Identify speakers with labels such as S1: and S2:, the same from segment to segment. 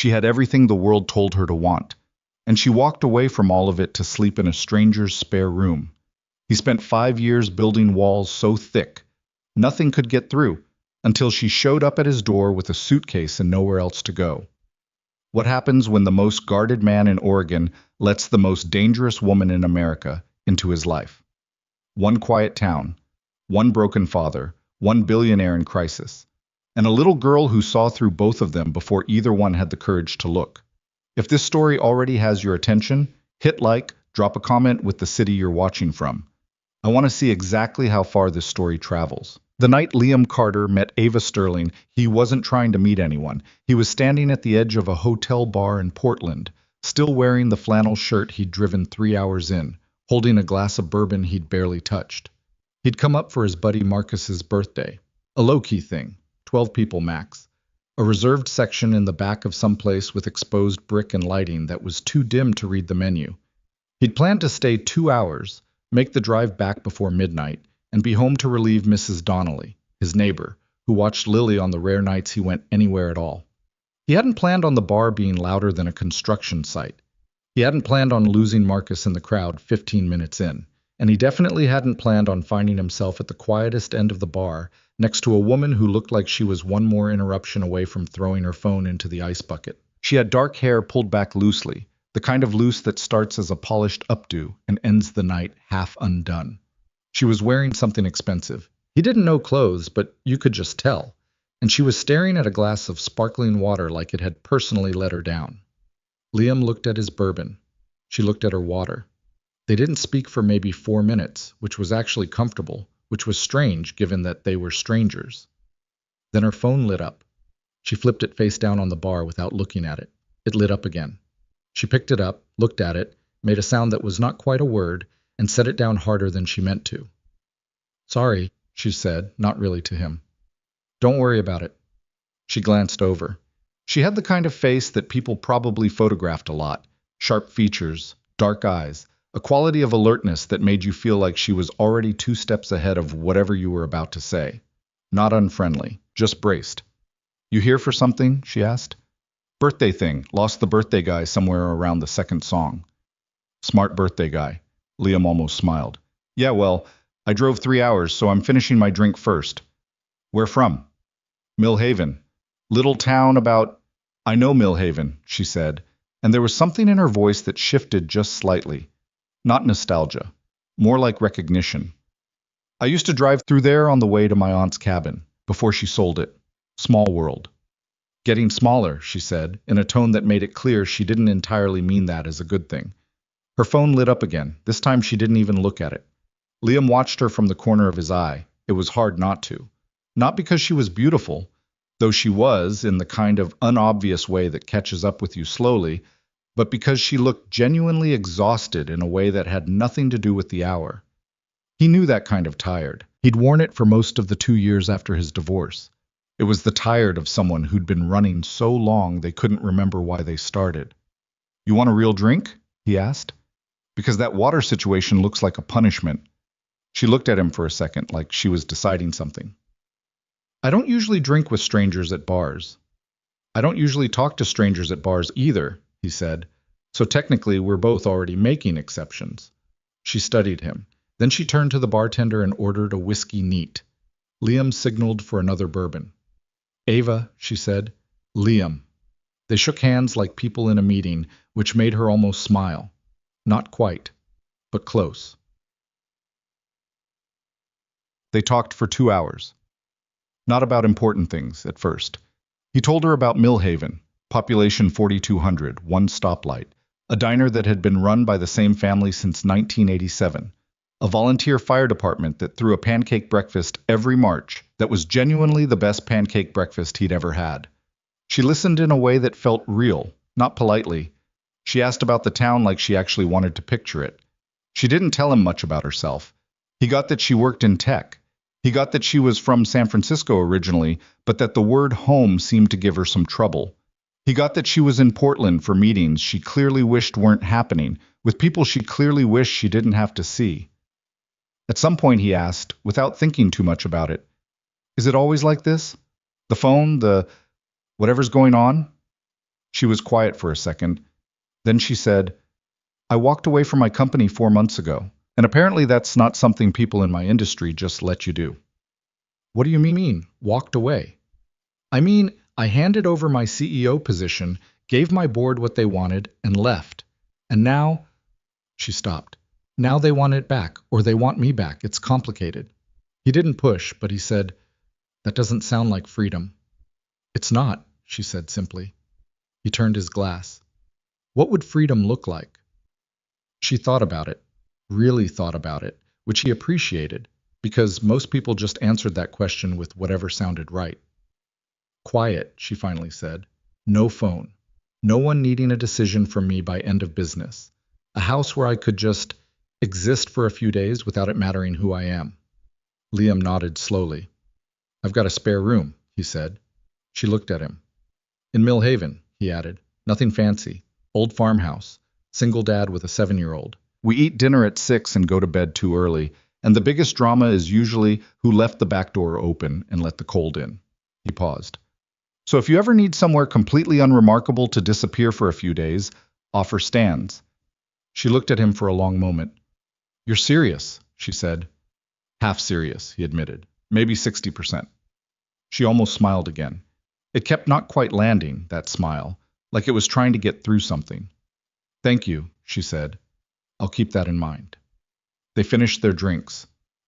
S1: She had everything the world told her to want, and she walked away from all of it to sleep in a stranger's spare room. He spent 5 years building walls so thick, nothing could get through, until she showed up at his door with a suitcase and nowhere else to go. What happens when the most guarded man in Oregon lets the most dangerous woman in America into his life? One quiet town, one broken father, one billionaire in crisis, and a little girl who saw through both of them before either one had the courage to look. If this story already has your attention, hit like, drop a comment with the city you're watching from. I want to see exactly how far this story travels. The night Liam Carter met Ava Sterling, he wasn't trying to meet anyone. He was standing at the edge of a hotel bar in Portland, still wearing the flannel shirt he'd driven 3 hours in, holding a glass of bourbon he'd barely touched. He'd come up for his buddy Marcus's birthday. A low-key thing, 12 people max. A reserved section in the back of some place with exposed brick and lighting that was too dim to read the menu. He'd planned to stay 2 hours, make the drive back before midnight, and be home to relieve Mrs. Donnelly, his neighbor, who watched Lily on the rare nights he went anywhere at all. He hadn't planned on the bar being louder than a construction site. He hadn't planned on losing Marcus in the crowd 15 minutes in, and he definitely hadn't planned on finding himself at the quietest end of the bar next to a woman who looked like she was one more interruption away from throwing her phone into the ice bucket. She had dark hair pulled back loosely, the kind of loose that starts as a polished updo and ends the night half undone. She was wearing something expensive. He didn't know clothes, but you could just tell. And she was staring at a glass of sparkling water like it had personally let her down. Liam looked at his bourbon. She looked at her water. They didn't speak for maybe 4 minutes, which was actually comfortable, which was strange given that they were strangers. Then her phone lit up. She flipped it face down on the bar without looking at it. It lit up again. She picked it up, looked at it, made a sound that was not quite a word, and set it down harder than she meant to. "Sorry," she said, not really to him. "Don't worry about it." She glanced over. She had the kind of face that people probably photographed a lot. Sharp features, dark eyes, a quality of alertness that made you feel like she was already 2 steps ahead of whatever you were about to say. Not unfriendly, just braced. "You here for something?" she asked. "Birthday thing. Lost the birthday guy somewhere around the second song." "Smart birthday guy." Liam almost smiled. "Yeah, well, I drove 3 hours, so I'm finishing my drink first." "Where from?" "Mill Haven. Little town about—" "I know Mill Haven," she said, and there was something in her voice that shifted just slightly. Not nostalgia, more like recognition. "I used to drive through there on the way to my aunt's cabin, before she sold it. Small world." "Getting smaller," she said, in a tone that made it clear she didn't entirely mean that as a good thing. Her phone lit up again. This time she didn't even look at it. Liam watched her from the corner of his eye. It was hard not to. Not because she was beautiful, though she was in the kind of unobvious way that catches up with you slowly, but because she looked genuinely exhausted in a way that had nothing to do with the hour. He knew that kind of tired. He'd worn it for most of the 2 years after his divorce. It was the tired of someone who'd been running so long they couldn't remember why they started. "You want a real drink?" he asked. "Because that water situation looks like a punishment." She looked at him for a second, like she was deciding something. "I don't usually drink with strangers at bars." "I don't usually talk to strangers at bars either," he said. "So technically we're both already making exceptions." She studied him. Then she turned to the bartender and ordered a whiskey neat. Liam signaled for another bourbon. "Ava," she said. "Liam." They shook hands like people in a meeting, which made her almost smile. Not quite, but close. They talked for 2 hours. Not about important things, at first. He told her about Mill Haven, population 4,200, one stoplight, a diner that had been run by the same family since 1987, a volunteer fire department that threw a pancake breakfast every March that was genuinely the best pancake breakfast he'd ever had. She listened in a way that felt real, not politely. She asked about the town like she actually wanted to picture it. She didn't tell him much about herself. He got that she worked in tech. He got that she was from San Francisco originally, but that the word home seemed to give her some trouble. He got that she was in Portland for meetings she clearly wished weren't happening, with people she clearly wished she didn't have to see. At some point he asked, without thinking too much about it, "Is it always like this? The phone, whatever's going on?" She was quiet for a second. Then she said, I walked away from my company 4 months ago, and apparently that's not something people in my industry just let you do. What do you mean, walked away? I mean, I handed over my CEO position, gave my board what they wanted, and left. And now, she stopped. Now they want it back, or they want me back. It's complicated. He didn't push, but he said, that doesn't sound like freedom. It's not, she said simply. He turned his glass. What would freedom look like? She thought about it, really thought about it, which he appreciated, because most people just answered that question with whatever sounded right. Quiet, she finally said. No phone. No one needing a decision from me by end of business. A house where I could just exist for a few days without it mattering who I am. Liam nodded slowly. I've got a spare room, he said. She looked at him. In Millhaven, he added. Nothing fancy. Old farmhouse. Single dad with a 7-year-old. We eat dinner at 6 and go to bed too early, and the biggest drama is usually who left the back door open and let the cold in. He paused. So if you ever need somewhere completely unremarkable to disappear for a few days, offer stands. She looked at him for a long moment. You're serious, she said. Half serious, he admitted. Maybe 60%. She almost smiled again. It kept not quite landing, that smile, like it was trying to get through something. Thank you, she said. I'll keep that in mind. They finished their drinks.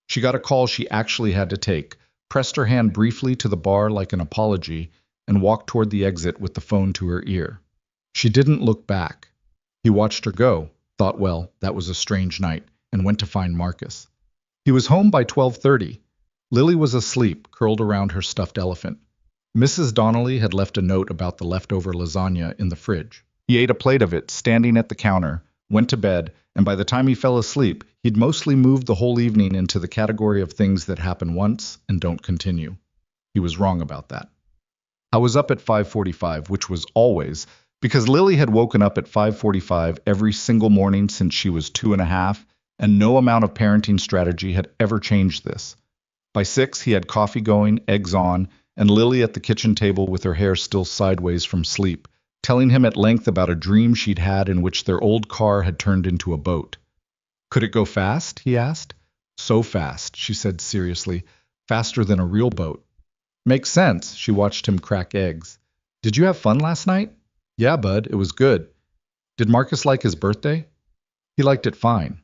S1: She got a call she actually had to take, pressed her hand briefly to the bar like an apology, and walked toward the exit with the phone to her ear. She didn't look back. He watched her go, thought, well, that was a strange night, and went to find Marcus. He was home by 12:30. Lily was asleep, curled around her stuffed elephant. Mrs. Donnelly had left a note about the leftover lasagna in the fridge. He ate a plate of it, standing at the counter, went to bed, and by the time he fell asleep, he'd mostly moved the whole evening into the category of things that happen once and don't continue. He was wrong about that. I was up at 5:45, which was always, because Lily had woken up at 5:45 every single morning since she was 2.5, and no amount of parenting strategy had ever changed this. By 6, he had coffee going, eggs on, and Lily at the kitchen table with her hair still sideways from sleep, telling him at length about a dream she'd had in which their old car had turned into a boat. Could it go fast? He asked. So fast, she said seriously, faster than a real boat. Makes sense, she watched him crack eggs. Did you have fun last night? Yeah, bud, it was good. Did Marcus like his birthday? He liked it fine.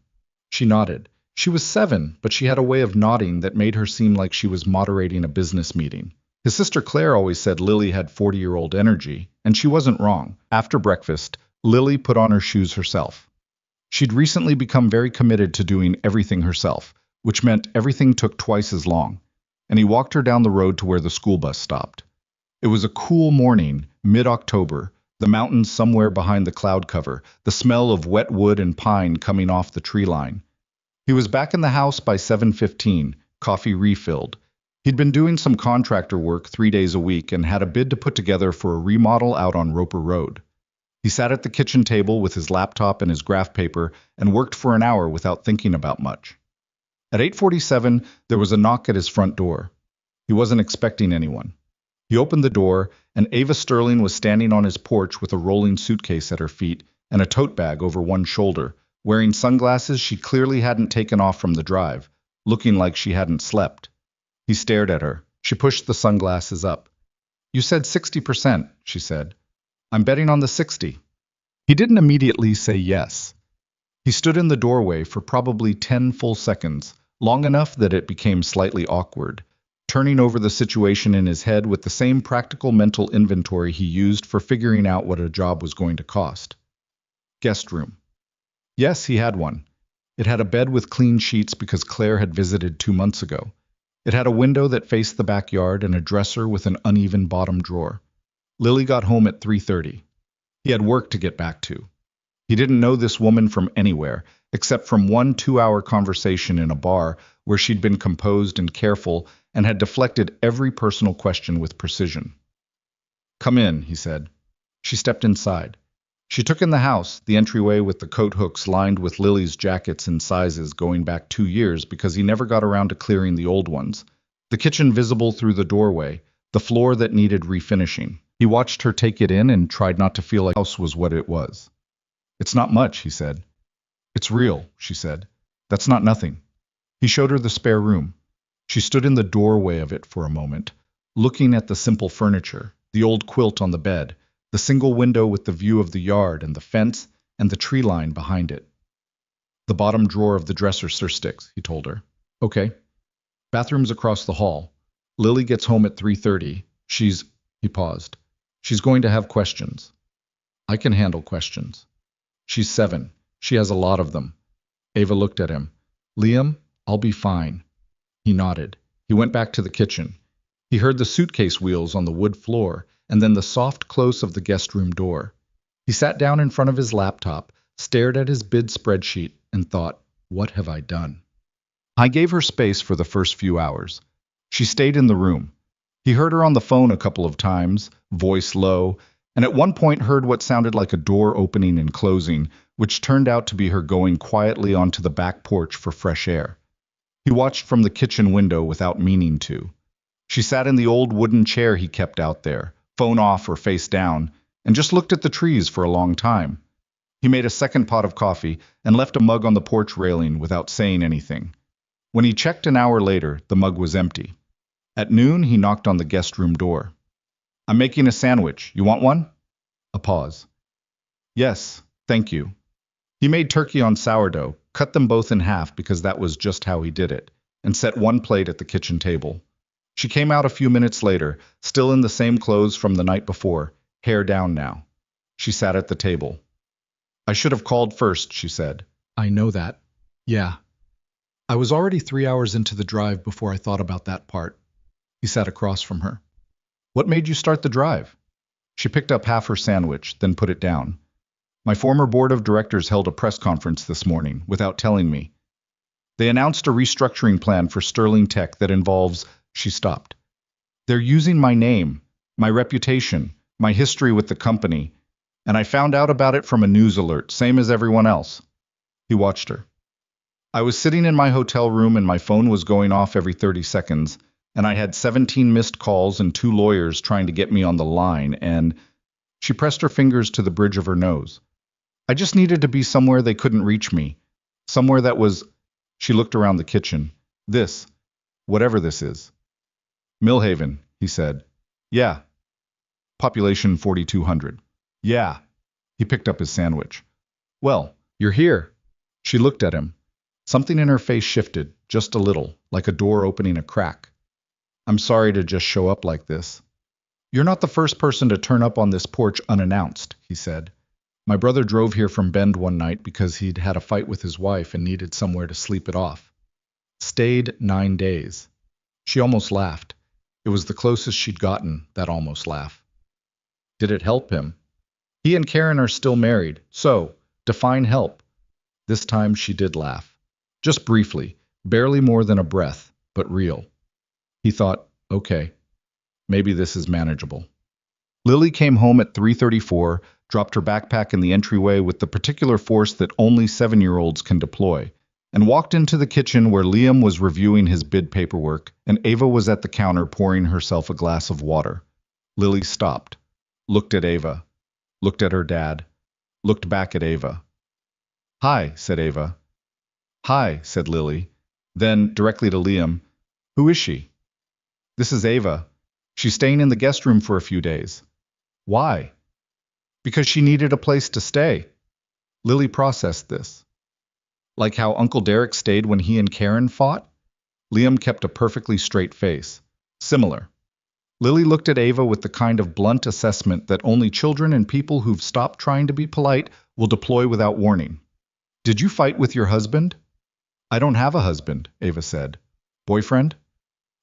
S1: She nodded. She was 7, but she had a way of nodding that made her seem like she was moderating a business meeting. His sister Claire always said Lily had 40-year-old energy, and she wasn't wrong. After breakfast, Lily put on her shoes herself. She'd recently become very committed to doing everything herself, which meant everything took twice as long, and he walked her down the road to where the school bus stopped. It was a cool morning, mid-October, the mountains somewhere behind the cloud cover, the smell of wet wood and pine coming off the tree line. He was back in the house by 7:15, coffee refilled. He'd been doing some contractor work 3 days a week and had a bid to put together for a remodel out on Roper Road. He sat at the kitchen table with his laptop and his graph paper and worked for an hour without thinking about much. At 8:47, there was a knock at his front door. He wasn't expecting anyone. He opened the door, and Ava Sterling was standing on his porch with a rolling suitcase at her feet and a tote bag over one shoulder, wearing sunglasses she clearly hadn't taken off from the drive, looking like she hadn't slept. He stared at her. She pushed the sunglasses up. You said 60%, she said. I'm betting on the 60. He didn't immediately say yes. He stood in the doorway for probably 10 full seconds, long enough that it became slightly awkward, turning over the situation in his head with the same practical mental inventory he used for figuring out what a job was going to cost. Guest room. Yes, he had one. It had a bed with clean sheets because Claire had visited 2 months ago. It had a window that faced the backyard and a dresser with an uneven bottom drawer. Lily got home at 3:30. He had work to get back to. He didn't know this woman from anywhere, except from one 2-hour conversation in a bar where she'd been composed and careful and had deflected every personal question with precision. Come in, he said. She stepped inside. She took in the house, the entryway with the coat hooks lined with Lily's jackets in sizes going back 2 years because he never got around to clearing the old ones, the kitchen visible through the doorway, the floor that needed refinishing. He watched her take it in and tried not to feel like the house was what it was. It's not much, he said. It's real, she said. That's not nothing. He showed her the spare room. She stood in the doorway of it for a moment, looking at the simple furniture, the old quilt on the bed, the single window with the view of the yard and the fence and the tree line behind it. The bottom drawer of the dresser sticks, he told her. Okay. Bathroom's across the hall. Lily gets home at 3:30. He paused. She's going to have questions. I can handle questions. She's 7. She has a lot of them. Ava looked at him. Liam, I'll be fine. He nodded. He went back to the kitchen. He heard the suitcase wheels on the wood floor and then the soft close of the guest room door. He sat down in front of his laptop, stared at his bid spreadsheet, and thought, what have I done? I gave her space for the first few hours. She stayed in the room. He heard her on the phone a couple of times, voice low, and at one point heard what sounded like a door opening and closing, which turned out to be her going quietly onto the back porch for fresh air. He watched from the kitchen window without meaning to. She sat in the old wooden chair he kept out there, phone off or face down, and just looked at the trees for a long time. He made a second pot of coffee and left a mug on the porch railing without saying anything. When he checked an hour later, the mug was empty. At noon, he knocked on the guest room door. I'm making a sandwich. You want one? A pause. Yes, thank you. He made turkey on sourdough, cut them both in half because that was just how he did it, and set one plate at the kitchen table. She came out a few minutes later, still in the same clothes from the night before, hair down now. She sat at the table. I should have called first, she said. I know that. Yeah. I was already 3 hours into the drive before I thought about that part. He sat across from her. What made you start the drive? She picked up half her sandwich, then put it down. My former board of directors held a press conference this morning without telling me. They announced a restructuring plan for Sterling Tech that involves... She stopped. They're using my name, my reputation, my history with the company, and I found out about it from a news alert, same as everyone else. He watched her. I was sitting in my hotel room and my phone was going off every 30 seconds, and I had 17 missed calls and 2 lawyers trying to get me on the line, and... She pressed her fingers to the bridge of her nose. I just needed to be somewhere they couldn't reach me. Somewhere that was... She looked around the kitchen. This. Whatever this is. Millhaven, he said. Yeah. Population 4,200. Yeah. He picked up his sandwich. Well, you're here. She looked at him. Something in her face shifted, just a little, like a door opening a crack. I'm sorry to just show up like this. You're not the first person to turn up on this porch unannounced, he said. My brother drove here from Bend one night because he'd had a fight with his wife and needed somewhere to sleep it off. Stayed 9 days. She almost laughed. It was the closest she'd gotten, that almost laugh. Did it help him? He and Karen are still married, so, define help. This time she did laugh. Just briefly, barely more than a breath, but real. He thought, okay, maybe this is manageable. Lily came home at 3:34, dropped her backpack in the entryway with the particular force that only 7-year-olds can deploy, and walked into the kitchen where Liam was reviewing his bid paperwork and Ava was at the counter pouring herself a glass of water. Lily stopped, looked at Ava, looked at her dad, looked back at Ava. Hi, said Ava. Hi, said Lily. Then, directly to Liam, who is she? This is Ava. She's staying in the guest room for a few days. Why? Because she needed a place to stay. Lily processed this. Like how Uncle Derek stayed when he and Karen fought? Liam kept a perfectly straight face. Similar. Lily looked at Ava with the kind of blunt assessment that only children and people who've stopped trying to be polite will deploy without warning. Did you fight with your husband? I don't have a husband, Ava said. Boyfriend?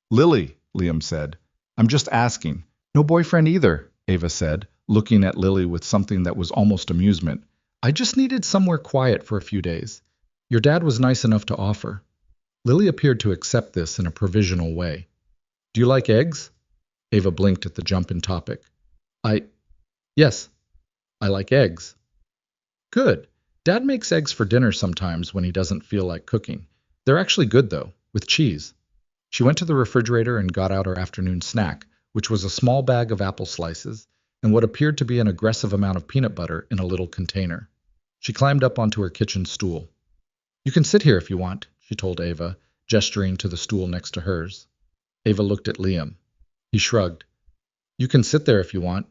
S1: Lily, Liam said. I'm just asking. No boyfriend either, Ava said, looking at Lily with something that was almost amusement. I just needed somewhere quiet for a few days. Your dad was nice enough to offer. Lily appeared to accept this in a provisional way. Do you like eggs? Ava blinked at the jump in topic. Yes, I like eggs. Good. Dad makes eggs for dinner sometimes when he doesn't feel like cooking. They're actually good, though, with cheese. She went to the refrigerator and got out her afternoon snack, which was a small bag of apple slices, and what appeared to be an aggressive amount of peanut butter in a little container. She climbed up onto her kitchen stool. "You can sit here if you want," she told Ava, gesturing to the stool next to hers. Ava looked at Liam. He shrugged. "You can sit there if you want."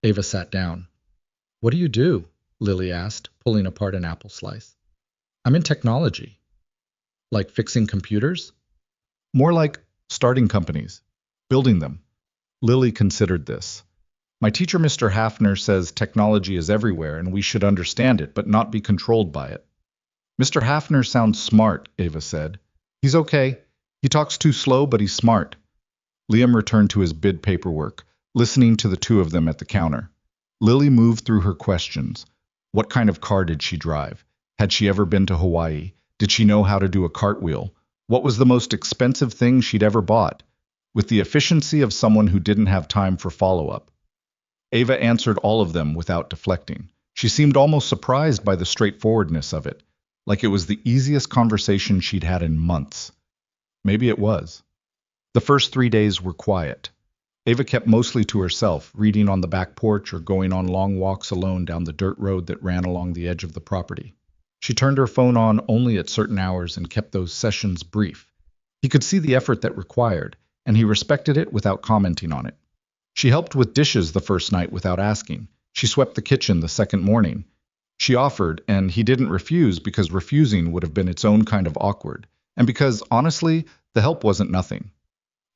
S1: Ava sat down. "What do you do?" Lily asked, pulling apart an apple slice. "I'm in technology." "Like fixing computers?" "More like starting companies, building them." Lily considered this. "My teacher, Mr. Hafner, says technology is everywhere and we should understand it but not be controlled by it." "Mr. Hafner sounds smart," Ava said. "He's okay. He talks too slow, but he's smart." Liam returned to his bid paperwork, listening to the two of them at the counter. Lily moved through her questions. What kind of car did she drive? Had she ever been to Hawaii? Did she know how to do a cartwheel? What was the most expensive thing she'd ever bought? With the efficiency of someone who didn't have time for follow-up. Ava answered all of them without deflecting. She seemed almost surprised by the straightforwardness of it, like it was the easiest conversation she'd had in months. Maybe it was. The first 3 days were quiet. Ava kept mostly to herself, reading on the back porch or going on long walks alone down the dirt road that ran along the edge of the property. She turned her phone on only at certain hours and kept those sessions brief. He could see the effort that required, and he respected it without commenting on it. She helped with dishes the first night without asking. She swept the kitchen the second morning. She offered, and he didn't refuse because refusing would have been its own kind of awkward, and because, honestly, the help wasn't nothing.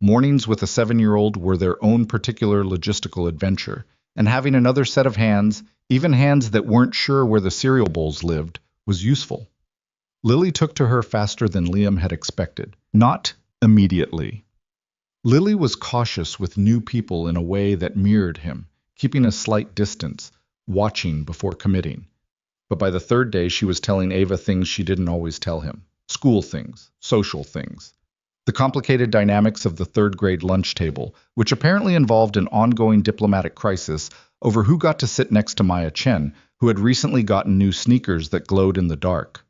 S1: Mornings with a 7-year-old were their own particular logistical adventure, and having another set of hands, even hands that weren't sure where the cereal bowls lived, was useful. Lily took to her faster than Liam had expected. Not immediately. Lily was cautious with new people in a way that mirrored him, keeping a slight distance, watching before committing. But by the third day, she was telling Ava things she didn't always tell him. School things, social things. The complicated dynamics of the third-grade lunch table, which apparently involved an ongoing diplomatic crisis over who got to sit next to Maya Chen, who had recently gotten new sneakers that glowed in the dark.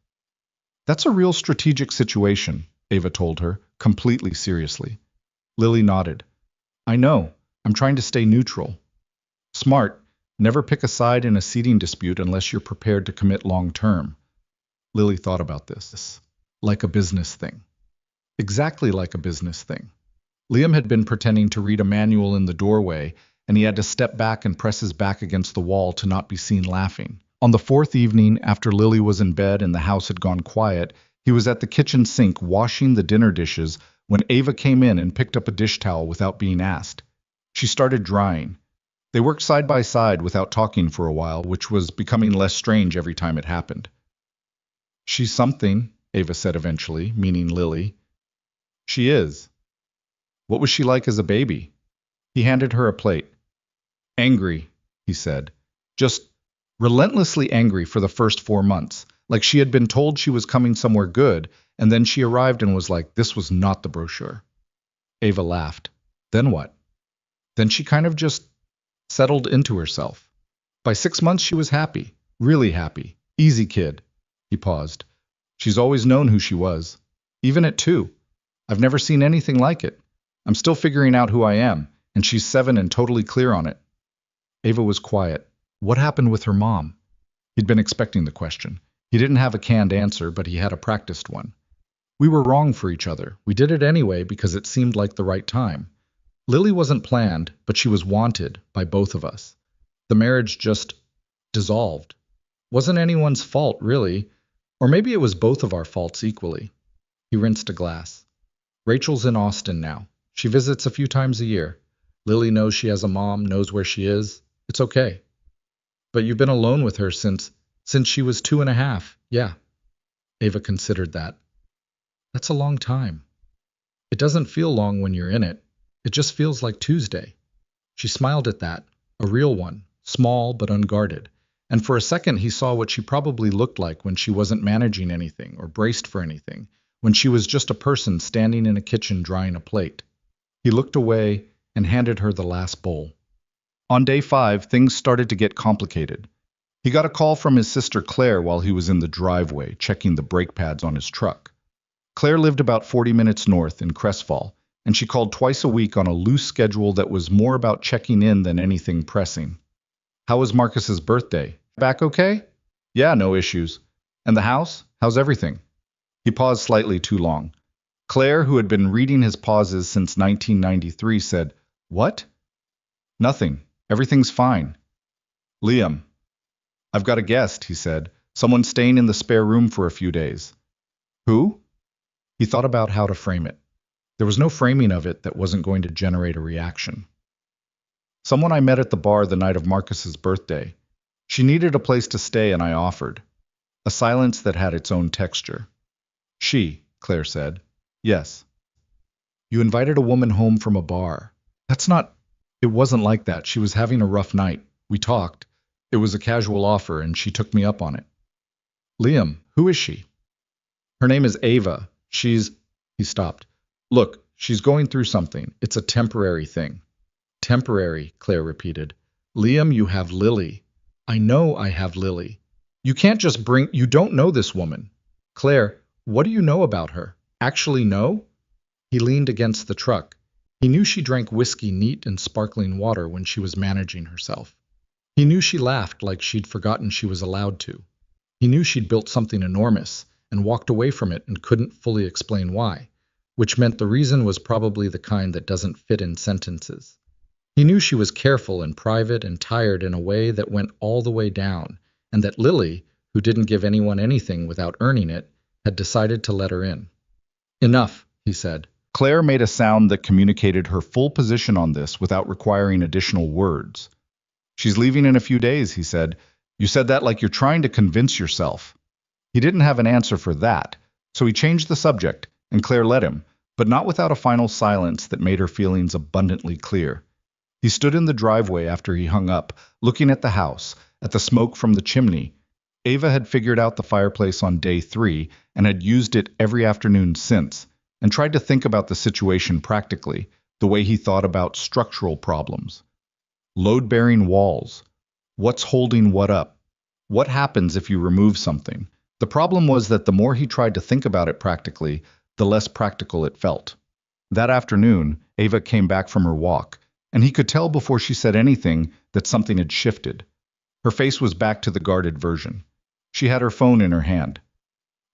S1: "That's a real strategic situation," Ava told her, completely seriously. Lily nodded. "I know. I'm trying to stay neutral." "Smart. Never pick a side in a seating dispute unless you're prepared to commit long-term." Lily thought about this. Like a business thing. Exactly like a business thing. Liam had been pretending to read a manual in the doorway, and he had to step back and press his back against the wall to not be seen laughing. On the fourth evening, after Lily was in bed and the house had gone quiet, he was at the kitchen sink washing the dinner dishes when Ava came in and picked up a dish towel without being asked. She started drying. They worked side by side without talking for a while, which was becoming less strange every time it happened. "She's something," Ava said eventually, meaning Lily. "She is." "What was she like as a baby?" He handed her a plate. "Angry," he said. "Just relentlessly angry for the first 4 months, like she had been told she was coming somewhere good, and then she arrived and was like, this was not the brochure." Ava laughed. "Then what?" "Then she kind of just settled into herself. By 6 months she was happy, really happy, easy kid." He paused. "She's always known who she was, even at 2. I've never seen anything like it. I'm still figuring out who I am, and she's 7 and totally clear on it." Ava was quiet. What happened with her mom? He'd been expecting the question. He didn't have a canned answer, but he had a practiced one. "We were wrong for each other. We did it anyway because it seemed like the right time. Lily wasn't planned, but she was wanted by both of us. The marriage just dissolved. Wasn't anyone's fault, really. Or maybe it was both of our faults equally." He rinsed a glass. "Rachel's in Austin now. She visits a few times a year. Lily knows she has a mom, knows where she is. It's okay." "But you've been alone with her since she was 2.5. Yeah." Ava considered that. "That's a long time." "It doesn't feel long when you're in it. It just feels like Tuesday." She smiled at that, a real one, small but unguarded. And for a second he saw what she probably looked like when she wasn't managing anything or braced for anything, when she was just a person standing in a kitchen drying a plate. He looked away and handed her the last bowl. On day 5, things started to get complicated. He got a call from his sister Claire while he was in the driveway, checking the brake pads on his truck. Claire lived about 40 minutes north in Crestfall, and she called twice a week on a loose schedule that was more about checking in than anything pressing. How was Marcus's birthday? Back okay? Yeah, no issues. And the house? How's everything? He paused slightly too long. Claire, who had been reading his pauses since 1993, said, What? Nothing. Everything's fine. Liam. I've got a guest, he said. Someone staying in the spare room for a few days. Who? He thought about how to frame it. There was no framing of it that wasn't going to generate a reaction. Someone I met at the bar the night of Marcus's birthday. She needed a place to stay and I offered. A silence that had its own texture. She, Claire said. Yes. You invited a woman home from a bar. That's not... It wasn't like that. She was having a rough night. We talked. It was a casual offer and she took me up on it. Liam, who is she? Her name is Ava. She's... He stopped. Look, she's going through something. It's a temporary thing. Temporary, Claire repeated. Liam, you have Lily. I know I have Lily. You can't just bring... You don't know this woman. Claire, what do you know about her? Actually know? He leaned against the truck. He knew she drank whiskey neat and sparkling water when she was managing herself. He knew she laughed like she'd forgotten she was allowed to. He knew she'd built something enormous and walked away from it and couldn't fully explain why, which meant the reason was probably the kind that doesn't fit in sentences. He knew she was careful and private and tired in a way that went all the way down, and that Lily, who didn't give anyone anything without earning it, had decided to let her in. Enough, he said. Claire made a sound that communicated her full position on this without requiring additional words. She's leaving in a few days, he said. You said that like you're trying to convince yourself. He didn't have an answer for that, so he changed the subject, and Claire let him, but not without a final silence that made her feelings abundantly clear. He stood in the driveway after he hung up, looking at the house, at the smoke from the chimney. Ava had figured out the fireplace on day 3 and had used it every afternoon since, and tried to think about the situation practically, the way he thought about structural problems. Load-bearing walls. What's holding what up? What happens if you remove something? The problem was that the more he tried to think about it practically, the less practical it felt. That afternoon, Ava came back from her walk, and he could tell before she said anything that something had shifted. Her face was back to the guarded version. She had her phone in her hand.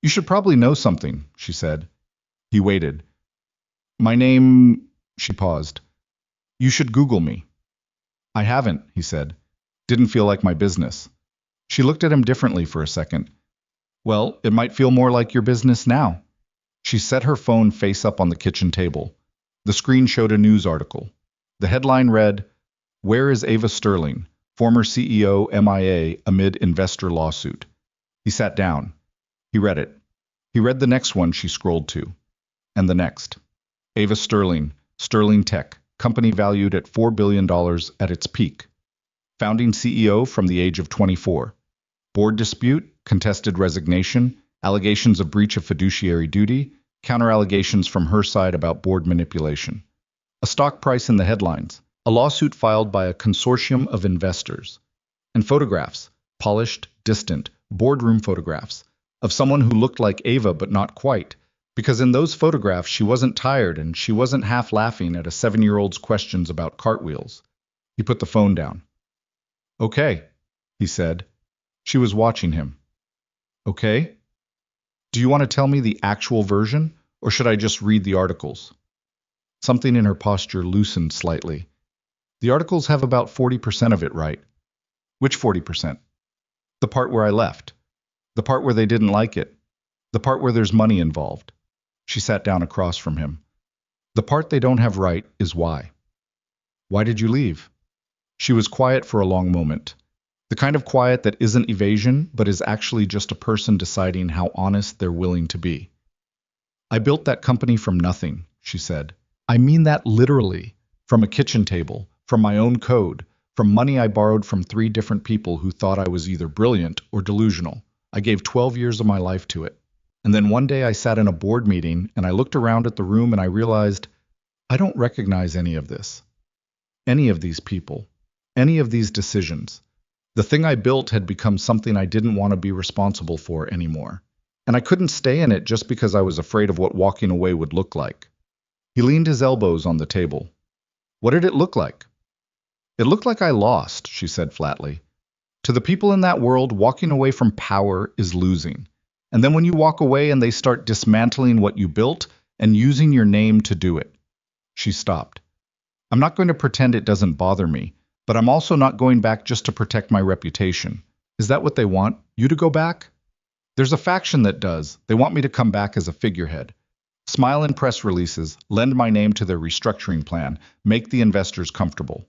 S1: You should probably know something, she said. He waited. My name... She paused. You should Google me. I haven't, he said. Didn't feel like my business. She looked at him differently for a second. Well, it might feel more like your business now. She set her phone face up on the kitchen table. The screen showed a news article. The headline read, Where is Ava Sterling, former CEO MIA amid investor lawsuit? He sat down. He read it. He read the next one she scrolled to. And the next. Ava Sterling, Sterling Tech, company valued at $4 billion at its peak. Founding CEO from the age of 24. Board dispute, contested resignation, allegations of breach of fiduciary duty, counter-allegations from her side about board manipulation. A stock price in the headlines, a lawsuit filed by a consortium of investors, and photographs, polished, distant, boardroom photographs, of someone who looked like Ava but not quite, because in those photographs she wasn't tired and she wasn't half laughing at a 7-year-old's questions about cartwheels. He put the phone down. Okay, he said. She was watching him. Okay? Do you want to tell me the actual version, or should I just read the articles? Something in her posture loosened slightly. The articles have about 40% of it right. Which 40%? The part where I left. The part where they didn't like it. The part where there's money involved. She sat down across from him. The part they don't have right is why. Why did you leave? She was quiet for a long moment. The kind of quiet that isn't evasion, but is actually just a person deciding how honest they're willing to be. I built that company from nothing, she said. I mean that literally. From a kitchen table, from my own code, from money I borrowed from 3 different people who thought I was either brilliant or delusional. I gave 12 years of my life to it. And then one day I sat in a board meeting and I looked around at the room and I realized, I don't recognize any of this. Any of these people. Any of these decisions. The thing I built had become something I didn't want to be responsible for anymore. And I couldn't stay in it just because I was afraid of what walking away would look like. He leaned his elbows on the table. What did it look like? It looked like I lost, she said flatly. To the people in that world, walking away from power is losing. And then when you walk away and they start dismantling what you built and using your name to do it. She stopped. I'm not going to pretend it doesn't bother me, but I'm also not going back just to protect my reputation. Is that what they want? You to go back? There's a faction that does. They want me to come back as a figurehead. Smile in press releases, lend my name to their restructuring plan, make the investors comfortable.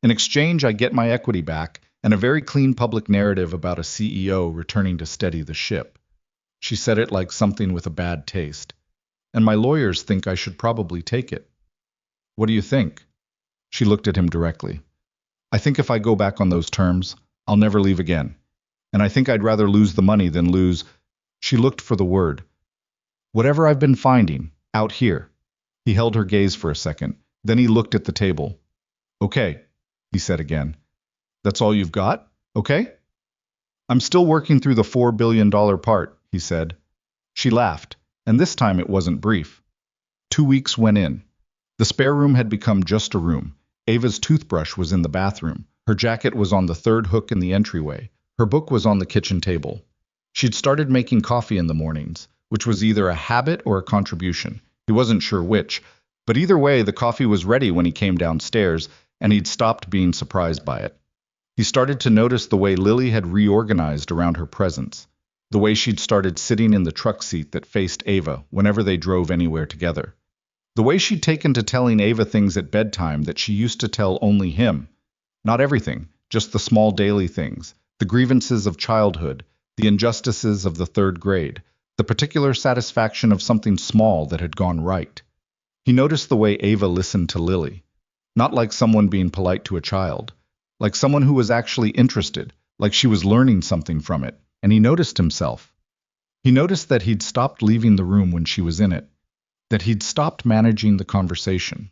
S1: In exchange, I get my equity back and a very clean public narrative about a CEO returning to steady the ship. She said it like something with a bad taste. And my lawyers think I should probably take it. What do you think? She looked at him directly. I think if I go back on those terms, I'll never leave again. And I think I'd rather lose the money than lose. She looked for the word. Whatever I've been finding, out here. He held her gaze for a second. Then he looked at the table. Okay, he said again. That's all you've got? Okay? I'm still working through the $4 billion part, he said. She laughed, and this time it wasn't brief. 2 weeks went in. The spare room had become just a room. Ava's toothbrush was in the bathroom. Her jacket was on the third hook in the entryway. Her book was on the kitchen table. She'd started making coffee in the mornings, which was either a habit or a contribution. He wasn't sure which, but either way, the coffee was ready when he came downstairs, and he'd stopped being surprised by it. He started to notice the way Lily had reorganized around her presence, the way she'd started sitting in the truck seat that faced Ava whenever they drove anywhere together. The way she'd taken to telling Ava things at bedtime that she used to tell only him. Not everything, just the small daily things, the grievances of childhood, the injustices of the third grade, the particular satisfaction of something small that had gone right. He noticed the way Ava listened to Lily, not like someone being polite to a child, like someone who was actually interested, like she was learning something from it, and he noticed himself. He noticed that he'd stopped leaving the room when she was in it, that he'd stopped managing the conversation,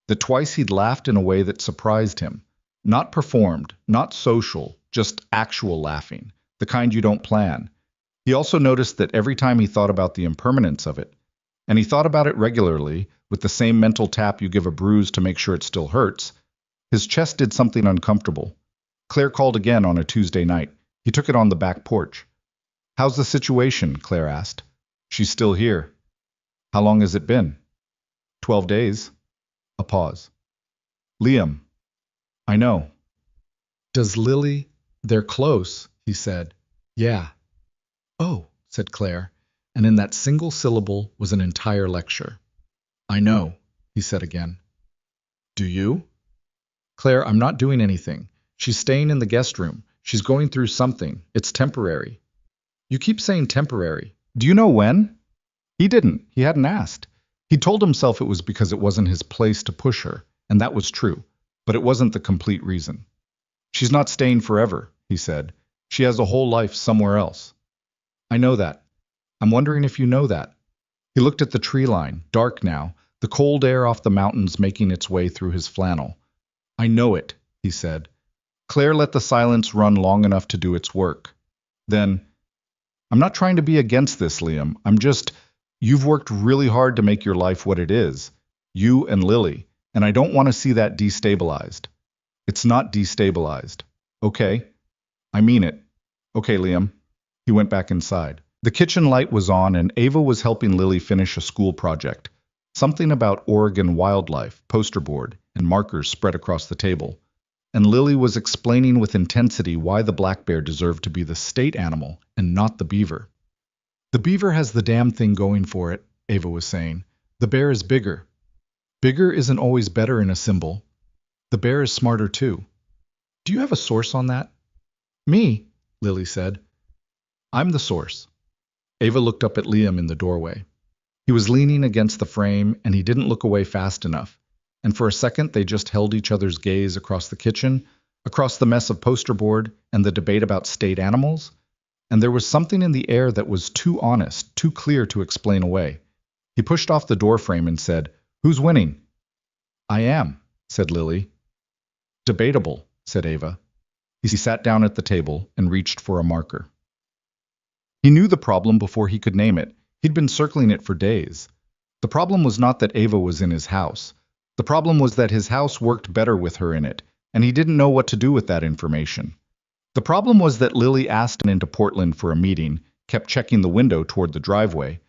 S1: that twice he'd laughed in a way that surprised him, not performed, not social, just actual laughing, the kind you don't plan. He also noticed that every time he thought about the impermanence of it, and he thought about it regularly, with the same mental tap you give a bruise to make sure it still hurts, his chest did something uncomfortable. Claire called again on a Tuesday night. He took it on the back porch. How's the situation? Claire asked. She's still here. How long has it been? 12 days. A pause. Liam. I know. Does Lily? They're close, he said. Yeah. Oh, said Claire, and in that single syllable was an entire lecture. I know, he said again. Do you? Claire, I'm not doing anything. She's staying in the guest room. She's going through something. It's temporary. You keep saying temporary. Do you know when? He didn't. He hadn't asked. He told himself it was because it wasn't his place to push her, and that was true, but it wasn't the complete reason. She's not staying forever, he said. She has a whole life somewhere else. I know that. I'm wondering if you know that. He looked at the tree line, dark now, the cold air off the mountains making its way through his flannel. I know it, he said. Claire let the silence run long enough to do its work. Then, I'm not trying to be against this, Liam. You've worked really hard to make your life what it is. You and Lily. And I don't want to see that destabilized. It's not destabilized. Okay? I mean it. Okay, Liam. He went back inside. The kitchen light was on and Ava was helping Lily finish a school project. Something about Oregon wildlife, poster board, and markers spread across the table. And Lily was explaining with intensity why the black bear deserved to be the state animal and not the beaver. The beaver has the damn thing going for it, Ava was saying. The bear is bigger. Bigger isn't always better in a symbol. The bear is smarter too. Do you have a source on that? Me, Lily said. I'm the source. Ava looked up at Liam in the doorway. He was leaning against the frame and he didn't look away fast enough. And for a second they just held each other's gaze across the kitchen, across the mess of poster board and the debate about state animals. And there was something in the air that was too honest, too clear to explain away. He pushed off the door frame and said, Who's winning? I am, said Lily. Debatable, said Ava. He sat down at the table and reached for a marker. He knew the problem before he could name it. He'd been circling it for days. The problem was not that Ava was in his house. The problem was that his house worked better with her in it, and he didn't know what to do with that information. The problem was that Lily asked him into Portland for a meeting, kept checking the window toward the driveway,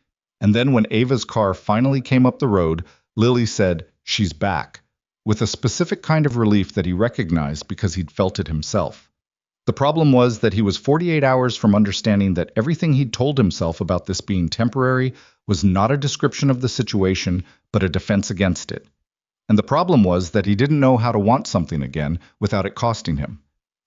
S1: and then when Ava's car finally came up the road, Lily said, "She's back," with a specific kind of relief that he recognized because he'd felt it himself. The problem was that he was 48 hours from understanding that everything he'd told himself about this being temporary was not a description of the situation, but a defense against it. And the problem was that he didn't know how to want something again without it costing him.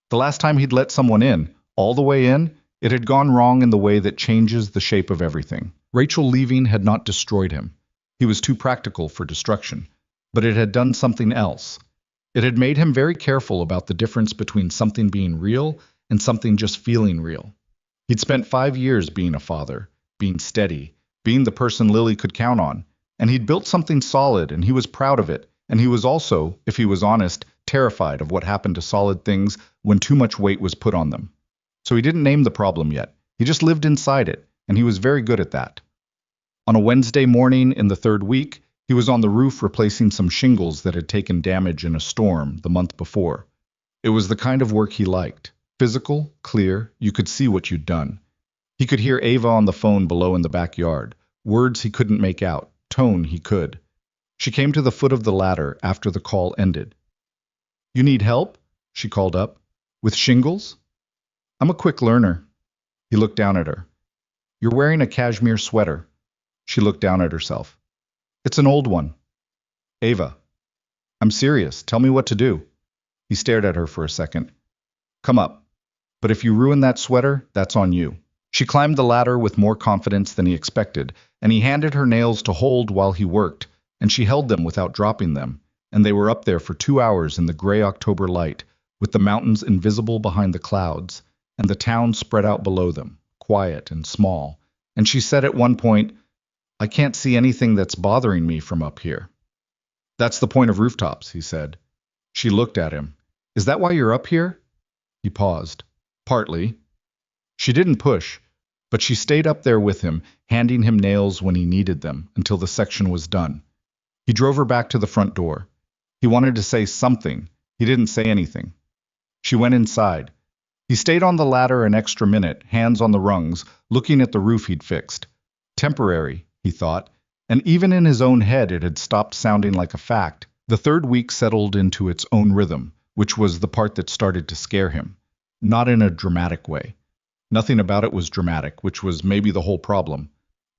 S1: The last time he'd let someone in, all the way in, it had gone wrong in the way that changes the shape of everything. Rachel leaving had not destroyed him. He was too practical for destruction. But it had done something else. It had made him very careful about the difference between something being real and something just feeling real. He'd spent 5 years being a father, being steady, being the person Lily could count on, and he'd built something solid and he was proud of it, and he was also, if he was honest, terrified of what happened to solid things when too much weight was put on them. So he didn't name the problem yet. He just lived inside it, and he was very good at that. On a Wednesday morning in the 3rd week, he was on the roof replacing some shingles that had taken damage in a storm the month before. It was the kind of work he liked. Physical, clear, you could see what you'd done. He could hear Ava on the phone below in the backyard. Words he couldn't make out, tone he could. She came to the foot of the ladder after the call ended. "You need help?" she called up. "With shingles?" "I'm a quick learner." He looked down at her. "You're wearing a cashmere sweater." She looked down at herself. "It's an old one." "Ava." "I'm serious. Tell me what to do." He stared at her for a second. "Come up. But if you ruin that sweater, that's on you." She climbed the ladder with more confidence than he expected, and he handed her nails to hold while he worked, and she held them without dropping them, and they were up there for 2 hours in the gray October light, with the mountains invisible behind the clouds, and the town spread out below them, quiet and small. And she said at one point, "I can't see anything that's bothering me from up here." "That's the point of rooftops," he said. She looked at him. "Is that why you're up here?" He paused. "Partly." She didn't push, but she stayed up there with him, handing him nails when he needed them, until the section was done. He drove her back to the front door. He wanted to say something. He didn't say anything. She went inside. He stayed on the ladder an extra minute, hands on the rungs, looking at the roof he'd fixed. Temporary, he thought, and even in his own head it had stopped sounding like a fact. The 3rd week settled into its own rhythm, which was the part that started to scare him. Not in a dramatic way. Nothing about it was dramatic, which was maybe the whole problem.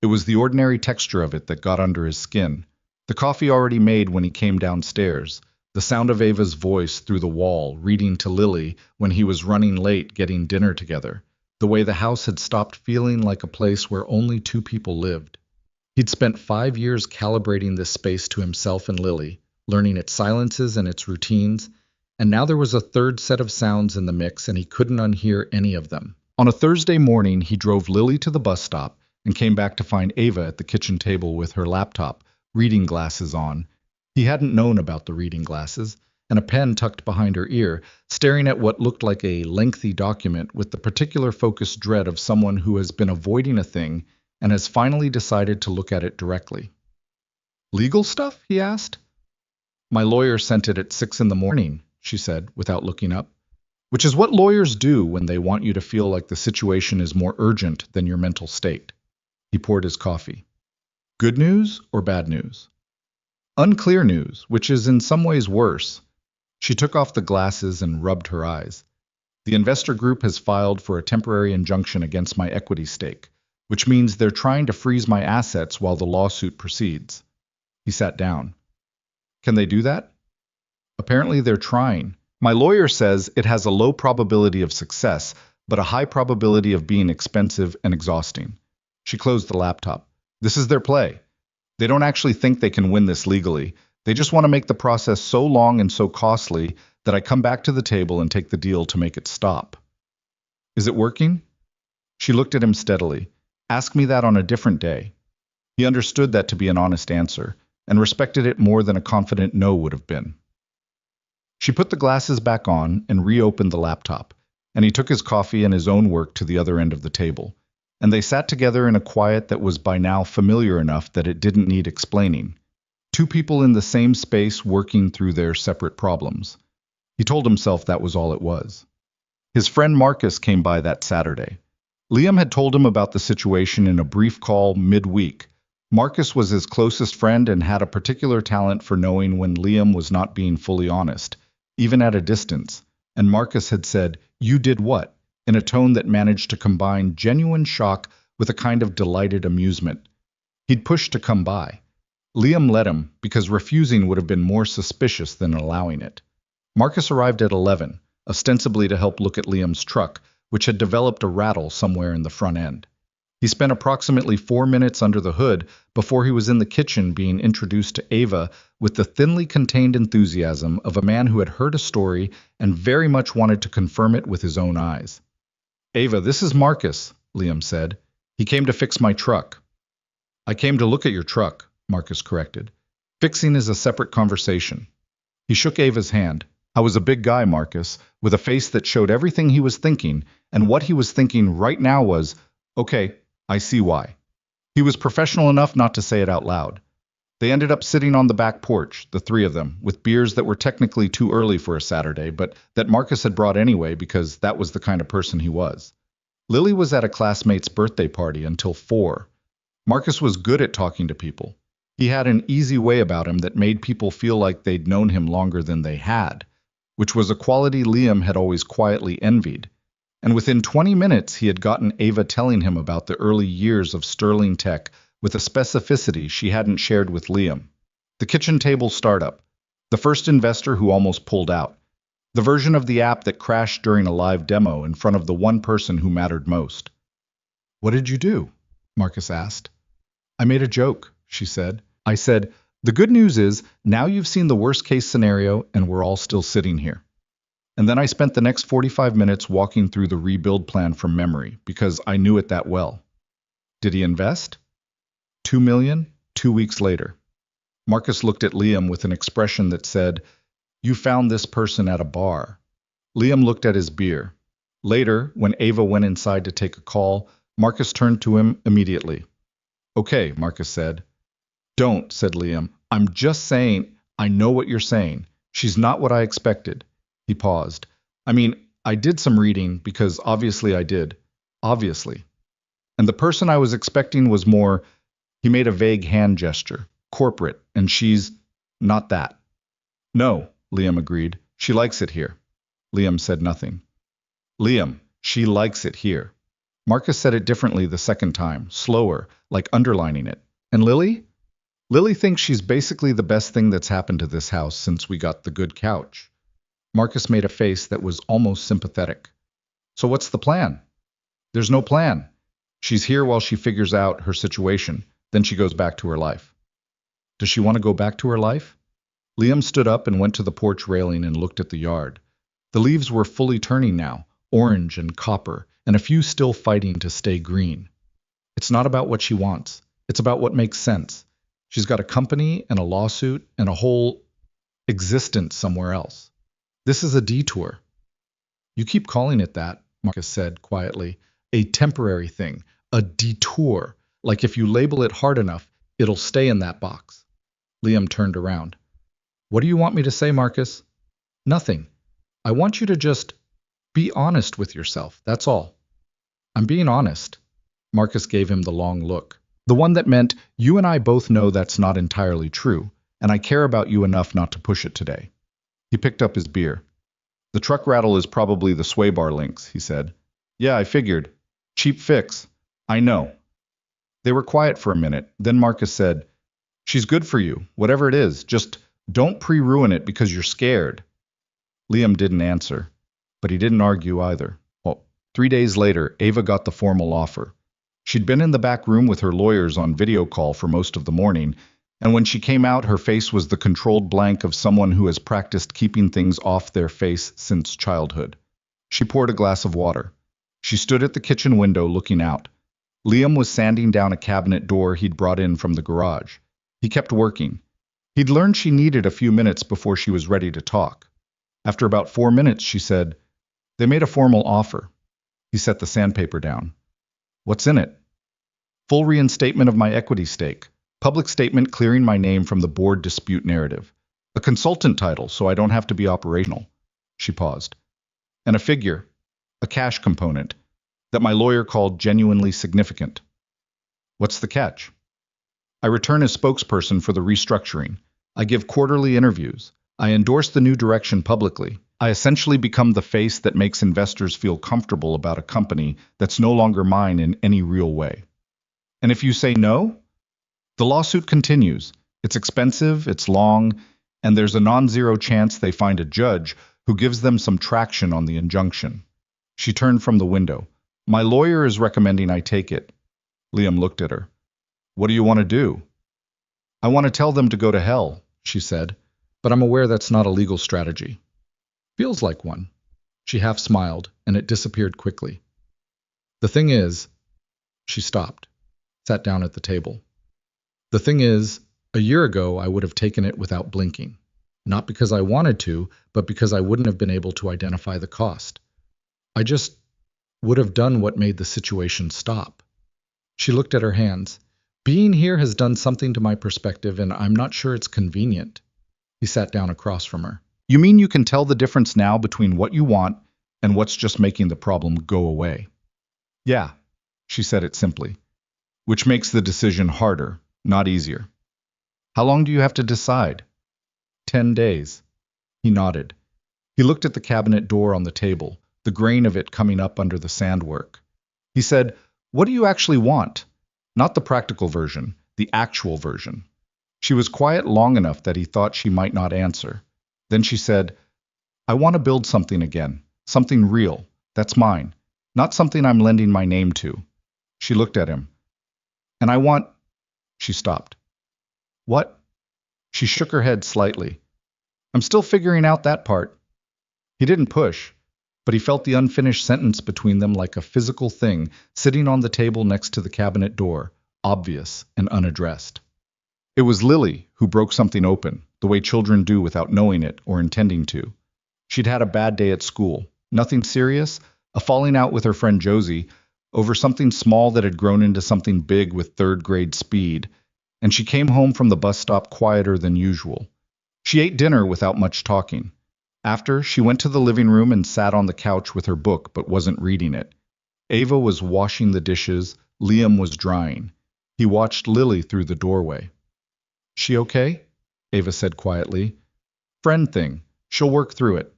S1: It was the ordinary texture of it that got under his skin. The coffee already made when he came downstairs. The sound of Ava's voice through the wall, reading to Lily when he was running late getting dinner together. The way the house had stopped feeling like a place where only 2 people lived. He'd spent 5 years calibrating this space to himself and Lily, learning its silences and its routines, and now there was a 3rd set of sounds in the mix and he couldn't unhear any of them. On a Thursday morning, he drove Lily to the bus stop and came back to find Ava at the kitchen table with her laptop, reading glasses on. He hadn't known about the reading glasses, and a pen tucked behind her ear, staring at what looked like a lengthy document with the particular focused dread of someone who has been avoiding a thing and has finally decided to look at it directly. "Legal stuff?" he asked. "My lawyer sent it at 6 in the morning," she said, without looking up. Which is what lawyers do when they want you to feel like the situation is more urgent than your mental state. He poured his coffee. "Good news or bad news?" "Unclear news, which is in some ways worse." She took off the glasses and rubbed her eyes. "The investor group has filed for a temporary injunction against my equity stake, which means they're trying to freeze my assets while the lawsuit proceeds." He sat down. "Can they do that?" "Apparently they're trying. My lawyer says it has a low probability of success, but a high probability of being expensive and exhausting." She closed the laptop. "This is their play. They don't actually think they can win this legally. They just want to make the process so long and so costly that I come back to the table and take the deal to make it stop." "Is it working?" She looked at him steadily. "Ask me that on a different day." He understood that to be an honest answer, and respected it more than a confident no would have been. She put the glasses back on and reopened the laptop, and he took his coffee and his own work to the other end of the table. and they sat together in a quiet that was by now familiar enough that it didn't need explaining. Two people in the same space working through their separate problems. He told himself that was all it was. His friend Marcus came by that Saturday. Liam had told him about the situation in a brief call midweek. Marcus was his closest friend and had a particular talent for knowing when Liam was not being fully honest, even at a distance. And Marcus had said, "You did what?" in a tone that managed to combine genuine shock with a kind of delighted amusement. He'd pushed to come by. Liam let him, because refusing would have been more suspicious than allowing it. Marcus arrived at 11, ostensibly to help look at Liam's truck, which had developed a rattle somewhere in the front end. He spent approximately 4 minutes under the hood before he was in the kitchen being introduced to Ava with the thinly contained enthusiasm of a man who had heard a story and very much wanted to confirm it with his own eyes. "Ava, this is Marcus," Liam said. "He came to fix my truck." "I came to look at your truck," Marcus corrected. "Fixing is a separate conversation." He shook Ava's hand. "I was a big guy, Marcus, with a face that showed everything he was thinking, and what he was thinking right now was, okay, I see why." He was professional enough not to say it out loud. They ended up sitting on the back porch, the three of them, with beers that were technically too early for a Saturday, but that Marcus had brought anyway because that was the kind of person he was. Lily was at a classmate's birthday party until 4. Marcus was good at talking to people. He had an easy way about him that made people feel like they'd known him longer than they had, which was a quality Liam had always quietly envied. And within 20 minutes, he had gotten Ava telling him about the early years of Sterling Tech with a specificity she hadn't shared with Liam. The kitchen table startup, the first investor who almost pulled out, the version of the app that crashed during a live demo in front of the one person who mattered most. "What did you do?" Marcus asked. "I made a joke," she said. "I said, the good news is, now you've seen the worst case scenario and we're all still sitting here." And then I spent the next 45 minutes walking through the rebuild plan from memory, because I knew it that well. Did he invest? $2 million, 2 weeks later. Marcus looked at Liam with an expression that said, "You found this person at a bar." Liam looked at his beer. Later, when Ava went inside to take a call, Marcus turned to him immediately. "Okay," Marcus said. "Don't," said Liam. "I'm just saying, I know what you're saying. She's not what I expected." He paused. "I mean, I did some reading, because obviously I did. Obviously. And the person I was expecting was more," he made a vague hand gesture, "corporate, and she's not that." "No," Liam agreed. "She likes it here." Liam said nothing. "Liam, she likes it here." Marcus said it differently the second time, slower, like underlining it. "And Lily? Lily thinks she's basically the best thing that's happened to this house since we got the good couch." Marcus made a face that was almost sympathetic. "So what's the plan?" "There's no plan. She's here while she figures out her situation, then she goes back to her life." "Does she want to go back to her life?" Liam stood up and went to the porch railing and looked at the yard. The leaves were fully turning now, orange and copper, and a few still fighting to stay green. "It's not about what she wants. It's about what makes sense. She's got a company and a lawsuit and a whole existence somewhere else. This is a detour." "You keep calling it that," Marcus said quietly. "A temporary thing, a detour. Like if you label it hard enough, it'll stay in that box." Liam turned around. "What do you want me to say, Marcus?" "Nothing. I want you to just be honest with yourself, that's all." "I'm being honest." Marcus gave him the long look. The one that meant, "You and I both know that's not entirely true, and I care about you enough not to push it today." He picked up his beer. "The truck rattle is probably the sway bar links," he said. "Yeah, I figured. Cheap fix. I know." They were quiet for a minute. Then Marcus said, "She's good for you, whatever it is. Just don't pre-ruin it because you're scared." Liam didn't answer, but he didn't argue either. Well, 3 days later, Ava got the formal offer. She'd been in the back room with her lawyers on video call for most of the morning, and when she came out, her face was the controlled blank of someone who has practiced keeping things off their face since childhood. She poured a glass of water. She stood at the kitchen window looking out. Liam was sanding down a cabinet door he'd brought in from the garage. He kept working. He'd learned she needed a few minutes before she was ready to talk. After about 4 minutes, she said, "They made a formal offer." He set the sandpaper down. What's in it? Full reinstatement of my equity stake. Public statement clearing my name from the board dispute narrative. A consultant title so I don't have to be operational. She paused. And a figure, a cash component, that my lawyer called genuinely significant. What's the catch? I return as spokesperson for the restructuring. I give quarterly interviews. I endorse the new direction publicly. I essentially become the face that makes investors feel comfortable about a company that's no longer mine in any real way. And if you say no, the lawsuit continues. It's expensive, it's long, and there's a non-zero chance they find a judge who gives them some traction on the injunction. She turned from the window. My lawyer is recommending I take it. Liam looked at her. What do you want to do? I want to tell them to go to hell, she said, but I'm aware that's not a legal strategy. Feels like one. She half smiled, and it disappeared quickly. The thing is, she stopped, sat down at the table. The thing is, a year ago I would have taken it without blinking. Not because I wanted to, but because I wouldn't have been able to identify the cost. I just would have done what made the situation stop. She looked at her hands. Being here has done something to my perspective, and I'm not sure it's convenient. He sat down across from her. You mean you can tell the difference now between what you want and what's just making the problem go away? Yeah, she said it simply, which makes the decision harder, not easier. How long do you have to decide? 10 days. He nodded. He looked at the cabinet door on the table, the grain of it coming up under the sandwork. He said, what do you actually want? Not the practical version, the actual version. She was quiet long enough that he thought she might not answer. Then she said, I want to build something again, something real, that's mine, not something I'm lending my name to. She looked at him. And I want... She stopped. What? She shook her head slightly. I'm still figuring out that part. He didn't push, but he felt the unfinished sentence between them like a physical thing sitting on the table next to the cabinet door, obvious and unaddressed. It was Lily who broke something open, the way children do without knowing it or intending to. She'd had a bad day at school. Nothing serious, a falling out with her friend Josie over something small that had grown into something big with third-grade speed, and she came home from the bus stop quieter than usual. She ate dinner without much talking. After, she went to the living room and sat on the couch with her book but wasn't reading it. Ava was washing the dishes, Liam was drying. He watched Lily through the doorway. She okay? Ava said quietly. Friend thing. She'll work through it.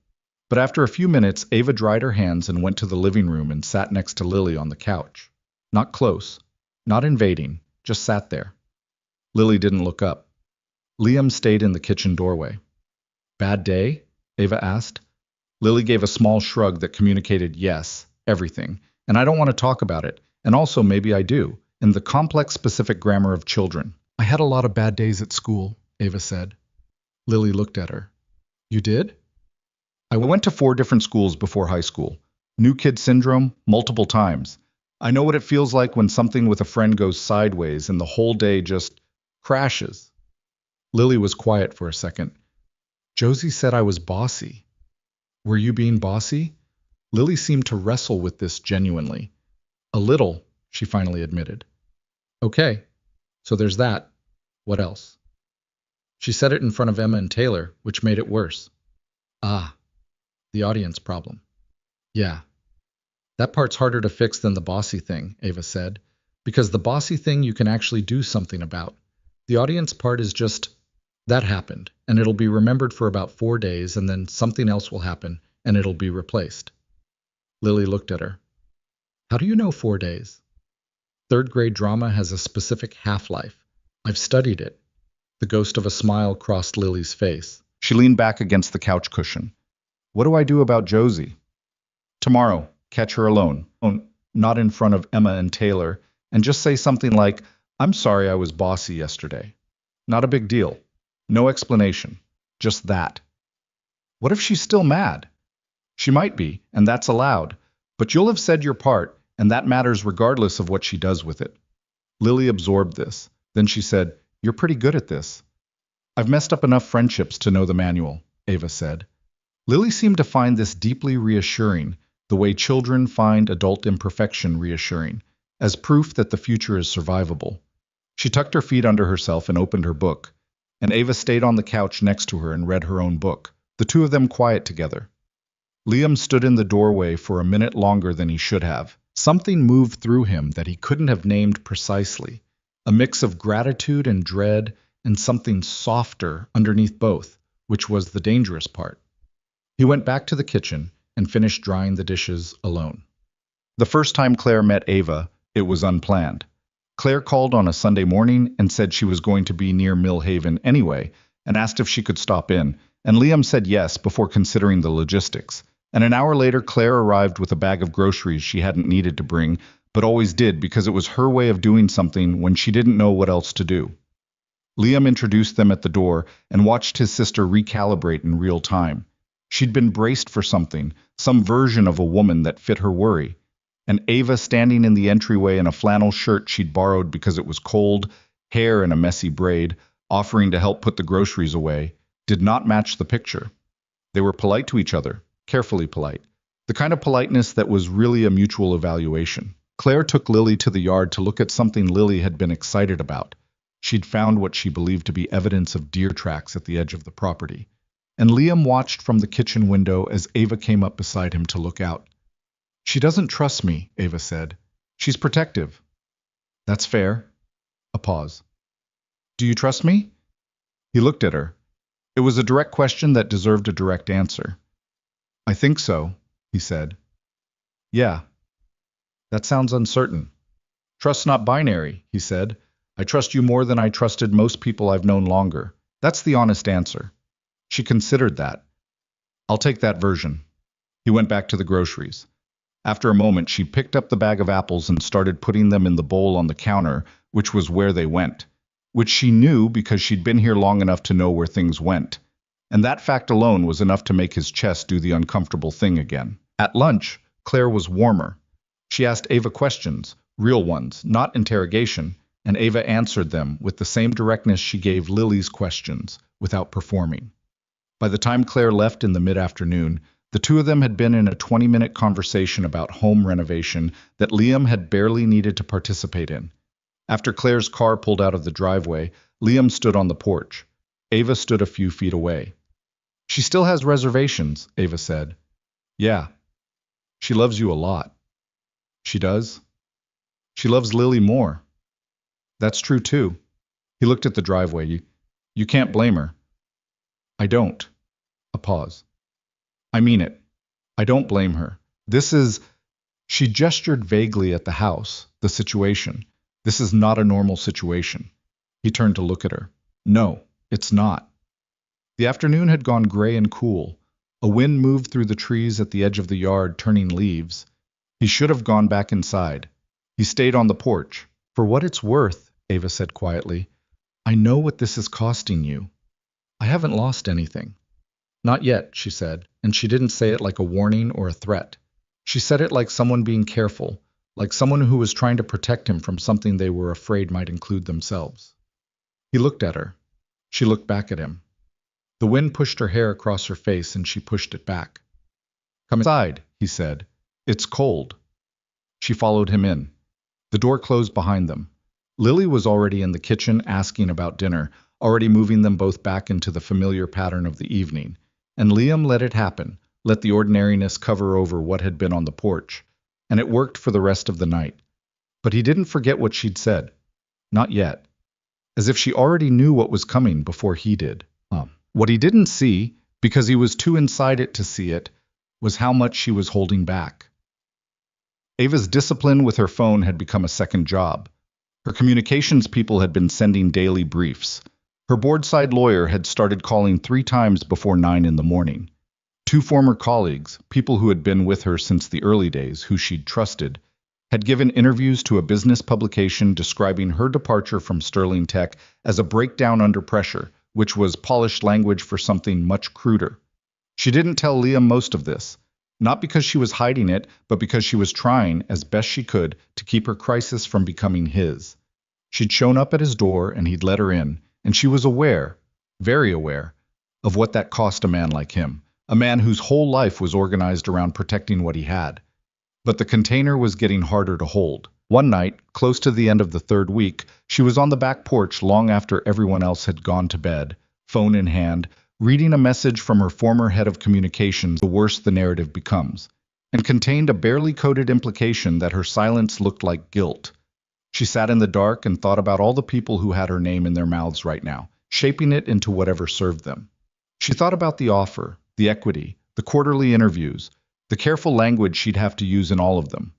S1: But after a few minutes, Ava dried her hands and went to the living room and sat next to Lily on the couch. Not close, not invading, just sat there. Lily didn't look up. Liam stayed in the kitchen doorway. Bad day? Ava asked. Lily gave a small shrug that communicated yes, everything, and I don't want to talk about it, and also maybe I do, in the complex specific grammar of children. I had a lot of bad days at school, Ava said. Lily looked at her. You did? I went to 4 different schools before high school. New kid syndrome, multiple times. I know what it feels like when something with a friend goes sideways and the whole day just crashes. Lily was quiet for a second. Josie said I was bossy. Were you being bossy? Lily seemed to wrestle with this genuinely. A little, she finally admitted. Okay, so there's that. What else? She said it in front of Emma and Taylor, which made it worse. Ah, the audience problem. Yeah. That part's harder to fix than the bossy thing, Ava said, because the bossy thing you can actually do something about. The audience part is just, that happened, and it'll be remembered for about 4 days, and then something else will happen, and it'll be replaced. Lily looked at her. How do you know 4 days? 3rd grade drama has a specific half-life. I've studied it. The ghost of a smile crossed Lily's face. She leaned back against the couch cushion. What do I do about Josie? Tomorrow, catch her alone. Not in front of Emma and Taylor, and just say something like, I'm sorry I was bossy yesterday. Not a big deal. No explanation. Just that. What if she's still mad? She might be, and that's allowed. But you'll have said your part, and that matters regardless of what she does with it. Lily absorbed this. Then she said, You're pretty good at this. I've messed up enough friendships to know the manual, Ava said. Lily seemed to find this deeply reassuring, the way children find adult imperfection reassuring, as proof that the future is survivable. She tucked her feet under herself and opened her book, and Ava stayed on the couch next to her and read her own book, the two of them quiet together. Liam stood in the doorway for a minute longer than he should have. Something moved through him that he couldn't have named precisely, a mix of gratitude and dread and something softer underneath both, which was the dangerous part. He went back to the kitchen and finished drying the dishes alone. The first time Claire met Ava, it was unplanned. Claire called on a Sunday morning and said she was going to be near Mill Haven anyway and asked if she could stop in, and Liam said yes before considering the logistics. And an hour later, Claire arrived with a bag of groceries she hadn't needed to bring, but always did because it was her way of doing something when she didn't know what else to do. Liam introduced them at the door and watched his sister recalibrate in real time. She'd been braced for something, some version of a woman that fit her worry. And Ava, standing in the entryway in a flannel shirt she'd borrowed because it was cold, hair in a messy braid, offering to help put the groceries away, did not match the picture. They were polite to each other, carefully polite, the kind of politeness that was really a mutual evaluation. Claire took Lily to the yard to look at something Lily had been excited about. She'd found what she believed to be evidence of deer tracks at the edge of the property. And Liam watched from the kitchen window as Ava came up beside him to look out. "She doesn't trust me," Ava said. "She's protective." "That's fair." A pause. "Do you trust me?" He looked at her. It was a direct question that deserved a direct answer. "I think so," he said. "Yeah. That sounds uncertain." "Trust's not binary," he said. "I trust you more than I trusted most people I've known longer. That's the honest answer." She considered that. "I'll take that version." He went back to the groceries. After a moment, she picked up the bag of apples and started putting them in the bowl on the counter, which was where they went, which she knew because she'd been here long enough to know where things went. And that fact alone was enough to make his chest do the uncomfortable thing again. At lunch, Claire was warmer. She asked Ava questions, real ones, not interrogation, and Ava answered them with the same directness she gave Lily's questions, without performing. By the time Claire left in the mid-afternoon, the two of them had been in a 20-minute conversation about home renovation that Liam had barely needed to participate in. After Claire's car pulled out of the driveway, Liam stood on the porch. Ava stood a few feet away. "She still has reservations," Ava said. "Yeah. She loves you a lot." "She does?" "She loves Lily more." "That's true too." He looked at the driveway. You can't blame her." "I don't." A pause. "I mean it. I don't blame her. This is—" She gestured vaguely at the house, the situation. "This is not a normal situation." He turned to look at her. "No, it's not." The afternoon had gone gray and cool. A wind moved through the trees at the edge of the yard, turning leaves. He should have gone back inside. He stayed on the porch. "For what it's worth," Ava said quietly, "I know what this is costing you. I haven't lost anything." "Not yet," she said, and she didn't say it like a warning or a threat. She said it like someone being careful, like someone who was trying to protect him from something they were afraid might include themselves. He looked at her. She looked back at him. The wind pushed her hair across her face and she pushed it back. "Come inside," he said. "It's cold." She followed him in. The door closed behind them. Lily was already in the kitchen asking about dinner, already moving them both back into the familiar pattern of the evening. And Liam let it happen, let the ordinariness cover over what had been on the porch. And it worked for the rest of the night. But he didn't forget what she'd said. Not yet. As if she already knew what was coming before he did. What he didn't see, because he was too inside it to see it, was how much she was holding back. Ava's discipline with her phone had become a second job. Her communications people had been sending daily briefs. Her board-side lawyer had started calling 3 times before 9 in the morning. 2 former colleagues, people who had been with her since the early days, who she'd trusted, had given interviews to a business publication describing her departure from Sterling Tech as a breakdown under pressure, which was polished language for something much cruder. She didn't tell Liam most of this, not because she was hiding it, but because she was trying, as best she could, to keep her crisis from becoming his. She'd shown up at his door and he'd let her in, and she was aware, very aware, of what that cost a man like him, a man whose whole life was organized around protecting what he had. But the container was getting harder to hold. One night, close to the end of the third week, she was on the back porch long after everyone else had gone to bed, phone in hand, reading a message from her former head of communications. The worse the narrative becomes, and contained a barely coded implication that her silence looked like guilt. She sat in the dark and thought about all the people who had her name in their mouths right now, shaping it into whatever served them. She thought about the offer, the equity, the quarterly interviews, the careful language she'd have to use in all of them.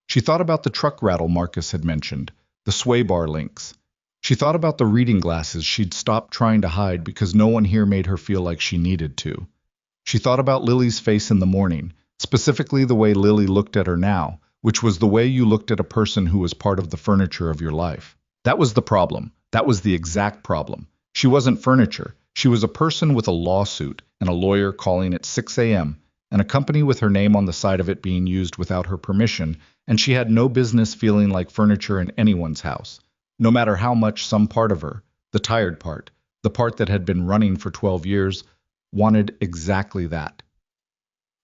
S1: She thought about the truck rattle Marcus had mentioned, the sway bar links. She thought about the reading glasses she'd stopped trying to hide because no one here made her feel like she needed to. She thought about Lily's face in the morning, specifically the way Lily looked at her now, which was the way you looked at a person who was part of the furniture of your life. That was the problem. That was the exact problem. She wasn't furniture. She was a person with a lawsuit and a lawyer calling at 6 a.m., and a company with her name on the side of it being used without her permission, and she had no business feeling like furniture in anyone's house, no matter how much some part of her, the tired part, the part that had been running for 12 years, wanted exactly that.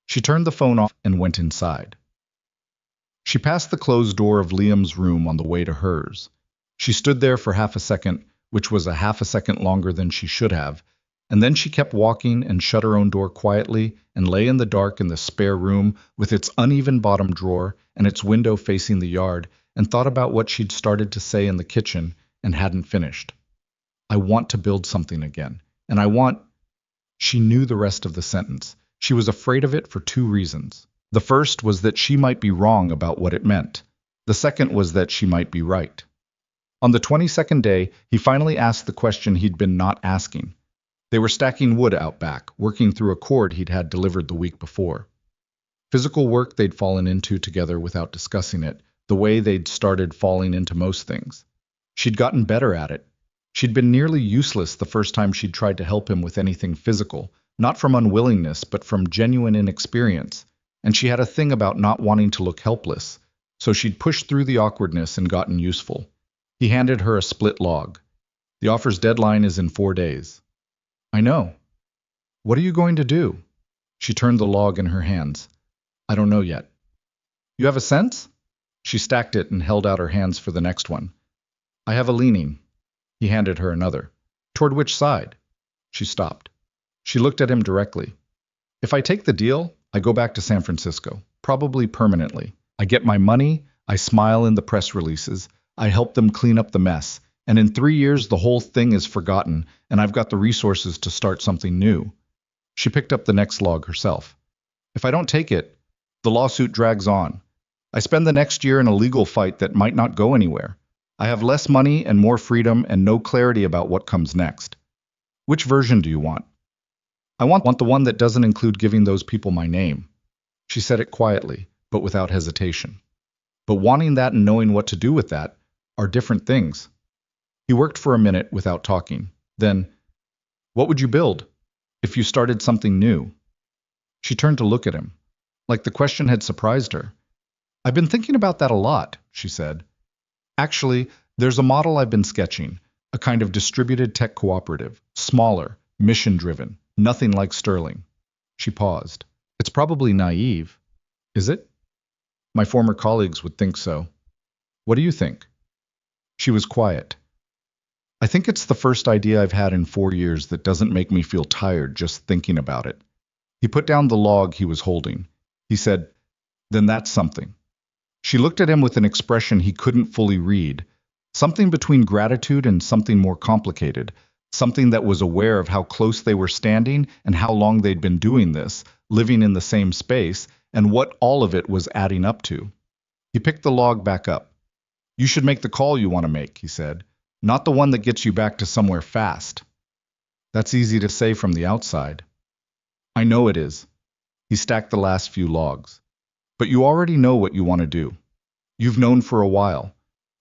S1: She turned the phone off and went inside. She passed the closed door of Liam's room on the way to hers. She stood there for half a second, which was a half a second longer than she should have, and then she kept walking and shut her own door quietly and lay in the dark in the spare room with its uneven bottom drawer and its window facing the yard and thought about what she'd started to say in the kitchen and hadn't finished. I want to build something again, and I want... She knew the rest of the sentence. She was afraid of it for two reasons. The first was that she might be wrong about what it meant. The second was that she might be right. On the 22nd day, he finally asked the question he'd been not asking. They were stacking wood out back, working through a cord he'd had delivered the week before. Physical work they'd fallen into together without discussing it, the way they'd started falling into most things. She'd gotten better at it. She'd been nearly useless the first time she'd tried to help him with anything physical, not from unwillingness, but from genuine inexperience. And she had a thing about not wanting to look helpless, so she'd pushed through the awkwardness and gotten useful. He handed her a split log. The offer's deadline is in 4 days. I know. What are you going to do? She turned the log in her hands. I don't know yet. You have a sense? She stacked it and held out her hands for the next one. I have a leaning. He handed her another. Toward which side? She stopped. She looked at him directly. If I take the deal, I go back to San Francisco, probably permanently. I get my money, I smile in the press releases, I help them clean up the mess, and in 3 years the whole thing is forgotten, and I've got the resources to start something new. She picked up the next log herself. If I don't take it, the lawsuit drags on. I spend the next year in a legal fight that might not go anywhere. I have less money and more freedom and no clarity about what comes next. Which version do you want? I want the one that doesn't include giving those people my name. She said it quietly, but without hesitation. But wanting that and knowing what to do with that are different things. He worked for a minute without talking. Then, what would you build if you started something new? She turned to look at him, like the question had surprised her. I've been thinking about that a lot, she said. Actually, there's a model I've been sketching, a kind of distributed tech cooperative, smaller, mission-driven, nothing like Sterling. She paused. It's probably naive. Is it? My former colleagues would think so. What do you think? She was quiet. I think it's the first idea I've had in 4 years that doesn't make me feel tired just thinking about it. He put down the log he was holding. He said, Then that's something. She looked at him with an expression he couldn't fully read, something between gratitude and something more complicated, something that was aware of how close they were standing and how long they'd been doing this, living in the same space, and what all of it was adding up to. He picked the log back up. You should make the call you want to make, he said, not the one that gets you back to somewhere fast. That's easy to say from the outside. I know it is. He stacked the last few logs. But you already know what you want to do. You've known for a while.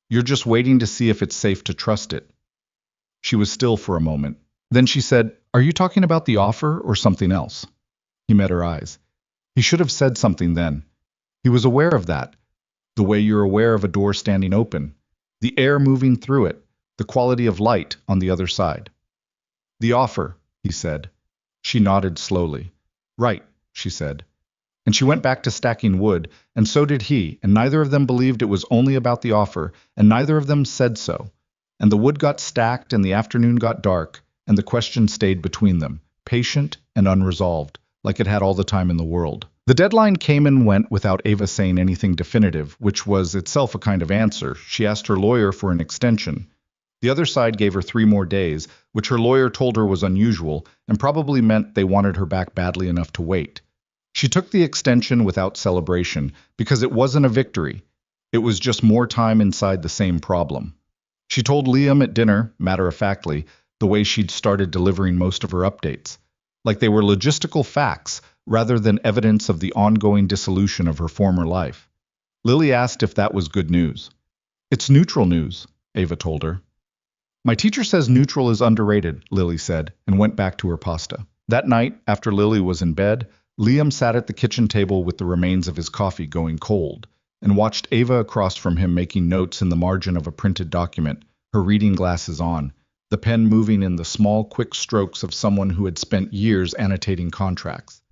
S1: You're just waiting to see if it's safe to trust it. She was still for a moment. Then she said, Are you talking about the offer or something else? He met her eyes. He should have said something then. He was aware of that. The way you're aware of a door standing open, the air moving through it, the quality of light on the other side. The offer, he said. She nodded slowly. Right, she said. And she went back to stacking wood, and so did he, and neither of them believed it was only about the offer, and neither of them said so. And the wood got stacked, and the afternoon got dark, and the question stayed between them, patient and unresolved, like it had all the time in the world. The deadline came and went without Ava saying anything definitive, which was itself a kind of answer. She asked her lawyer for an extension. The other side gave her 3 more days, which her lawyer told her was unusual, and probably meant they wanted her back badly enough to wait. She took the extension without celebration, because it wasn't a victory. It was just more time inside the same problem. She told Liam at dinner, matter-of-factly, the way she'd started delivering most of her updates, like they were logistical facts rather than evidence of the ongoing dissolution of her former life. Lily asked if that was good news. "It's neutral news," Ava told her. "My teacher says neutral is underrated," Lily said, and went back to her pasta. That night, after Lily was in bed, Liam sat at the kitchen table with the remains of his coffee going cold, and watched Ava across from him making notes in the margin of a printed document, her reading glasses on, the pen moving in the small, quick strokes of someone who had spent years annotating contracts.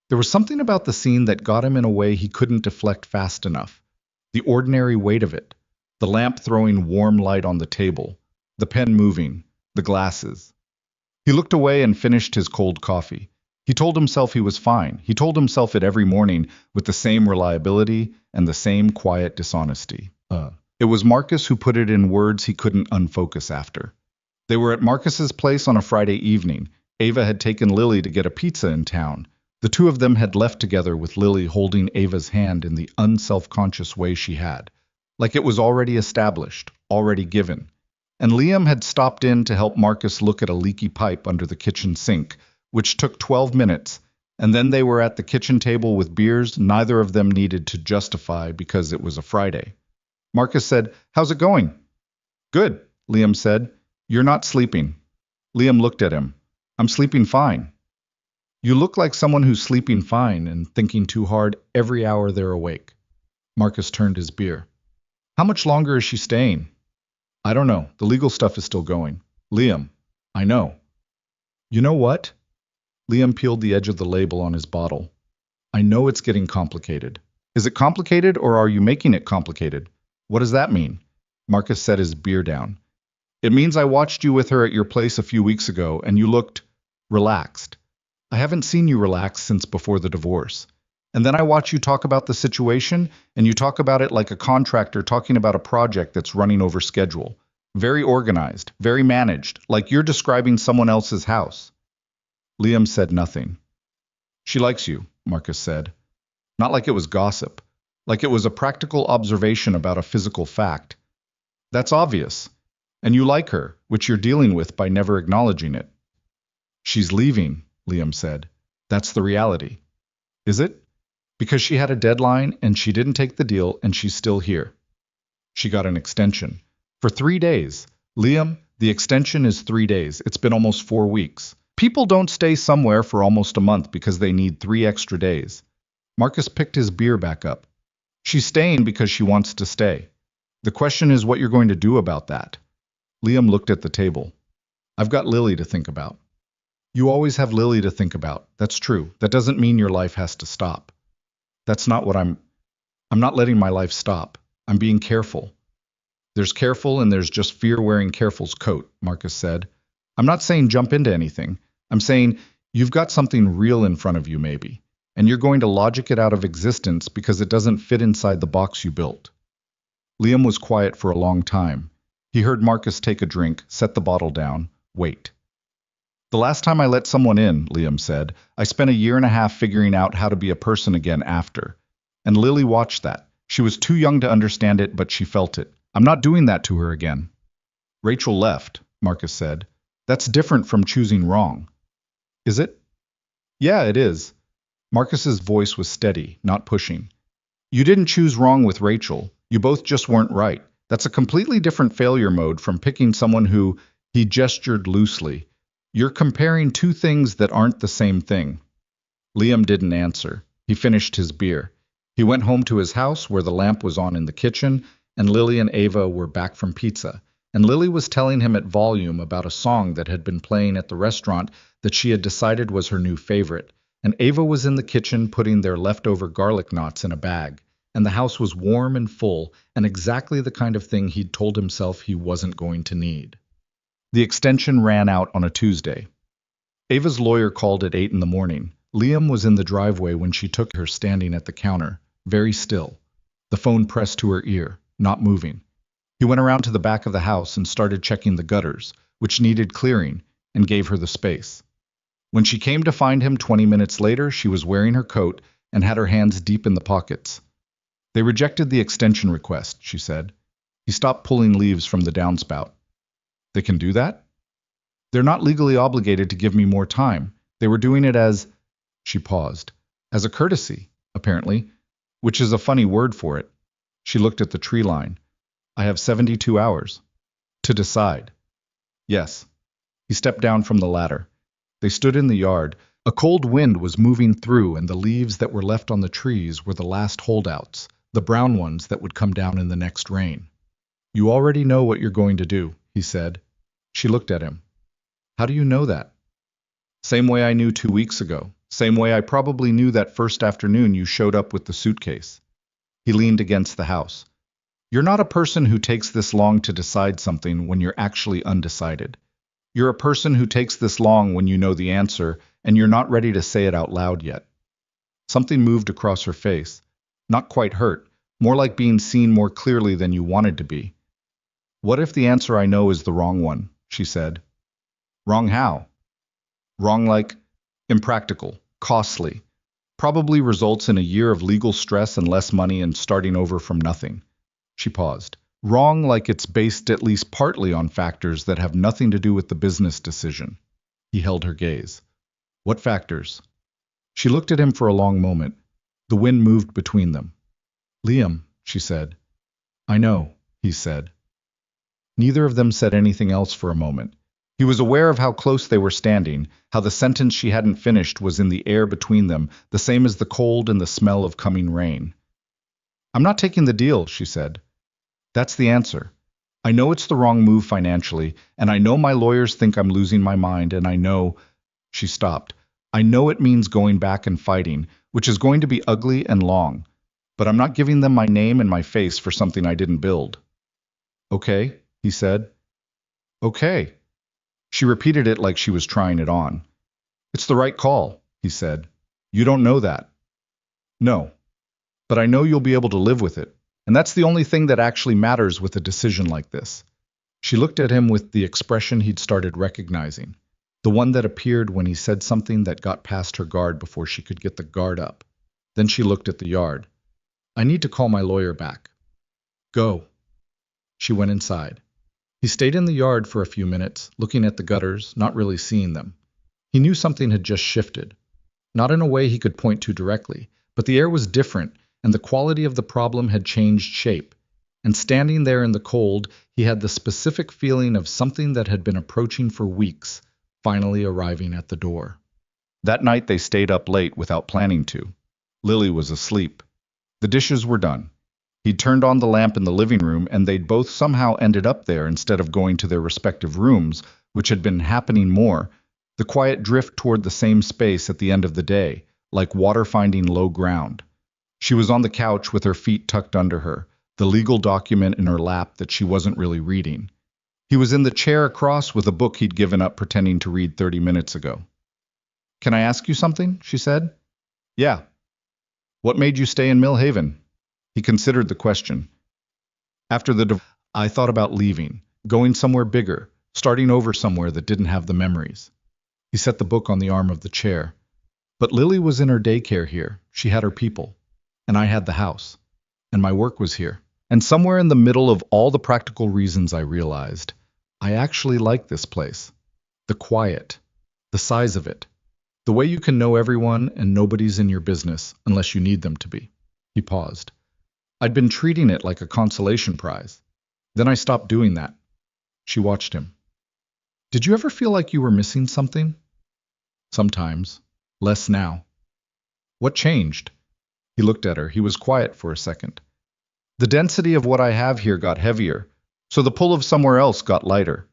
S1: There was something about the scene that got him in a way he couldn't deflect fast enough. The ordinary weight of it, the lamp throwing warm light on the table, the pen moving, the glasses. He looked away and finished his cold coffee. He told himself he was fine. He told himself it every morning with the same reliability and the same quiet dishonesty. It was Marcus who put it in words he couldn't unfocus after. They were at Marcus's place on a Friday evening. Ava had taken Lily to get a pizza in town. The two of them had left together with Lily holding Ava's hand in the unself-conscious way she had, like it was already established, already given. And Liam had stopped in to help Marcus look at a leaky pipe under the kitchen sink, which took 12 minutes, and then they were at the kitchen table with beers neither of them needed to justify because it was a Friday. Marcus said, "How's it going?" "Good," Liam said. "You're not sleeping." Liam looked at him. "I'm sleeping fine." "You look like someone who's sleeping fine and thinking too hard every hour they're awake." Marcus turned his beer. "How much longer is she staying?" "I don't know. The legal stuff is still going." "Liam, I know." "You know what?" Liam peeled the edge of the label on his bottle. "I know it's getting complicated." "Is it complicated or are you making it complicated?" "What does that mean?" Marcus set his beer down. "It means I watched you with her at your place a few weeks ago and you looked relaxed. I haven't seen you relax since before the divorce. And then I watch you talk about the situation, and you talk about it like a contractor talking about a project that's running over schedule. Very organized, very managed, like you're describing someone else's house." Liam said nothing. "She likes you," Marcus said. Not like it was gossip, like it was a practical observation about a physical fact. "That's obvious. And you like her, which you're dealing with by never acknowledging it." "She's leaving," Liam said. "That's the reality." "Is it?" "Because she had a deadline and she didn't take the deal and she's still here." "She got an extension." "For 3 days." "Liam, the extension is 3 days. It's been almost 4 weeks. People don't stay somewhere for almost a month because they need 3 extra days." Marcus picked his beer back up. "She's staying because she wants to stay. The question is what you're going to do about that." Liam looked at the table. "I've got Lily to think about." "You always have Lily to think about. That's true. That doesn't mean your life has to stop." "That's not what I'm not letting my life stop. I'm being careful." "There's careful and there's just fear wearing careful's coat," Marcus said. "I'm not saying jump into anything. I'm saying you've got something real in front of you maybe, and you're going to logic it out of existence because it doesn't fit inside the box you built." Liam was quiet for a long time. He heard Marcus take a drink, set the bottle down, wait. "The last time I let someone in," Liam said, "I spent a year and a half figuring out how to be a person again after. And Lily watched that. She was too young to understand it, but she felt it. I'm not doing that to her again." "Rachel left," Marcus said. "That's different from choosing wrong." "Is it?" "Yeah, it is." Marcus's voice was steady, not pushing. "You didn't choose wrong with Rachel. You both just weren't right. That's a completely different failure mode from picking someone who," he gestured loosely. "You're comparing two things that aren't the same thing." Liam didn't answer. He finished his beer. He went home to his house where the lamp was on in the kitchen, and Lily and Ava were back from pizza. And Lily was telling him at volume about a song that had been playing at the restaurant that she had decided was her new favorite, and Ava was in the kitchen putting their leftover garlic knots in a bag, and the house was warm and full, and exactly the kind of thing he'd told himself he wasn't going to need. The extension ran out on a Tuesday. Ava's lawyer called at 8 in the morning. Liam was in the driveway when she took her, standing at the counter, very still, the phone pressed to her ear, not moving. He went around to the back of the house and started checking the gutters, which needed clearing, and gave her the space. When she came to find him 20 minutes later, she was wearing her coat and had her hands deep in the pockets. They rejected the extension request, she said. He stopped pulling leaves from the downspout. They can do that? They're not legally obligated to give me more time. They were doing it as, she paused, as a courtesy, apparently, which is a funny word for it. She looked at the tree line. I have 72 hours. To decide. Yes. He stepped down from the ladder. They stood in the yard. A cold wind was moving through, and the leaves that were left on the trees were the last holdouts, the brown ones that would come down in the next rain. You already know what you're going to do, he said. She looked at him. How do you know that? Same way I knew 2 weeks ago. Same way I probably knew that first afternoon you showed up with the suitcase. He leaned against the house. You're not a person who takes this long to decide something when you're actually undecided. You're a person who takes this long when you know the answer and you're not ready to say it out loud yet. Something moved across her face. Not quite hurt, more like being seen more clearly than you wanted to be. What if the answer I know is the wrong one? She said. Wrong how? Wrong like impractical, costly, probably results in a year of legal stress and less money and starting over from nothing. She paused. Wrong like it's based at least partly on factors that have nothing to do with the business decision. He held her gaze. What factors? She looked at him for a long moment. The wind moved between them. Liam, she said. I know, he said. Neither of them said anything else for a moment. He was aware of how close they were standing, how the sentence she hadn't finished was in the air between them, the same as the cold and the smell of coming rain. I'm not taking the deal, she said. That's the answer. I know it's the wrong move financially, and I know my lawyers think I'm losing my mind, and I know... She stopped. I know it means going back and fighting, which is going to be ugly and long, but I'm not giving them my name and my face for something I didn't build. Okay, he said. Okay. She repeated it like she was trying it on. It's the right call, he said. You don't know that. No. But I know you'll be able to live with it. And that's the only thing that actually matters with a decision like this. She looked at him with the expression he'd started recognizing, the one that appeared when he said something that got past her guard before she could get the guard up. Then she looked at the yard. I need to call my lawyer back. Go. She went inside. He stayed in the yard for a few minutes, looking at the gutters, not really seeing them. He knew something had just shifted. Not in a way he could point to directly, but the air was different, and the quality of the problem had changed shape. And standing there in the cold, he had the specific feeling of something that had been approaching for weeks, finally arriving at the door. That night they stayed up late without planning to. Lily was asleep. The dishes were done. He'd turned on the lamp in the living room, and they'd both somehow ended up there instead of going to their respective rooms, which had been happening more, the quiet drift toward the same space at the end of the day, like water finding low ground. She was on the couch with her feet tucked under her, the legal document in her lap that she wasn't really reading. He was in the chair across with a book he'd given up pretending to read 30 minutes ago. Can I ask you something? She said. Yeah. What made you stay in Mill Haven? He considered the question. After the divorce, I thought about leaving, going somewhere bigger, starting over somewhere that didn't have the memories. He set the book on the arm of the chair. But Lily was in her daycare here. She had her people. And I had the house. And my work was here. And somewhere in the middle of all the practical reasons I realized, I actually like this place. The quiet. The size of it. The way you can know everyone and nobody's in your business unless you need them to be. He paused. I'd been treating it like a consolation prize. Then I stopped doing that. She watched him. Did you ever feel like you were missing something? Sometimes. Less now. What changed? He looked at her. He was quiet for a second. The density of what I have here got heavier, so the pull of somewhere else got lighter.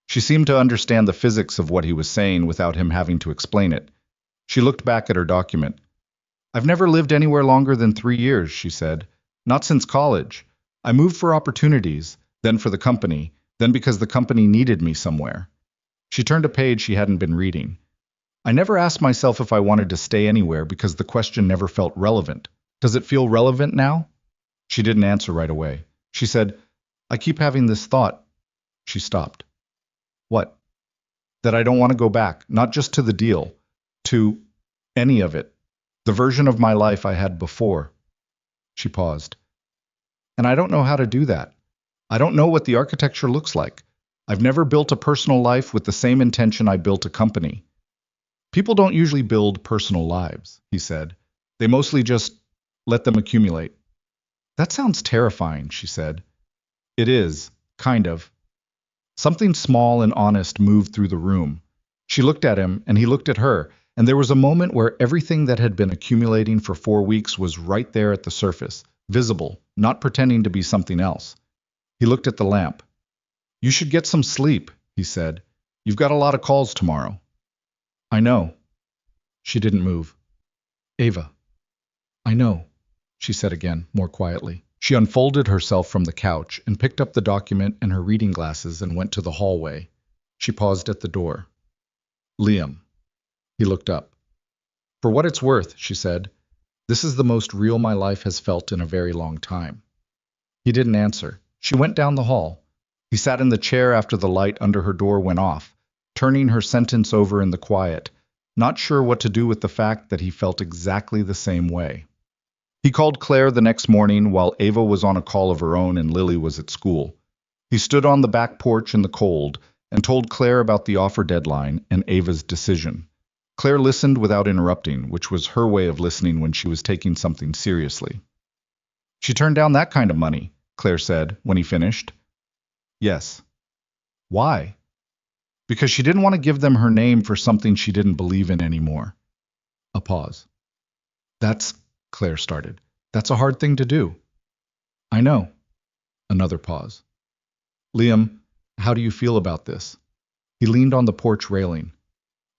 S1: She seemed to understand the physics of what he was saying without him having to explain it. She looked back at her document. I've never lived anywhere longer than 3 years, she said. Not since college. I moved for opportunities, then for the company, then because the company needed me somewhere. She turned a page she hadn't been reading. I never asked myself if I wanted to stay anywhere because the question never felt relevant. Does it feel relevant now? She didn't answer right away. She said, I keep having this thought. She stopped. What? That I don't want to go back, not just to the deal, to any of it. The version of my life I had before. She paused. And I don't know how to do that. I don't know what the architecture looks like. I've never built a personal life with the same intention I built a company. People don't usually build personal lives, he said. They mostly just let them accumulate. That sounds terrifying, she said. It is, kind of. Something small and honest moved through the room. She looked at him, and he looked at her, and there was a moment where everything that had been accumulating for 4 weeks was right there at the surface, visible, not pretending to be something else. He looked at the lamp. You should get some sleep, he said. You've got a lot of calls tomorrow. I know. She didn't move. Ava. I know, she said again, more quietly. She unfolded herself from the couch and picked up the document and her reading glasses and went to the hallway. She paused at the door. Liam. He looked up. For what it's worth, she said, this is the most real my life has felt in a very long time. He didn't answer. She went down the hall. He sat in the chair after the light under her door went off, turning her sentence over in the quiet, not sure what to do with the fact that he felt exactly the same way. He called Claire the next morning while Ava was on a call of her own and Lily was at school. He stood on the back porch in the cold and told Claire about the offer deadline and Ava's decision. Claire listened without interrupting, which was her way of listening when she was taking something seriously. She turned down that kind of money, Claire said when he finished. Yes. Why? Because she didn't want to give them her name for something she didn't believe in anymore. A pause. Claire started. That's a hard thing to do. I know. Another pause. Liam, how do you feel about this? He leaned on the porch railing.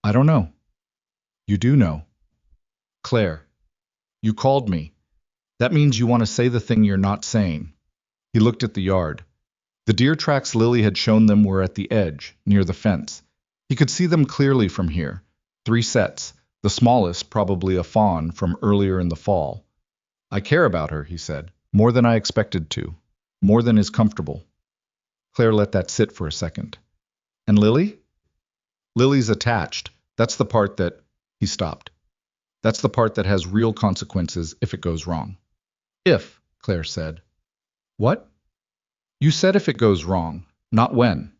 S1: I don't know. You do know. Claire, you called me. That means you want to say the thing you're not saying. He looked at the yard. The deer tracks Lily had shown them were at the edge, near the fence. He could see them clearly from here. 3 sets, the smallest probably a fawn from earlier in the fall. I care about her, he said, more than I expected to, more than is comfortable. Claire let that sit for a second. And Lily? Lily's attached. That's the part that... He stopped. That's the part that has real consequences if it goes wrong. If, Claire said. What? You said if it goes wrong, not when.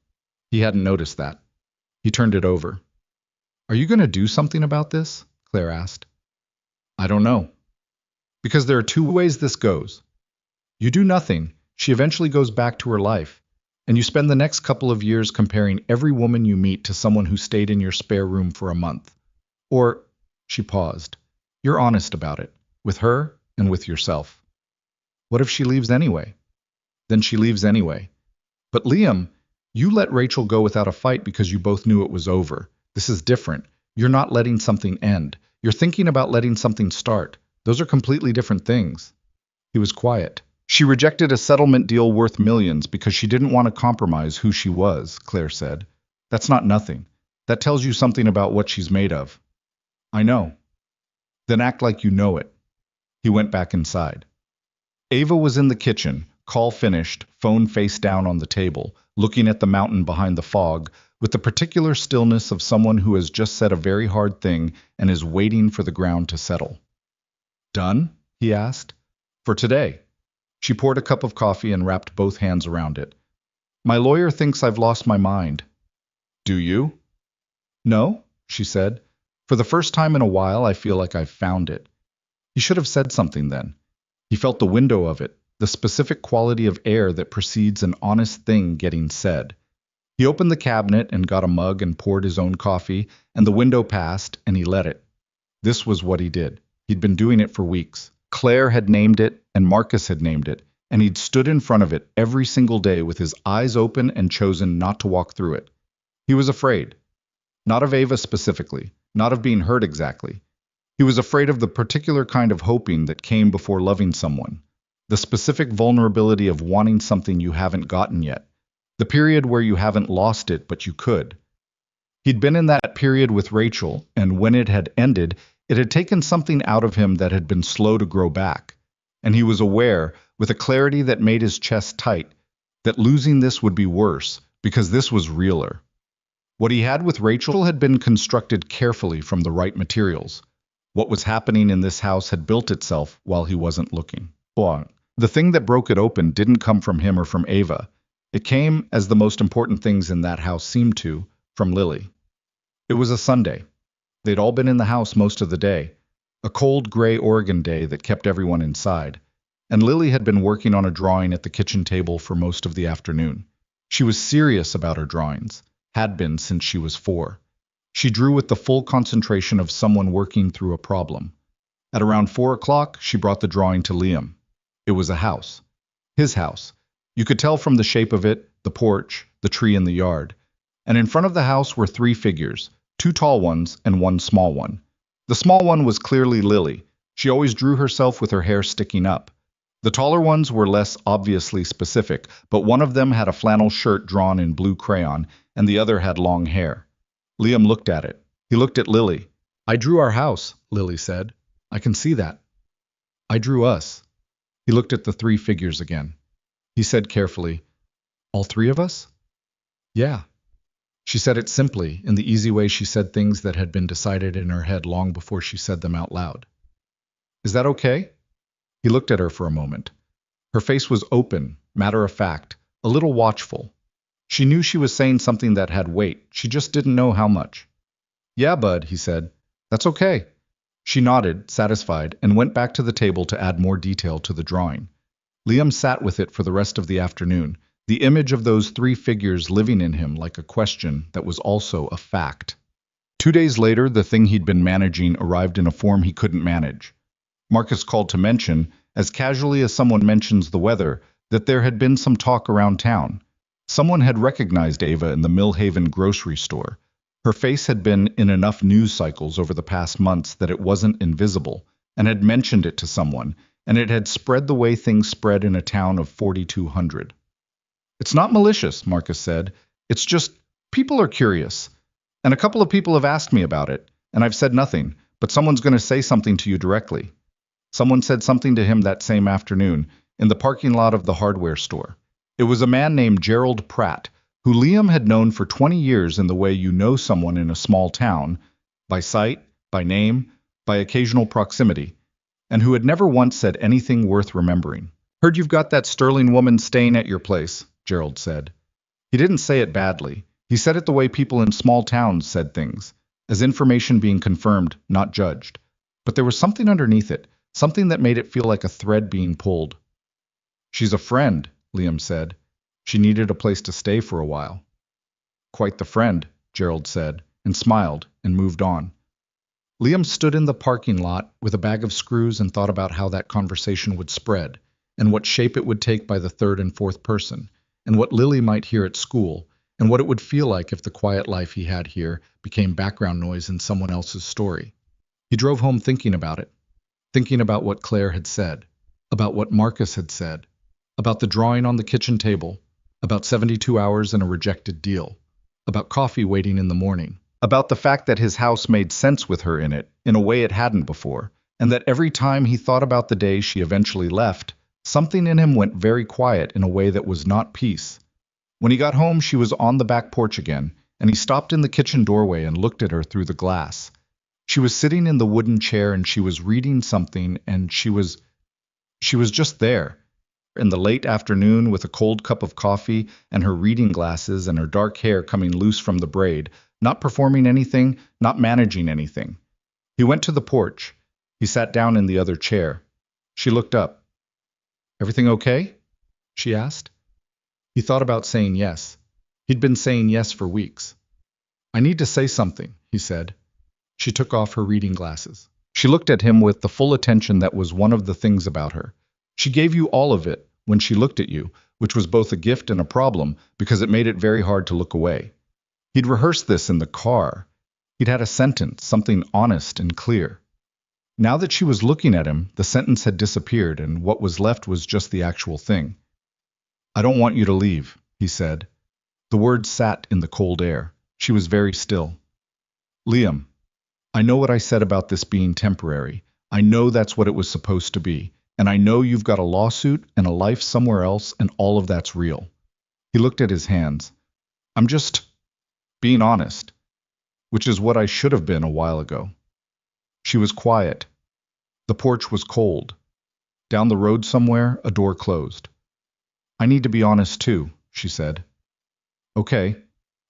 S1: He hadn't noticed that. He turned it over. Are you going to do something about this? Claire asked. I don't know. Because there are 2 ways this goes. You do nothing, she eventually goes back to her life, and you spend the next couple of years comparing every woman you meet to someone who stayed in your spare room for a month. Or, she paused, you're honest about it, with her and with yourself. What if she leaves anyway? Then she leaves anyway. But Liam, you let Rachel go without a fight because you both knew it was over. This is different. You're not letting something end. You're thinking about letting something start. Those are completely different things. He was quiet. She rejected a settlement deal worth millions because she didn't want to compromise who she was, Claire said. That's not nothing. That tells you something about what she's made of. I know. Then act like you know it. He went back inside. Ava was in the kitchen, call finished, phone face down on the table, looking at the mountain behind the fog, with the particular stillness of someone who has just said a very hard thing and is waiting for the ground to settle. Done? He asked. For today. She poured a cup of coffee and wrapped both hands around it. My lawyer thinks I've lost my mind. Do you? No, she said. For the first time in a while, I feel like I've found it. He should have said something then. He felt the window of it, the specific quality of air that precedes an honest thing getting said. He opened the cabinet and got a mug and poured his own coffee, and the window passed, and he let it. This was what he did. He'd been doing it for weeks. Claire had named it, and Marcus had named it, and he'd stood in front of it every single day with his eyes open and chosen not to walk through it. He was afraid. Not of Ava specifically, not of being hurt exactly. He was afraid of the particular kind of hoping that came before loving someone, the specific vulnerability of wanting something you haven't gotten yet, the period where you haven't lost it but you could. He'd been in that period with Rachel, and when it had ended, it had taken something out of him that had been slow to grow back. And he was aware, with a clarity that made his chest tight, that losing this would be worse, because this was realer. What he had with Rachel had been constructed carefully from the right materials. What was happening in this house had built itself while he wasn't looking. The thing that broke it open didn't come from him or from Ava. It came, as the most important things in that house seemed to, from Lily. It was a Sunday. They'd all been in the house most of the day, a cold, gray Oregon day that kept everyone inside, and Lily had been working on a drawing at the kitchen table for most of the afternoon. She was serious about her drawings, had been since she was 4. She drew with the full concentration of someone working through a problem. At around 4 o'clock, she brought the drawing to Liam. It was a house. His house. You could tell from the shape of it, the porch, the tree in the yard. And in front of the house were 3 figures, 2 tall ones and 1 small one. The small one was clearly Lily. She always drew herself with her hair sticking up. The taller ones were less obviously specific, but one of them had a flannel shirt drawn in blue crayon, and the other had long hair. Liam looked at it. He looked at Lily. "I drew our house," Lily said. "I can see that." "I drew us." He looked at the 3 figures again. He said carefully, "All 3 of us?" "Yeah." She said it simply, in the easy way she said things that had been decided in her head long before she said them out loud. "Is that okay?" He looked at her for a moment. Her face was open, matter-of-fact, a little watchful. She knew she was saying something that had weight, she just didn't know how much. "Yeah, bud," he said. "That's okay." She nodded, satisfied, and went back to the table to add more detail to the drawing. Liam sat with it for the rest of the afternoon, the image of those 3 figures living in him like a question that was also a fact. 2 days later, the thing he'd been managing arrived in a form he couldn't manage. Marcus called to mention, as casually as someone mentions the weather, that there had been some talk around town. Someone had recognized Ava in the Millhaven grocery store. Her face had been in enough news cycles over the past months that it wasn't invisible, and had mentioned it to someone, and it had spread the way things spread in a town of 4,200. "It's not malicious," Marcus said. "It's just, people are curious. And a couple of people have asked me about it, and I've said nothing, but someone's going to say something to you directly." Someone said something to him that same afternoon, in the parking lot of the hardware store. It was a man named Gerald Pratt, who Liam had known for 20 years in the way you know someone in a small town, by sight, by name, by occasional proximity, and who had never once said anything worth remembering. "Heard you've got that sterling woman staying at your place," Gerald said. He didn't say it badly. He said it the way people in small towns said things, as information being confirmed, not judged. But there was something underneath it, something that made it feel like a thread being pulled. "She's a friend," Liam said. "She needed a place to stay for a while." "Quite the friend," Gerald said, and smiled, and moved on. Liam stood in the parking lot with a bag of screws and thought about how that conversation would spread, and what shape it would take by the 3rd and 4th person, and what Lily might hear at school, and what it would feel like if the quiet life he had here became background noise in someone else's story. He drove home thinking about it, thinking about what Claire had said, about what Marcus had said, about the drawing on the kitchen table, about 72 hours and a rejected deal, about coffee waiting in the morning, about the fact that his house made sense with her in it in a way it hadn't before, and that every time he thought about the day she eventually left, something in him went very quiet in a way that was not peace. When he got home, she was on the back porch again, and he stopped in the kitchen doorway and looked at her through the glass. She was sitting in the wooden chair and she was reading something, and she was just there. In the late afternoon, with a cold cup of coffee and her reading glasses and her dark hair coming loose from the braid, not performing anything, not managing anything. He went to the porch. He sat down in the other chair. She looked up. "Everything okay?" she asked. He thought about saying yes. He'd been saying yes for weeks. "I need to say something," he said. She took off her reading glasses. She looked at him with the full attention that was one of the things about her. She gave you all of it when she looked at you, which was both a gift and a problem because it made it very hard to look away. He'd rehearsed this in the car. He'd had a sentence, something honest and clear. Now that she was looking at him, the sentence had disappeared, and what was left was just the actual thing. I don't want you to leave, he said. The words sat in the cold air. She was very still. Liam, I know what I said about this being temporary. I know that's what it was supposed to be. And I know you've got a lawsuit and a life somewhere else, and all of that's real. He looked at his hands. I'm just being honest, which is what I should have been a while ago. She was quiet. The porch was cold. Down the road somewhere, a door closed. I need to be honest too, she said. Okay.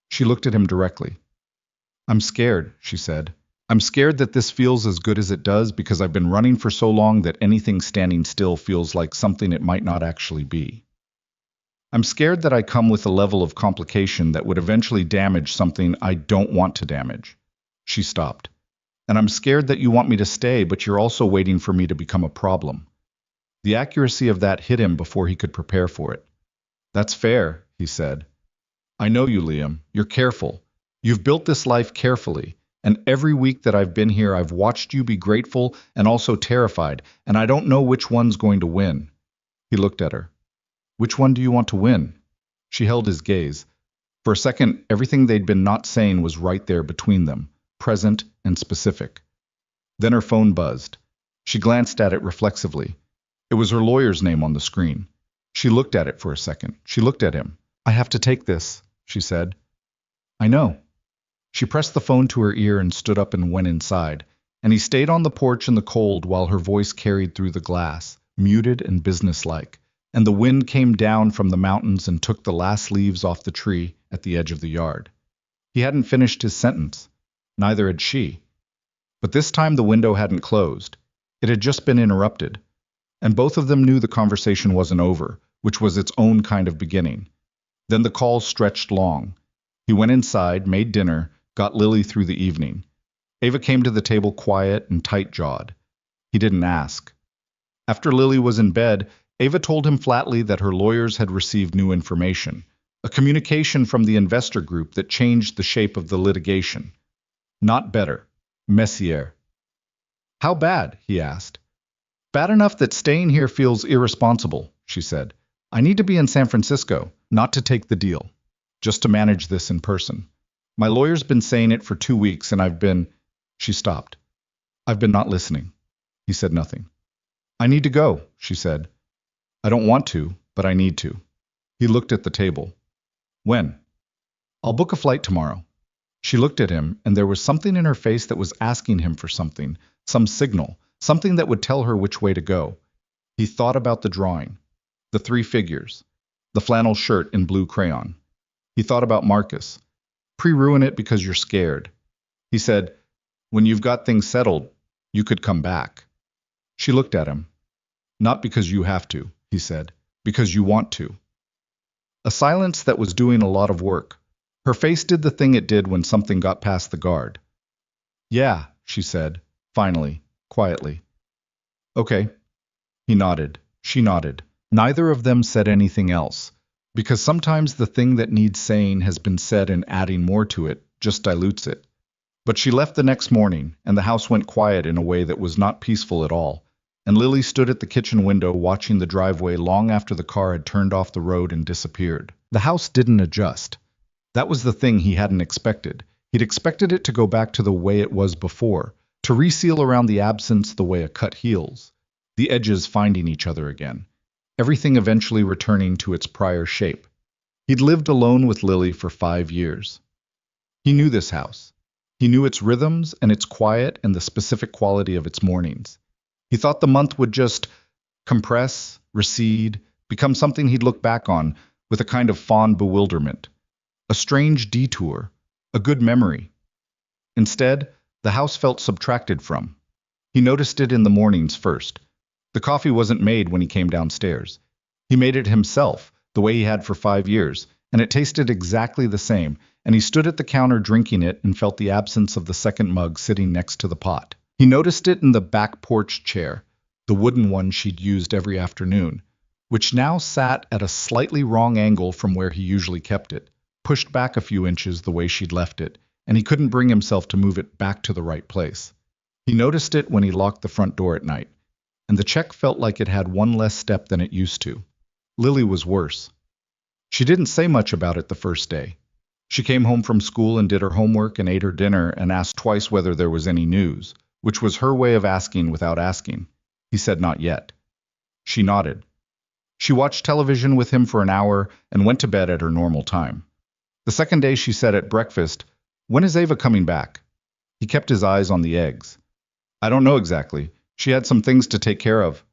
S1: She looked at him directly. I'm scared, she said. I'm scared that this feels as good as it does because I've been running for so long that anything standing still feels like something it might not actually be. I'm scared that I come with a level of complication that would eventually damage something I don't want to damage. She stopped. And I'm scared that you want me to stay, but you're also waiting for me to become a problem. The accuracy of that hit him before he could prepare for it. That's fair, he said. I know you, Liam. You're careful. You've built this life carefully. And every week that I've been here, I've watched you be grateful and also terrified, and I don't know which one's going to win. He looked at her. Which one do you want to win? She held his gaze. For a second, everything they'd been not saying was right there between them, present and specific. Then her phone buzzed. She glanced at it reflexively. It was her lawyer's name on the screen. She looked at it for a second. She looked at him. I have to take this, she said. I know. She pressed the phone to her ear and stood up and went inside, and he stayed on the porch in the cold while her voice carried through the glass, muted and businesslike, and the wind came down from the mountains and took the last leaves off the tree at the edge of the yard. He hadn't finished his sentence. Neither had she. But this time the window hadn't closed. It had just been interrupted. And both of them knew the conversation wasn't over, which was its own kind of beginning. Then the call stretched long. He went inside, made dinner, got Lily through the evening. Ava came to the table quiet and tight-jawed. He didn't ask. After Lily was in bed, Ava told him flatly that her lawyers had received new information, a communication from the investor group that changed the shape of the litigation. Not better. Messier. How bad? He asked. Bad enough that staying here feels irresponsible, she said. I need to be in San Francisco, not to take the deal, just to manage this in person. My lawyer's been saying it for 2 weeks, and I've been... She stopped. I've been not listening. He said nothing. I need to go, she said. I don't want to, but I need to. He looked at the table. When? I'll book a flight tomorrow. She looked at him, and there was something in her face that was asking him for something, some signal, something that would tell her which way to go. He thought about the drawing, the 3 figures, the flannel shirt in blue crayon. He thought about Marcus. Pre-ruin it because you're scared. He said, when you've got things settled, you could come back. She looked at him. Not because you have to, he said, because you want to. A silence that was doing a lot of work. Her face did the thing it did when something got past the guard. Yeah, she said, finally, quietly. Okay. He nodded. She nodded. Neither of them said anything else, because sometimes the thing that needs saying has been said and adding more to it just dilutes it. But she left the next morning, and the house went quiet in a way that was not peaceful at all, and Lily stood at the kitchen window watching the driveway long after the car had turned off the road and disappeared. The house didn't adjust. That was the thing he hadn't expected. He'd expected it to go back to the way it was before, to reseal around the absence the way a cut heals, the edges finding each other again, everything eventually returning to its prior shape. He'd lived alone with Lily for 5 years. He knew this house. He knew its rhythms and its quiet and the specific quality of its mornings. He thought the month would just compress, recede, become something he'd look back on with a kind of fond bewilderment, a strange detour, a good memory. Instead, the house felt subtracted from. He noticed it in the mornings first. The coffee wasn't made when he came downstairs. He made it himself, the way he had for 5 years, and it tasted exactly the same, and he stood at the counter drinking it and felt the absence of the second mug sitting next to the pot. He noticed it in the back porch chair, the wooden one she'd used every afternoon, which now sat at a slightly wrong angle from where he usually kept it, pushed back a few inches the way she'd left it, and he couldn't bring himself to move it back to the right place. He noticed it when he locked the front door at night, and the check felt like it had one less step than it used to. Lily was worse. She didn't say much about it the first day. She came home from school and did her homework and ate her dinner and asked twice whether there was any news, which was her way of asking without asking. He said not yet. She nodded. She watched television with him for an hour and went to bed at her normal time. The second day she said at breakfast, "When is Ava coming back?" He kept his eyes on the eggs. "I don't know exactly. She had some things to take care of.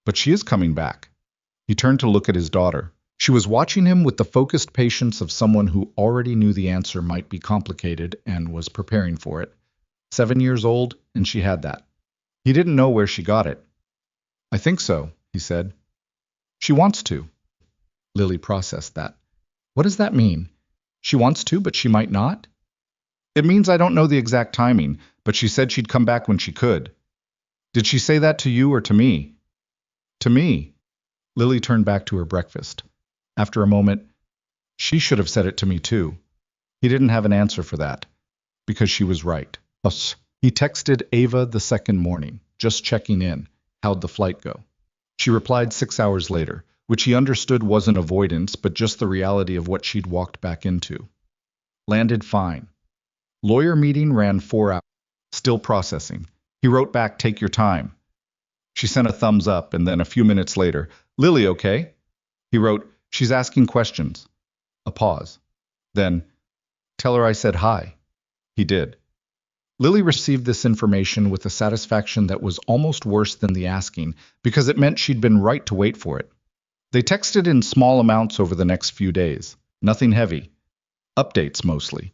S1: But she is coming back." He turned to look at his daughter. She was watching him with the focused patience of someone who already knew the answer might be complicated and was preparing for it. 7 years old, and she had that. He didn't know where she got it. "I think so," he said. "She wants to." Lily processed that. What does that mean? She wants to, but she might not? It means I don't know the exact timing, but she said she'd come back when she could. Did she say that to you or to me? To me. Lily turned back to her breakfast. After a moment, she should have said it to me too. He didn't have an answer for that, because she was right. Us. He texted Ava the second morning, just checking in. How'd the flight go? She replied 6 hours later, which he understood wasn't avoidance, but just the reality of what she'd walked back into. Landed fine. Lawyer meeting ran 4 hours. Still processing. He wrote back, "Take your time." She sent a thumbs up, and then a few minutes later, "Lily, okay?" He wrote, "She's asking questions." A pause. Then, "Tell her I said hi." He did. Lily received this information with a satisfaction that was almost worse than the asking, because it meant she'd been right to wait for it. They texted in small amounts over the next few days. Nothing heavy. Updates, mostly.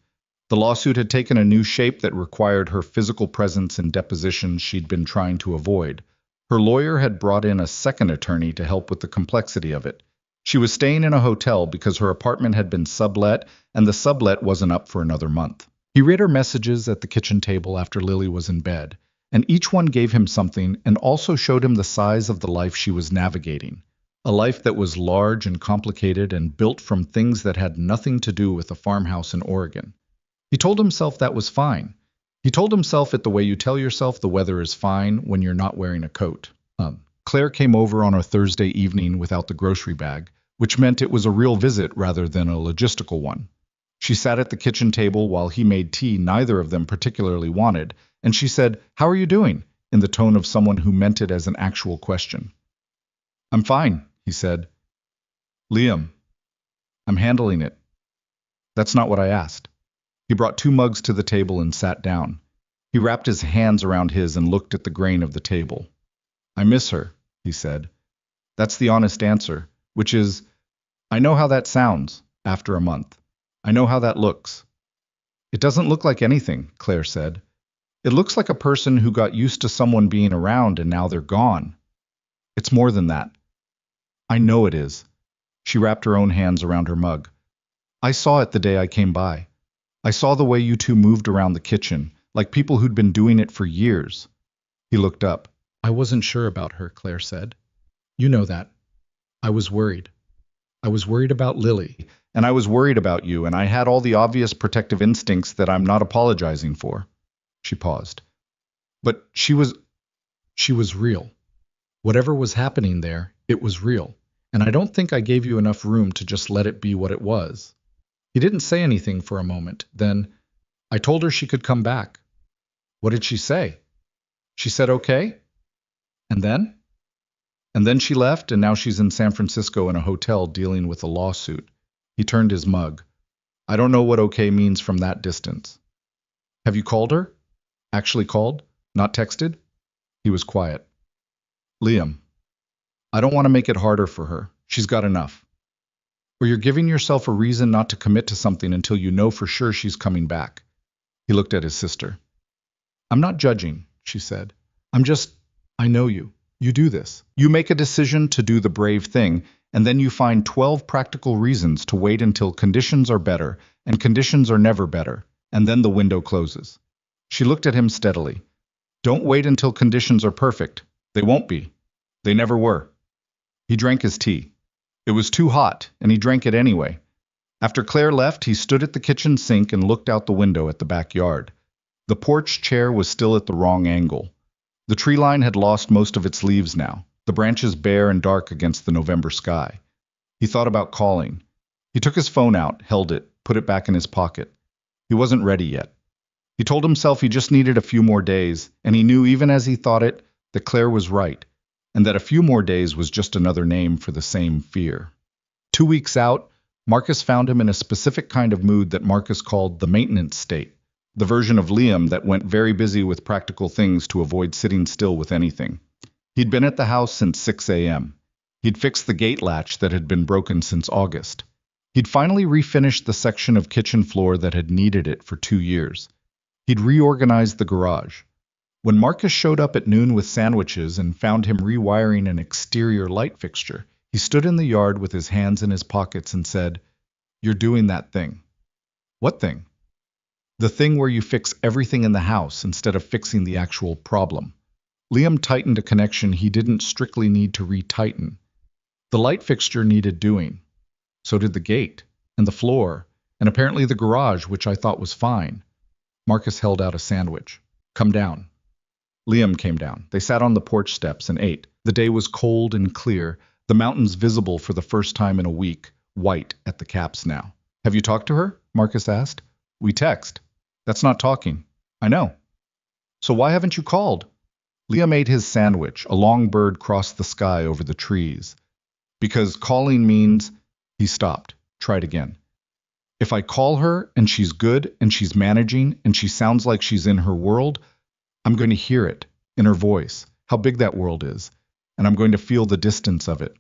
S1: The lawsuit had taken a new shape that required her physical presence in depositions she'd been trying to avoid. Her lawyer had brought in a second attorney to help with the complexity of it. She was staying in a hotel because her apartment had been sublet, and the sublet wasn't up for another month. He read her messages at the kitchen table after Lily was in bed, and each one gave him something and also showed him the size of the life she was navigating. A life that was large and complicated and built from things that had nothing to do with a farmhouse in Oregon. He told himself that was fine. He told himself it the way you tell yourself the weather is fine when you're not wearing a coat. Claire came over on a Thursday evening without the grocery bag, which meant it was a real visit rather than a logistical one. She sat at the kitchen table while he made tea neither of them particularly wanted, and she said, "How are you doing?" in the tone of someone who meant it as an actual question. "I'm fine," he said. "Liam, I'm handling it." "That's not what I asked." He brought 2 mugs to the table and sat down. He wrapped his hands around his and looked at the grain of the table. "I miss her," he said. "That's the honest answer, which is, I know how that sounds, after a month. I know how that looks." "It doesn't look like anything," Claire said. "It looks like a person who got used to someone being around and now they're gone." "It's more than that." "I know it is." She wrapped her own hands around her mug. "I saw it the day I came by. I saw the way you two moved around the kitchen, like people who'd been doing it for years." He looked up. "I wasn't sure about her," Claire said. "You know that. I was worried. I was worried about Lily, and I was worried about you, and I had all the obvious protective instincts that I'm not apologizing for." She paused. "But she was real. Whatever was happening there, it was real, and I don't think I gave you enough room to just let it be what it was." He didn't say anything for a moment. Then, "I told her she could come back." "What did she say?" "She said okay." "And then?" "And then she left, and now she's in San Francisco in a hotel dealing with a lawsuit." He turned his mug. "I don't know what okay means from that distance." "Have you called her? Actually called? Not texted?" He was quiet. "Liam, I don't want to make it harder for her. She's got enough. Or you're giving yourself a reason not to commit to something until you know for sure she's coming back." He looked at his sister. "I'm not judging," she said. I know you. You do this. You make a decision to do the brave thing, and then you find 12 practical reasons to wait until conditions are better, and conditions are never better, and then the window closes." She looked at him steadily. "Don't wait until conditions are perfect. They won't be. They never were." He drank his tea. It was too hot, and he drank it anyway. After Claire left, he stood at the kitchen sink and looked out the window at the backyard. The porch chair was still at the wrong angle. The tree line had lost most of its leaves now, the branches bare and dark against the November sky. He thought about calling. He took his phone out, held it, put it back in his pocket. He wasn't ready yet. He told himself he just needed a few more days, and he knew even as he thought it, that Claire was right, and that a few more days was just another name for the same fear. 2 weeks out, Marcus found him in a specific kind of mood that Marcus called the maintenance state, the version of Liam that went very busy with practical things to avoid sitting still with anything. He'd been at the house since 6 a.m. He'd fixed the gate latch that had been broken since August. He'd finally refinished the section of kitchen floor that had needed it for 2 years. He'd reorganized the garage. When Marcus showed up at noon with sandwiches and found him rewiring an exterior light fixture, he stood in the yard with his hands in his pockets and said, "You're doing that thing." "What thing?" "The thing where you fix everything in the house instead of fixing the actual problem." Liam tightened a connection he didn't strictly need to retighten. The light fixture needed doing. So did the gate, and the floor, and apparently the garage, which I thought was fine. Marcus held out a sandwich. "Come down." Liam came down. They sat on the porch steps and ate. The day was cold and clear, the mountains visible for the first time in a week, white at the caps now. "Have you talked to her?" Marcus asked. "We text." "That's not talking." "I know." "So why haven't you called?" Liam ate his sandwich. A long bird crossed the sky over the trees. "Because calling means—" He stopped. Tried again. "If I call her and she's good and she's managing and she sounds like she's in her world, I'm going to hear it, in her voice, how big that world is, and I'm going to feel the distance of it.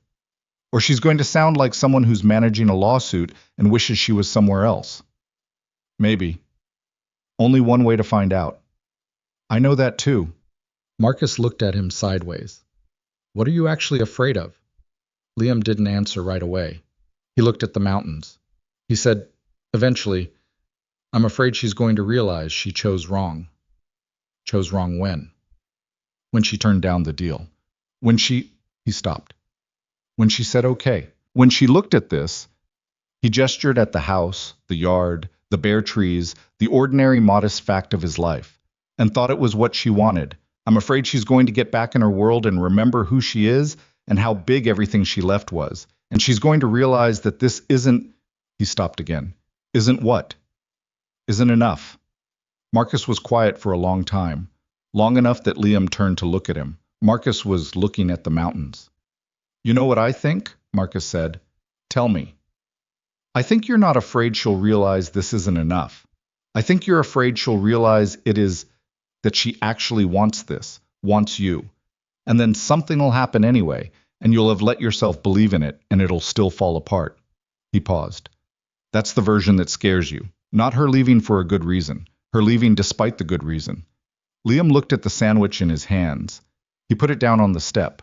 S1: Or she's going to sound like someone who's managing a lawsuit and wishes she was somewhere else." "Maybe. Only one way to find out." "I know that too." Marcus looked at him sideways. "What are you actually afraid of?" Liam didn't answer right away. He looked at the mountains. He said, eventually, "I'm afraid she's going to realize she chose wrong." "Chose wrong when?" "When she turned down the deal. When she—" He stopped. "When she said okay. When she looked at this—" He gestured at the house, the yard, the bare trees, the ordinary modest fact of his life, and thought it was what she wanted. "I'm afraid she's going to get back in her world and remember who she is and how big everything she left was. And she's going to realize that this isn't—" He stopped again. "Isn't what?" "Isn't enough." Marcus was quiet for a long time, long enough that Liam turned to look at him. Marcus was looking at the mountains. "You know what I think?" Marcus said. "Tell me." "I think you're not afraid she'll realize this isn't enough. I think you're afraid she'll realize it is that she actually wants this, wants you. And then something will happen anyway, and you'll have let yourself believe in it, and it'll still fall apart." He paused. "That's the version that scares you. Not her leaving for a good reason. Her leaving despite the good reason." Liam looked at the sandwich in his hands. He put it down on the step.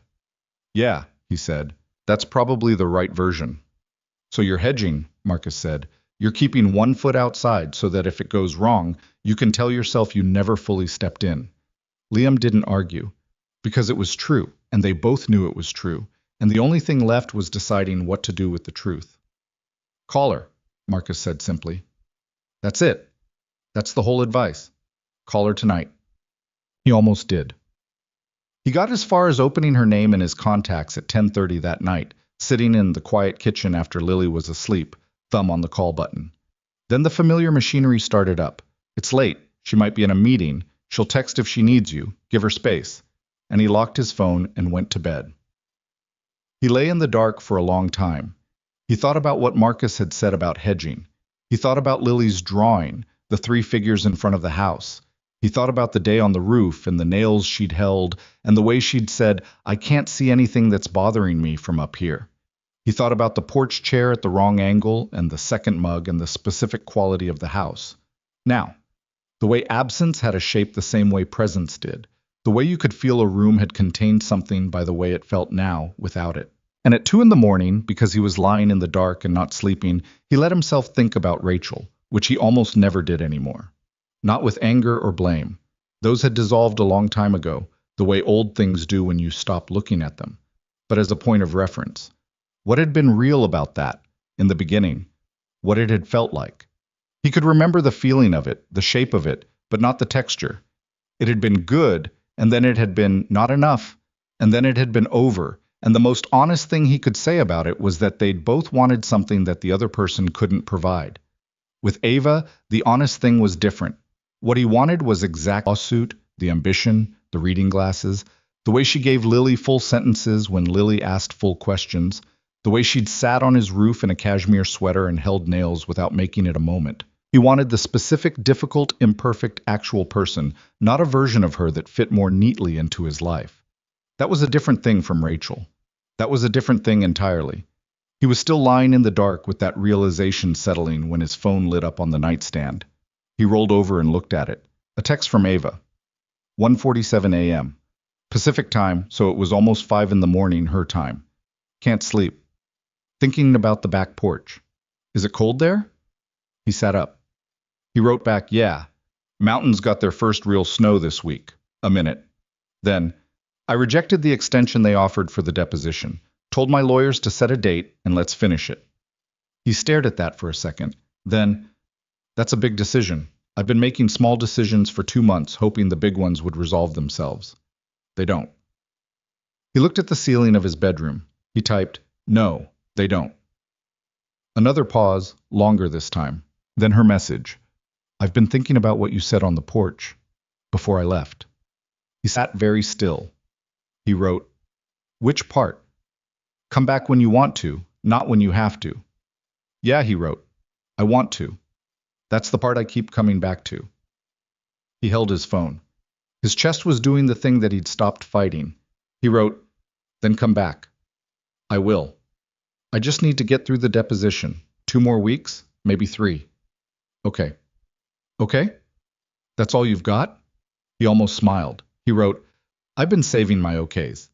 S1: "Yeah," he said. "That's probably the right version." "So you're hedging," Marcus said. "You're keeping one foot outside so that if it goes wrong, you can tell yourself you never fully stepped in." Liam didn't argue, because it was true, and they both knew it was true, and the only thing left was deciding what to do with the truth. "Call her," Marcus said simply. "That's it. That's the whole advice. Call her tonight." He almost did. He got as far as opening her name in his contacts at 10:30 that night, sitting in the quiet kitchen after Lily was asleep, thumb on the call button. Then the familiar machinery started up. "It's late. She might be in a meeting. She'll text if she needs you. Give her space." And he locked his phone and went to bed. He lay in the dark for a long time. He thought about what Marcus had said about hedging. He thought about Lily's drawing, the 3 figures in front of the house. He thought about the day on the roof and the nails she'd held and the way she'd said, "I can't see anything that's bothering me from up here." He thought about the porch chair at the wrong angle and the second mug and the specific quality of the house. Now, the way absence had a shape the same way presence did, the way you could feel a room had contained something by the way it felt now without it. And at 2 in the morning, because he was lying in the dark and not sleeping, he let himself think about Rachel, which he almost never did anymore. Not with anger or blame. Those had dissolved a long time ago, the way old things do when you stop looking at them, but as a point of reference. What had been real about that, in the beginning? What it had felt like? He could remember the feeling of it, the shape of it, but not the texture. It had been good, and then it had been not enough, and then it had been over, and the most honest thing he could say about it was that they'd both wanted something that the other person couldn't provide. With Ava, the honest thing was different. What he wanted was exact lawsuit, the ambition, the reading glasses, the way she gave Lily full sentences when Lily asked full questions, the way she'd sat on his roof in a cashmere sweater and held nails without making it a moment. He wanted the specific, difficult, imperfect, actual person, not a version of her that fit more neatly into his life. That was a different thing from Rachel. That was a different thing entirely. He was still lying in the dark with that realization settling when his phone lit up on the nightstand. He rolled over and looked at it. A text from Ava. 1:47 a.m. Pacific time, so it was almost 5 in the morning her time. Can't sleep. Thinking about the back porch. Is it cold there? He sat up. He wrote back, yeah. Mountains got their first real snow this week. A minute. Then, I rejected the extension they offered for the deposition. Told my lawyers to set a date and let's finish it. He stared at that for a second. Then, that's a big decision. I've been making small decisions for 2 months, hoping the big ones would resolve themselves. They don't. He looked at the ceiling of his bedroom. He typed, no, they don't. Another pause, longer this time. Then her message. I've been thinking about what you said on the porch before I left. He sat very still. He wrote, which part? Come back when you want to, not when you have to. Yeah, he wrote. I want to. That's the part I keep coming back to. He held his phone. His chest was doing the thing that he'd stopped fighting. He wrote, then come back. I will. I just need to get through the deposition. 2 more weeks, maybe 3. Okay. Okay? That's all you've got? He almost smiled. He wrote, I've been saving my okays.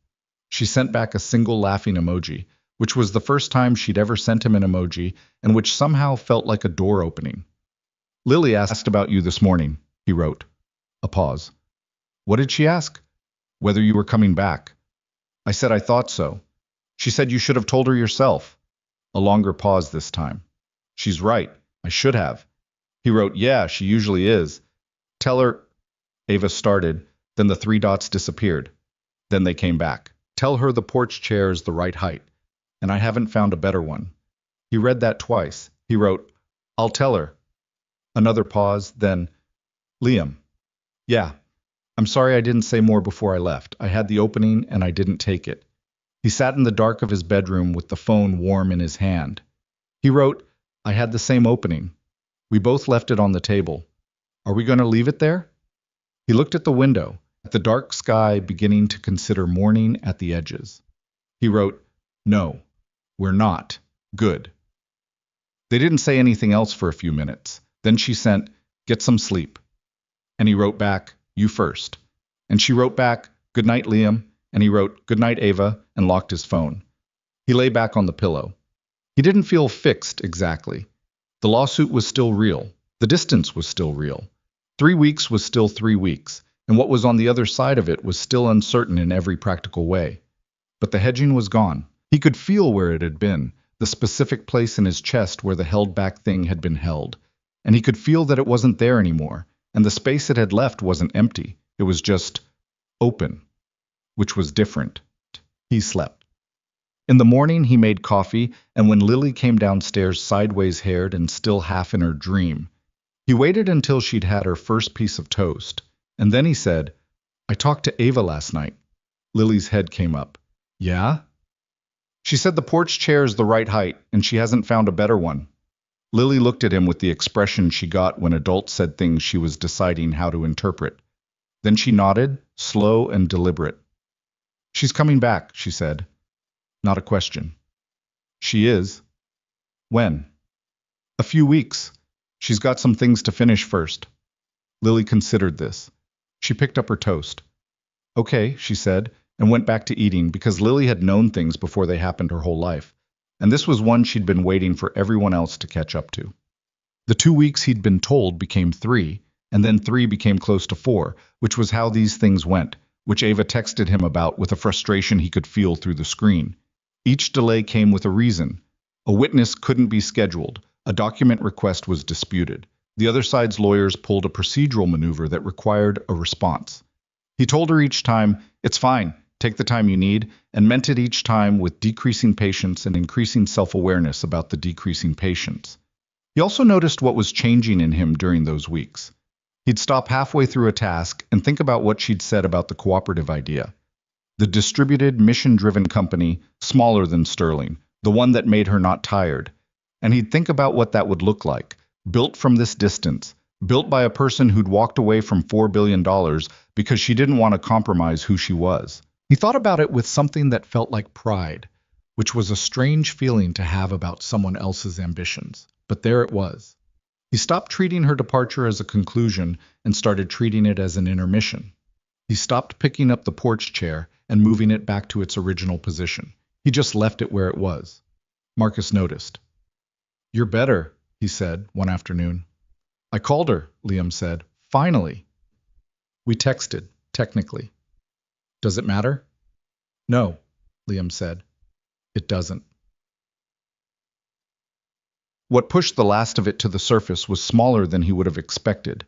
S1: She sent back a single laughing emoji, which was the first time she'd ever sent him an emoji and which somehow felt like a door opening. Lily asked about you this morning, he wrote. A pause. What did she ask? Whether you were coming back. I said I thought so. She said you should have told her yourself. A longer pause this time. She's right. I should have. He wrote, yeah, she usually is. Tell her. Ava started, then the 3 dots disappeared. Then they came back. Tell her the porch chair is the right height, and I haven't found a better one. He read that twice. He wrote, I'll tell her. Another pause, then, Liam. Yeah. I'm sorry I didn't say more before I left. I had the opening and I didn't take it. He sat in the dark of his bedroom with the phone warm in his hand. He wrote, I had the same opening. We both left it on the table. Are we going to leave it there? He looked at the window, at the dark sky beginning to consider morning at the edges. He wrote, no, we're not. Good. They didn't say anything else for a few minutes. Then she sent, get some sleep. And he wrote back, you first. And she wrote back, good night, Liam. And he wrote, good night, Ava, and locked his phone. He lay back on the pillow. He didn't feel fixed exactly. The lawsuit was still real. The distance was still real. 3 weeks was still 3 weeks, and what was on the other side of it was still uncertain in every practical way. But the hedging was gone. He could feel where it had been, the specific place in his chest where the held-back thing had been held. And he could feel that it wasn't there anymore, and the space it had left wasn't empty. It was just open, which was different. He slept. In the morning, he made coffee, and when Lily came downstairs sideways-haired and still half in her dream, he waited until she'd had her first piece of toast, and then he said, I talked to Ava last night. Lily's head came up. Yeah? She said the porch chair is the right height, and she hasn't found a better one. Lily looked at him with the expression she got when adults said things she was deciding how to interpret. Then she nodded, slow and deliberate. She's coming back, she said. Not a question. She is. When? A few weeks. She's got some things to finish first. Lily considered this. She picked up her toast. Okay, she said, and went back to eating because Lily had known things before they happened her whole life, and this was one she'd been waiting for everyone else to catch up to. The 2 weeks he'd been told became 3, and then 3 became close to 4, which was how these things went, which Ava texted him about with a frustration he could feel through the screen. Each delay came with a reason. A witness couldn't be scheduled. A document request was disputed. The other side's lawyers pulled a procedural maneuver that required a response. He told her each time, "It's fine, take the time you need," and meant it each time with decreasing patience and increasing self-awareness about the decreasing patience. He also noticed what was changing in him during those weeks. He'd stop halfway through a task and think about what she'd said about the cooperative idea. The distributed, mission-driven company, smaller than Sterling, the one that made her not tired. And he'd think about what that would look like, built from this distance, built by a person who'd walked away from $4 billion because she didn't want to compromise who she was. He thought about it with something that felt like pride, which was a strange feeling to have about someone else's ambitions. But there it was. He stopped treating her departure as a conclusion and started treating it as an intermission. He stopped picking up the porch chair and moving it back to its original position. He just left it where it was. Marcus noticed. "You're better," he said one afternoon. "I called her," Liam said. "Finally." "We texted, technically." "Does it matter?" "No," Liam said. "It doesn't." What pushed the last of it to the surface was smaller than he would have expected.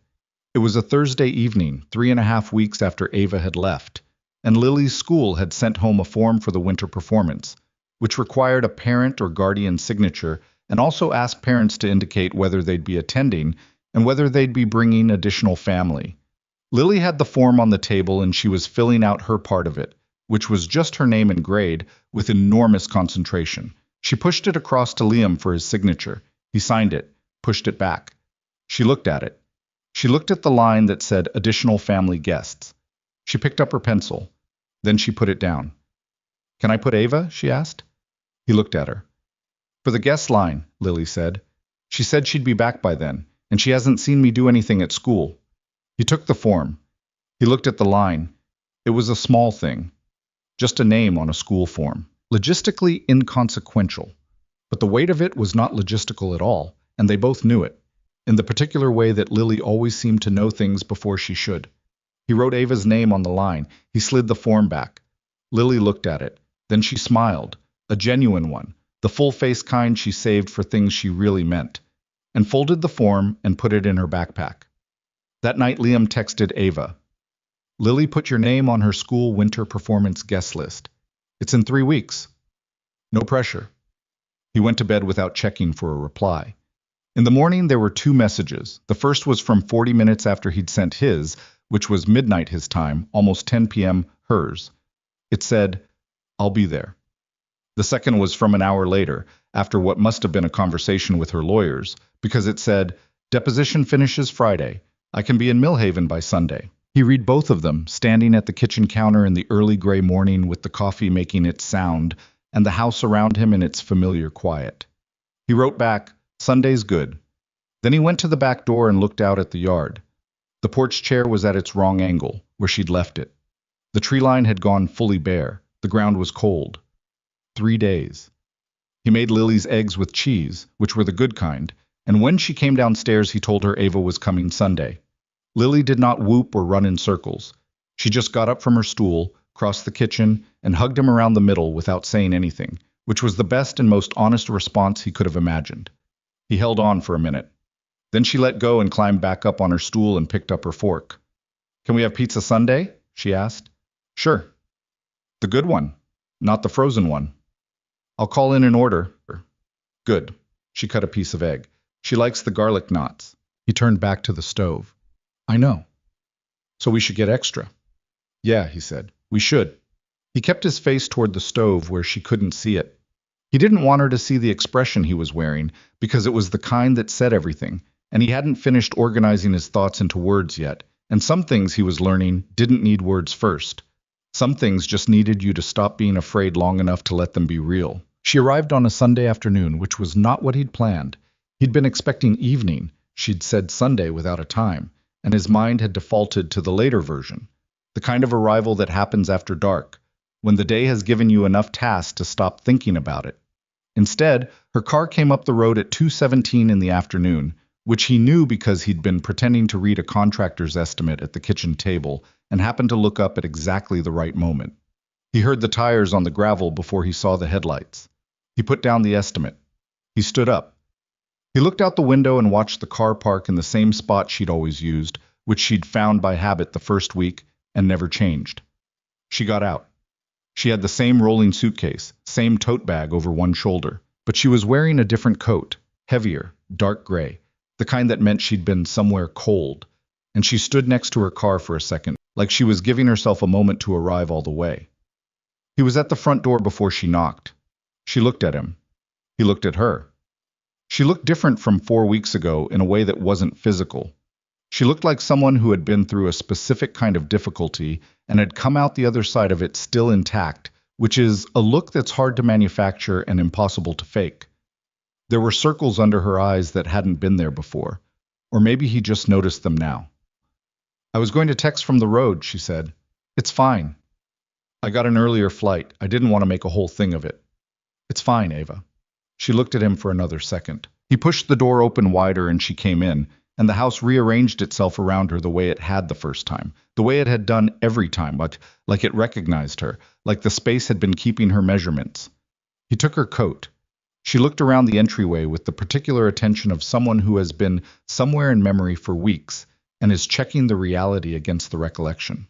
S1: It was a Thursday evening, 3.5 weeks after Ava had left, and Lily's school had sent home a form for the winter performance, which required a parent or guardian signature and also asked parents to indicate whether they'd be attending and whether they'd be bringing additional family. Lily had the form on the table and she was filling out her part of it, which was just her name and grade, with enormous concentration. She pushed it across to Liam for his signature. He signed it, pushed it back. She looked at it. She looked at the line that said additional family guests. She picked up her pencil. Then she put it down. "Can I put Ava?" she asked. He looked at her. "For the guest line," Lily said. "She said she'd be back by then, and she hasn't seen me do anything at school." He took the form. He looked at the line. It was a small thing. Just a name on a school form. Logistically inconsequential. But the weight of it was not logistical at all, and they both knew it, in the particular way that Lily always seemed to know things before she should. He wrote Ava's name on the line. He slid the form back. Lily looked at it. Then she smiled, a genuine one, the full-face kind she saved for things she really meant, and folded the form and put it in her backpack. That night Liam texted Ava. "Lily put your name on her school winter performance guest list. It's in 3 weeks. No pressure." He went to bed without checking for a reply. In the morning there were 2 messages. The first was from 40 minutes after he'd sent his, which was midnight his time, almost 10 p.m. hers. It said, "I'll be there." The second was from an hour later, after what must have been a conversation with her lawyers, because it said, "Deposition finishes Friday. I can be in Millhaven by Sunday." He read both of them, standing at the kitchen counter in the early gray morning with the coffee making its sound, and the house around him in its familiar quiet. He wrote back, "Sunday's good." Then he went to the back door and looked out at the yard. The porch chair was at its wrong angle, where she'd left it. The tree line had gone fully bare. The ground was cold. 3 days. He made Lily's eggs with cheese, which were the good kind, and when she came downstairs he told her Ava was coming Sunday. Lily did not whoop or run in circles. She just got up from her stool, crossed the kitchen, and hugged him around the middle without saying anything, which was the best and most honest response he could have imagined. He held on for a minute. Then she let go and climbed back up on her stool and picked up her fork. "Can we have pizza Sunday?" she asked. "Sure." "The good one, not the frozen one." "I'll call in an order." "Good." She cut a piece of egg. "She likes the garlic knots." He turned back to the stove. "I know. So we should get extra." "Yeah," he said. "We should." He kept his face toward the stove where she couldn't see it. He didn't want her to see the expression he was wearing, because it was the kind that said everything, and he hadn't finished organizing his thoughts into words yet, and some things he was learning didn't need words first. Some things just needed you to stop being afraid long enough to let them be real. She arrived on a Sunday afternoon, which was not what he'd planned. He'd been expecting evening. She'd said Sunday without a time, and his mind had defaulted to the later version, the kind of arrival that happens after dark, when the day has given you enough tasks to stop thinking about it. Instead, her car came up the road at 2:17 in the afternoon, which he knew because he'd been pretending to read a contractor's estimate at the kitchen table and happened to look up at exactly the right moment. He heard the tires on the gravel before he saw the headlights. He put down the estimate. He stood up. He looked out the window and watched the car park in the same spot she'd always used, which she'd found by habit the first week and never changed. She got out. She had the same rolling suitcase, same tote bag over one shoulder, but she was wearing a different coat, heavier, dark gray, the kind that meant she'd been somewhere cold, and she stood next to her car for a second, like she was giving herself a moment to arrive all the way. He was at the front door before she knocked. She looked at him. He looked at her. She looked different from 4 weeks ago in a way that wasn't physical. She looked like someone who had been through a specific kind of difficulty and had come out the other side of it still intact, which is a look that's hard to manufacture and impossible to fake. There were circles under her eyes that hadn't been there before, or maybe he just noticed them now. "I was going to text from the road," she said. "It's fine. I got an earlier flight. I didn't want to make a whole thing of it." "It's fine, Ava." She looked at him for another second. He pushed the door open wider and she came in, and the house rearranged itself around her the way it had the first time, the way it had done every time, but like it recognized her, like the space had been keeping her measurements. He took her coat. She looked around the entryway with the particular attention of someone who has been somewhere in memory for weeks and is checking the reality against the recollection.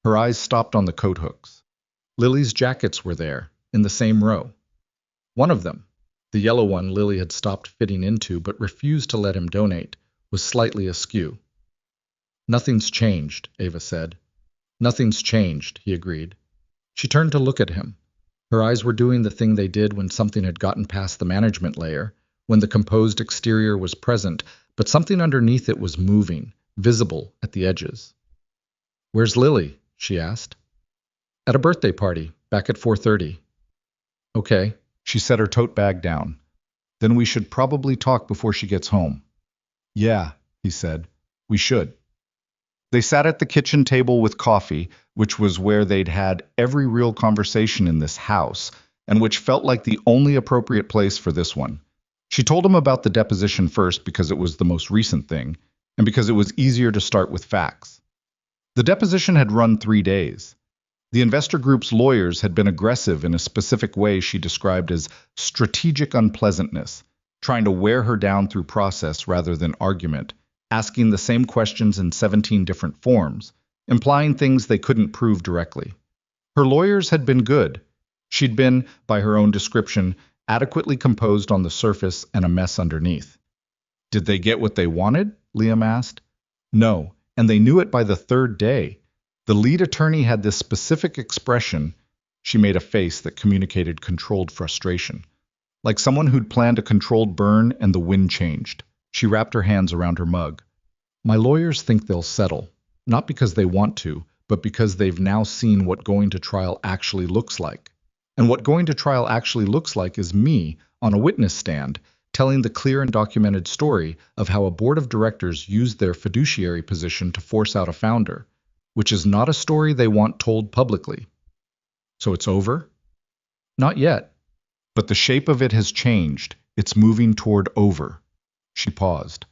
S1: Her eyes stopped on the coat hooks. Lily's jackets were there, in the same row. One of them, the yellow one Lily had stopped fitting into but refused to let him donate, was slightly askew. "Nothing's changed," Ava said. "Nothing's changed," he agreed. She turned to look at him. Her eyes were doing the thing they did when something had gotten past the management layer, when the composed exterior was present, but something underneath it was moving, visible at the edges. "Where's Lily?" she asked. "At a birthday party, back at 4:30. "Okay." She set her tote bag down. "Then we should probably talk before she gets home." "Yeah," he said. "We should." They sat at the kitchen table with coffee, which was where they'd had every real conversation in this house, and which felt like the only appropriate place for this one. She told him about the deposition first because it was the most recent thing, and because it was easier to start with facts. The deposition had run 3 days. The investor group's lawyers had been aggressive in a specific way she described as strategic unpleasantness, trying to wear her down through process rather than argument, asking the same questions in 17 different forms, implying things they couldn't prove directly. Her lawyers had been good. She'd been, by her own description, adequately composed on the surface and a mess underneath. Did they get what they wanted? Liam asked. No, and they knew it by the 3rd day. The lead attorney had this specific expression. She made a face that communicated controlled frustration, like someone who'd planned a controlled burn and the wind changed. She wrapped her hands around her mug. "My lawyers think they'll settle, not because they want to, but because they've now seen what going to trial actually looks like. And what going to trial actually looks like is me, on a witness stand, telling the clear and documented story of how a board of directors used their fiduciary position to force out a founder, which is not a story they want told publicly." "So it's over?" "Not yet. But the shape of it has changed. It's moving toward over." She paused.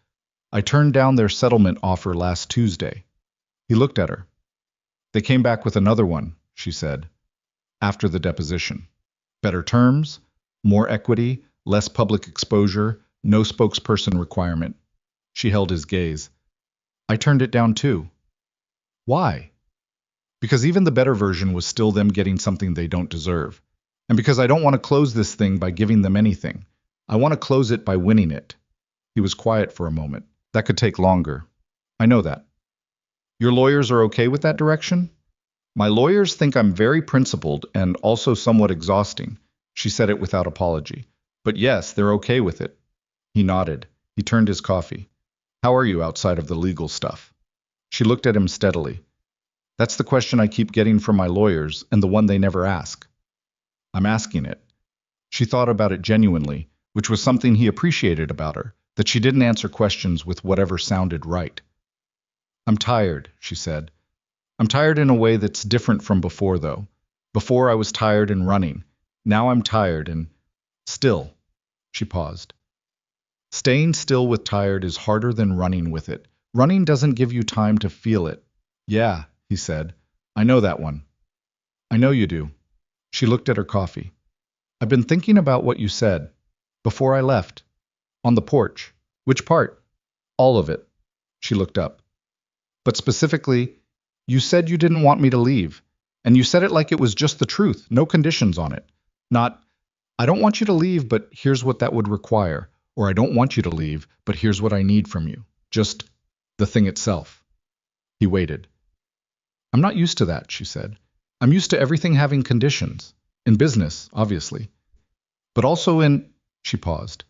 S1: "I turned down their settlement offer last Tuesday." He looked at her. "They came back with another one," she said, "after the deposition. Better terms, more equity, less public exposure, no spokesperson requirement." She held his gaze. "I turned it down too." "Why?" "Because even the better version was still them getting something they don't deserve. And because I don't want to close this thing by giving them anything. I want to close it by winning it." He was quiet for a moment. "That could take longer." "I know that." "Your lawyers are okay with that direction?" "My lawyers think I'm very principled and also somewhat exhausting." She said it without apology. "But yes, they're okay with it." He nodded. He turned his coffee. "How are you outside of the legal stuff?" She looked at him steadily. "That's the question I keep getting from my lawyers, and the one they never ask." "I'm asking it." She thought about it genuinely, which was something he appreciated about her, that she didn't answer questions with whatever sounded right. "I'm tired," she said. "I'm tired in a way that's different from before, though. Before I was tired and running. Now I'm tired and still." She paused. "Staying still with tired is harder than running with it. Running doesn't give you time to feel it." "Yeah," he said. "I know that one." "I know you do." She looked at her coffee. "I've been thinking about what you said before I left." On the porch. Which part? All of it. She looked up. But specifically, you said you didn't want me to leave. And you said it like it was just the truth, no conditions on it. Not, I don't want you to leave, but here's what that would require. Or I don't want you to leave, but here's what I need from you. Just the thing itself. He waited. I'm not used to that, she said. I'm used to everything having conditions. In business, obviously. But also she paused.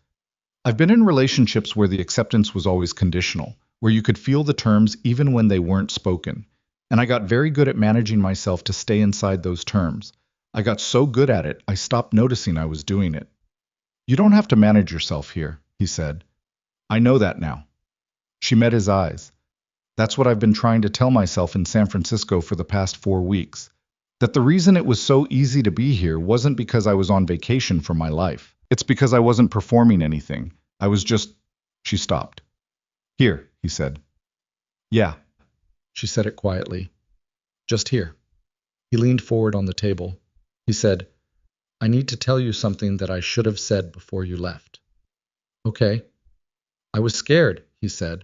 S1: I've been in relationships where the acceptance was always conditional, where you could feel the terms even when they weren't spoken. And I got very good at managing myself to stay inside those terms. I got so good at it, I stopped noticing I was doing it. You don't have to manage yourself here, he said. I know that now. She met his eyes. That's what I've been trying to tell myself in San Francisco for the past 4 weeks. That the reason it was so easy to be here wasn't because I was on vacation from my life. It's because I wasn't performing anything. I was just... She stopped. Here, he said. Yeah. She said it quietly. Just here. He leaned forward on the table. He said, I need to tell you something that I should have said before you left. Okay. I was scared, he said.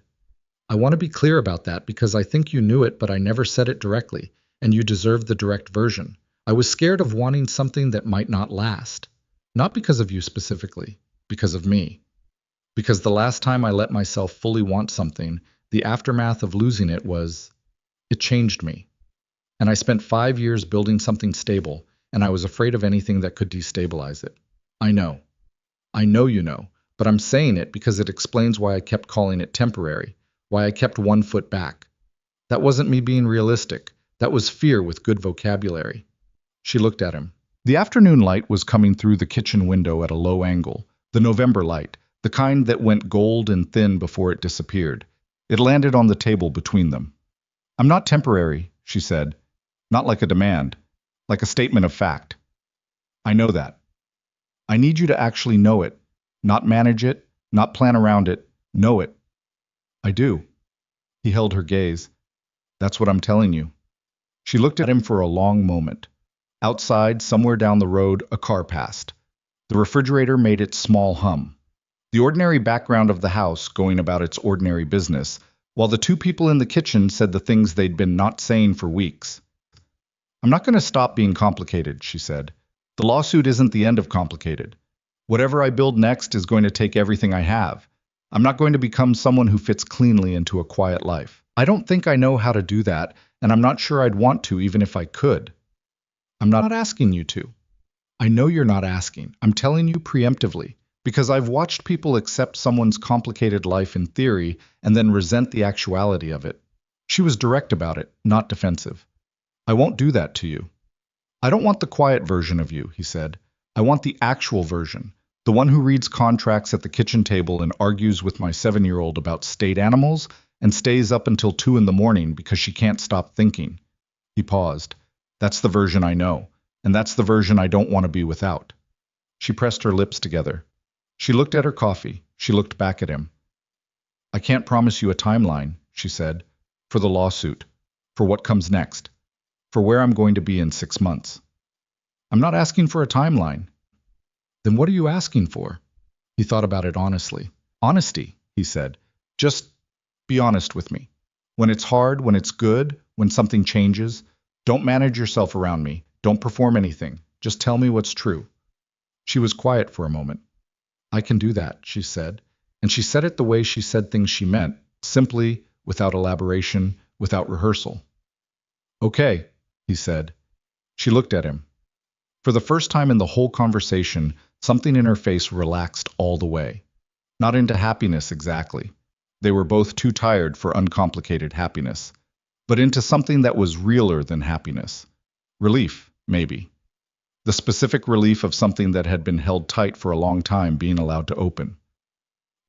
S1: I want to be clear about that because I think you knew it, but I never said it directly, and you deserve the direct version. I was scared of wanting something that might not last. Not because of you specifically, because of me. Because the last time I let myself fully want something, the aftermath of losing it it changed me. And I spent 5 years building something stable, and I was afraid of anything that could destabilize it. I know. I know you know, but I'm saying it because it explains why I kept calling it temporary, why I kept 1 foot back. That wasn't me being realistic. That was fear with good vocabulary. She looked at him. The afternoon light was coming through the kitchen window at a low angle, the November light, the kind that went gold and thin before it disappeared. It landed on the table between them. I'm not temporary, she said. Not like a demand, like a statement of fact. I know that. I need you to actually know it, not manage it, not plan around it, know it. I do. He held her gaze. That's what I'm telling you. She looked at him for a long moment. Outside, somewhere down the road, a car passed. The refrigerator made its small hum. The ordinary background of the house going about its ordinary business, while the 2 people in the kitchen said the things they'd been not saying for weeks. I'm not going to stop being complicated, she said. The lawsuit isn't the end of complicated. Whatever I build next is going to take everything I have. I'm not going to become someone who fits cleanly into a quiet life. I don't think I know how to do that, and I'm not sure I'd want to even if I could. I'm not asking you to. I know you're not asking. I'm telling you preemptively, because I've watched people accept someone's complicated life in theory and then resent the actuality of it. She was direct about it, not defensive. I won't do that to you. I don't want the quiet version of you, he said. I want the actual version, the one who reads contracts at the kitchen table and argues with my 7-year-old about state animals and stays up until 2 in the morning because she can't stop thinking. He paused. That's the version I know, and that's the version I don't want to be without. She pressed her lips together. She looked at her coffee. She looked back at him. I can't promise you a timeline, she said, for the lawsuit, for what comes next, for where I'm going to be in 6 months. I'm not asking for a timeline. Then what are you asking for? He thought about it honestly. Honesty, he said. Just be honest with me. When it's hard, when it's good, when something changes, don't manage yourself around me. Don't perform anything. Just tell me what's true. She was quiet for a moment. I can do that, she said. And she said it the way she said things she meant, simply, without elaboration, without rehearsal. Okay, he said. She looked at him. For the first time in the whole conversation, something in her face relaxed all the way. Not into happiness exactly. They were both too tired for uncomplicated happiness. But into something that was realer than happiness. Relief, maybe. The specific relief of something that had been held tight for a long time being allowed to open.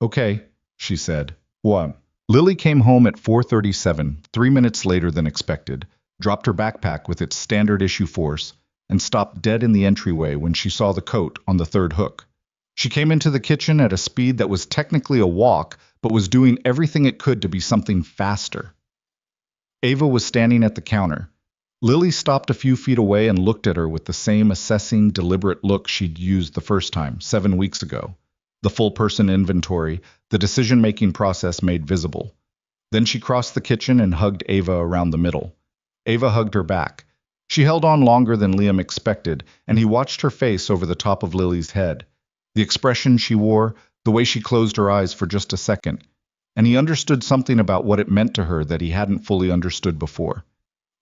S1: Okay, she said. 1. Lily came home at 4:37, 3 minutes later than expected, dropped her backpack with its standard issue force, and stopped dead in the entryway when she saw the coat on the 3rd hook. She came into the kitchen at a speed that was technically a walk, but was doing everything it could to be something faster. Ava was standing at the counter. Lily stopped a few feet away and looked at her with the same assessing, deliberate look she'd used the first time, 7 weeks ago. the full person inventory, the decision-making process made visible. Then she crossed the kitchen and hugged Ava around the middle. Ava hugged her back. She held on longer than Liam expected, and he watched her face over the top of Lily's head. The expression she wore, the way she closed her eyes for just a second, and he understood something about what it meant to her that he hadn't fully understood before.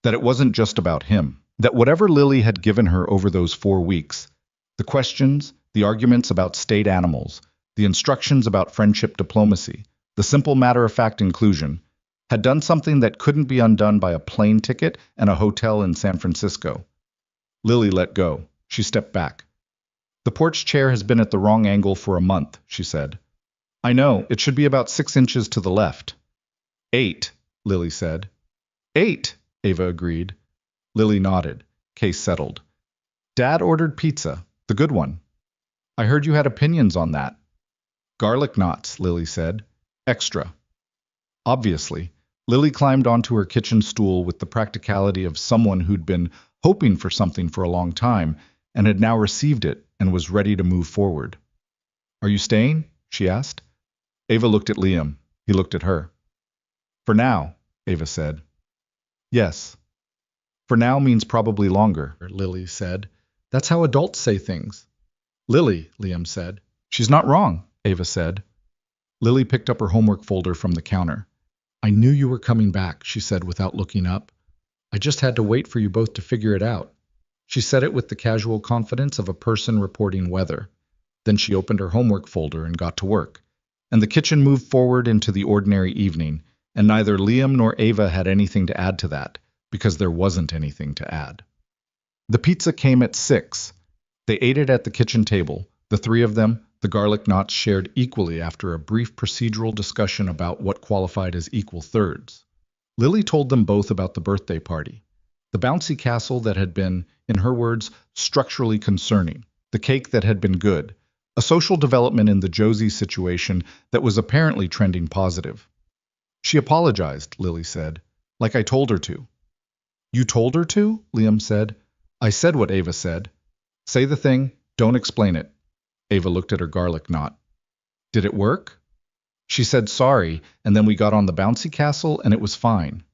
S1: That it wasn't just about him. That whatever Lily had given her over those 4 weeks, the questions, the arguments about state animals, the instructions about friendship diplomacy, the simple matter-of-fact inclusion, had done something that couldn't be undone by a plane ticket and a hotel in San Francisco. Lily let go. She stepped back. The porch chair has been at the wrong angle for a month, she said. I know, it should be about 6 inches to the left. 8, Lily said. 8, Ava agreed. Lily nodded. Case settled. Dad ordered pizza, the good one. I heard you had opinions on that. Garlic knots, Lily said. Extra. Obviously, Lily climbed onto her kitchen stool with the practicality of someone who'd been hoping for something for a long time and had now received it and was ready to move forward. Are you staying? She asked. Ava looked at Liam. He looked at her. For now, Ava said. Yes. For now means probably longer, Lily said. That's how adults say things. Lily, Liam said. She's not wrong, Ava said. Lily picked up her homework folder from the counter. I knew you were coming back, she said without looking up. I just had to wait for you both to figure it out. She said it with the casual confidence of a person reporting weather. Then she opened her homework folder and got to work. And the kitchen moved forward into the ordinary evening, and neither Liam nor Ava had anything to add to that, because there wasn't anything to add. The pizza came at 6. They ate it at the kitchen table, the three of them, the garlic knots shared equally after a brief procedural discussion about what qualified as equal thirds. Lily told them both about the birthday party, the bouncy castle that had been, in her words, structurally concerning, the cake that had been good, a social development in the Josie situation that was apparently trending positive. She apologized, Lily said, like I told her to. You told her to? Liam said. I said what Ava said. Say the thing, don't explain it. Ava looked at her garlic knot. Did it work? She said sorry, and then we got on the bouncy castle and it was fine.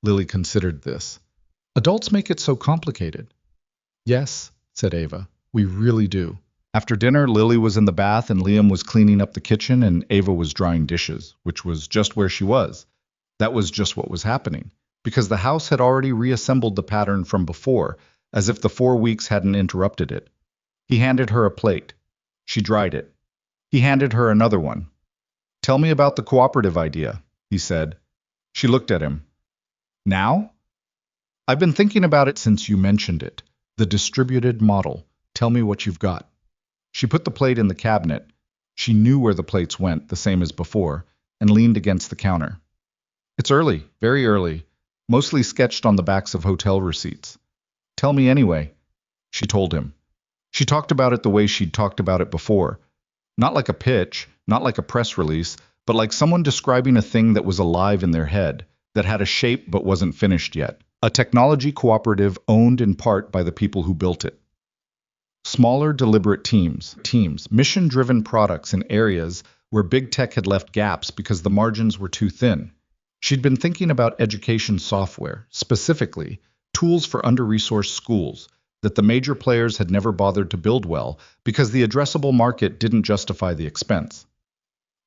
S1: Lily considered this. Adults make it so complicated. Yes, said Ava, we really do. After dinner, Lily was in the bath and Liam was cleaning up the kitchen and Ava was drying dishes, which was just where she was. That was just what was happening, because the house had already reassembled the pattern from before, as if the 4 weeks hadn't interrupted it. He handed her a plate. She dried it. He handed her another one. Tell me about the cooperative idea, he said. She looked at him. Now? I've been thinking about it since you mentioned it. The distributed model. Tell me what you've got. She put the plate in the cabinet. She knew where the plates went, the same as before, and leaned against the counter. It's early, very early, mostly sketched on the backs of hotel receipts. Tell me anyway, she told him. She talked about it the way she'd talked about it before. Not like a pitch, not like a press release, but like someone describing a thing that was alive in their head, that had a shape but wasn't finished yet. A technology cooperative owned in part by the people who built it. Smaller, deliberate teams, mission-driven products in areas where big tech had left gaps because the margins were too thin. She'd been thinking about education software, specifically tools for under-resourced schools, that the major players had never bothered to build well because the addressable market didn't justify the expense.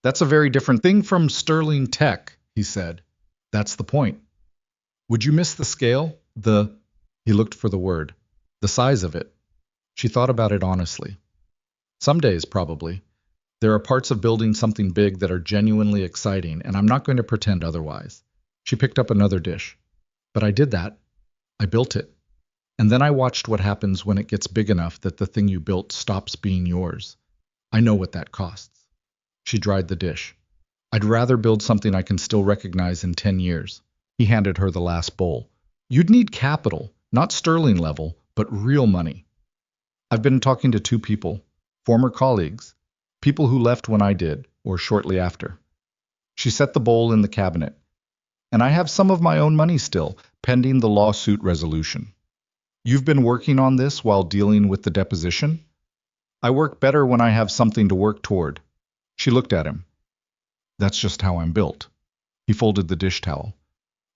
S1: That's a very different thing from sterling tech, he said. That's the point. Would you miss the scale? He looked for the word. The size of it. She thought about it honestly. Some days, probably. There are parts of building something big that are genuinely exciting, and I'm not going to pretend otherwise. She picked up another dish. But I did that. I built it. And then I watched what happens when it gets big enough that the thing you built stops being yours. I know what that costs. She dried the dish. I'd rather build something I can still recognize in 10 years. He handed her the last bowl. You'd need capital, not sterling level, but real money. I've been talking to 2 people, former colleagues, people who left when I did, or shortly after. She set the bowl in the cabinet. And I have some of my own money still, pending the lawsuit resolution. You've been working on this while dealing with the deposition? I work better when I have something to work toward. She looked at him. That's just how I'm built. He folded the dish towel.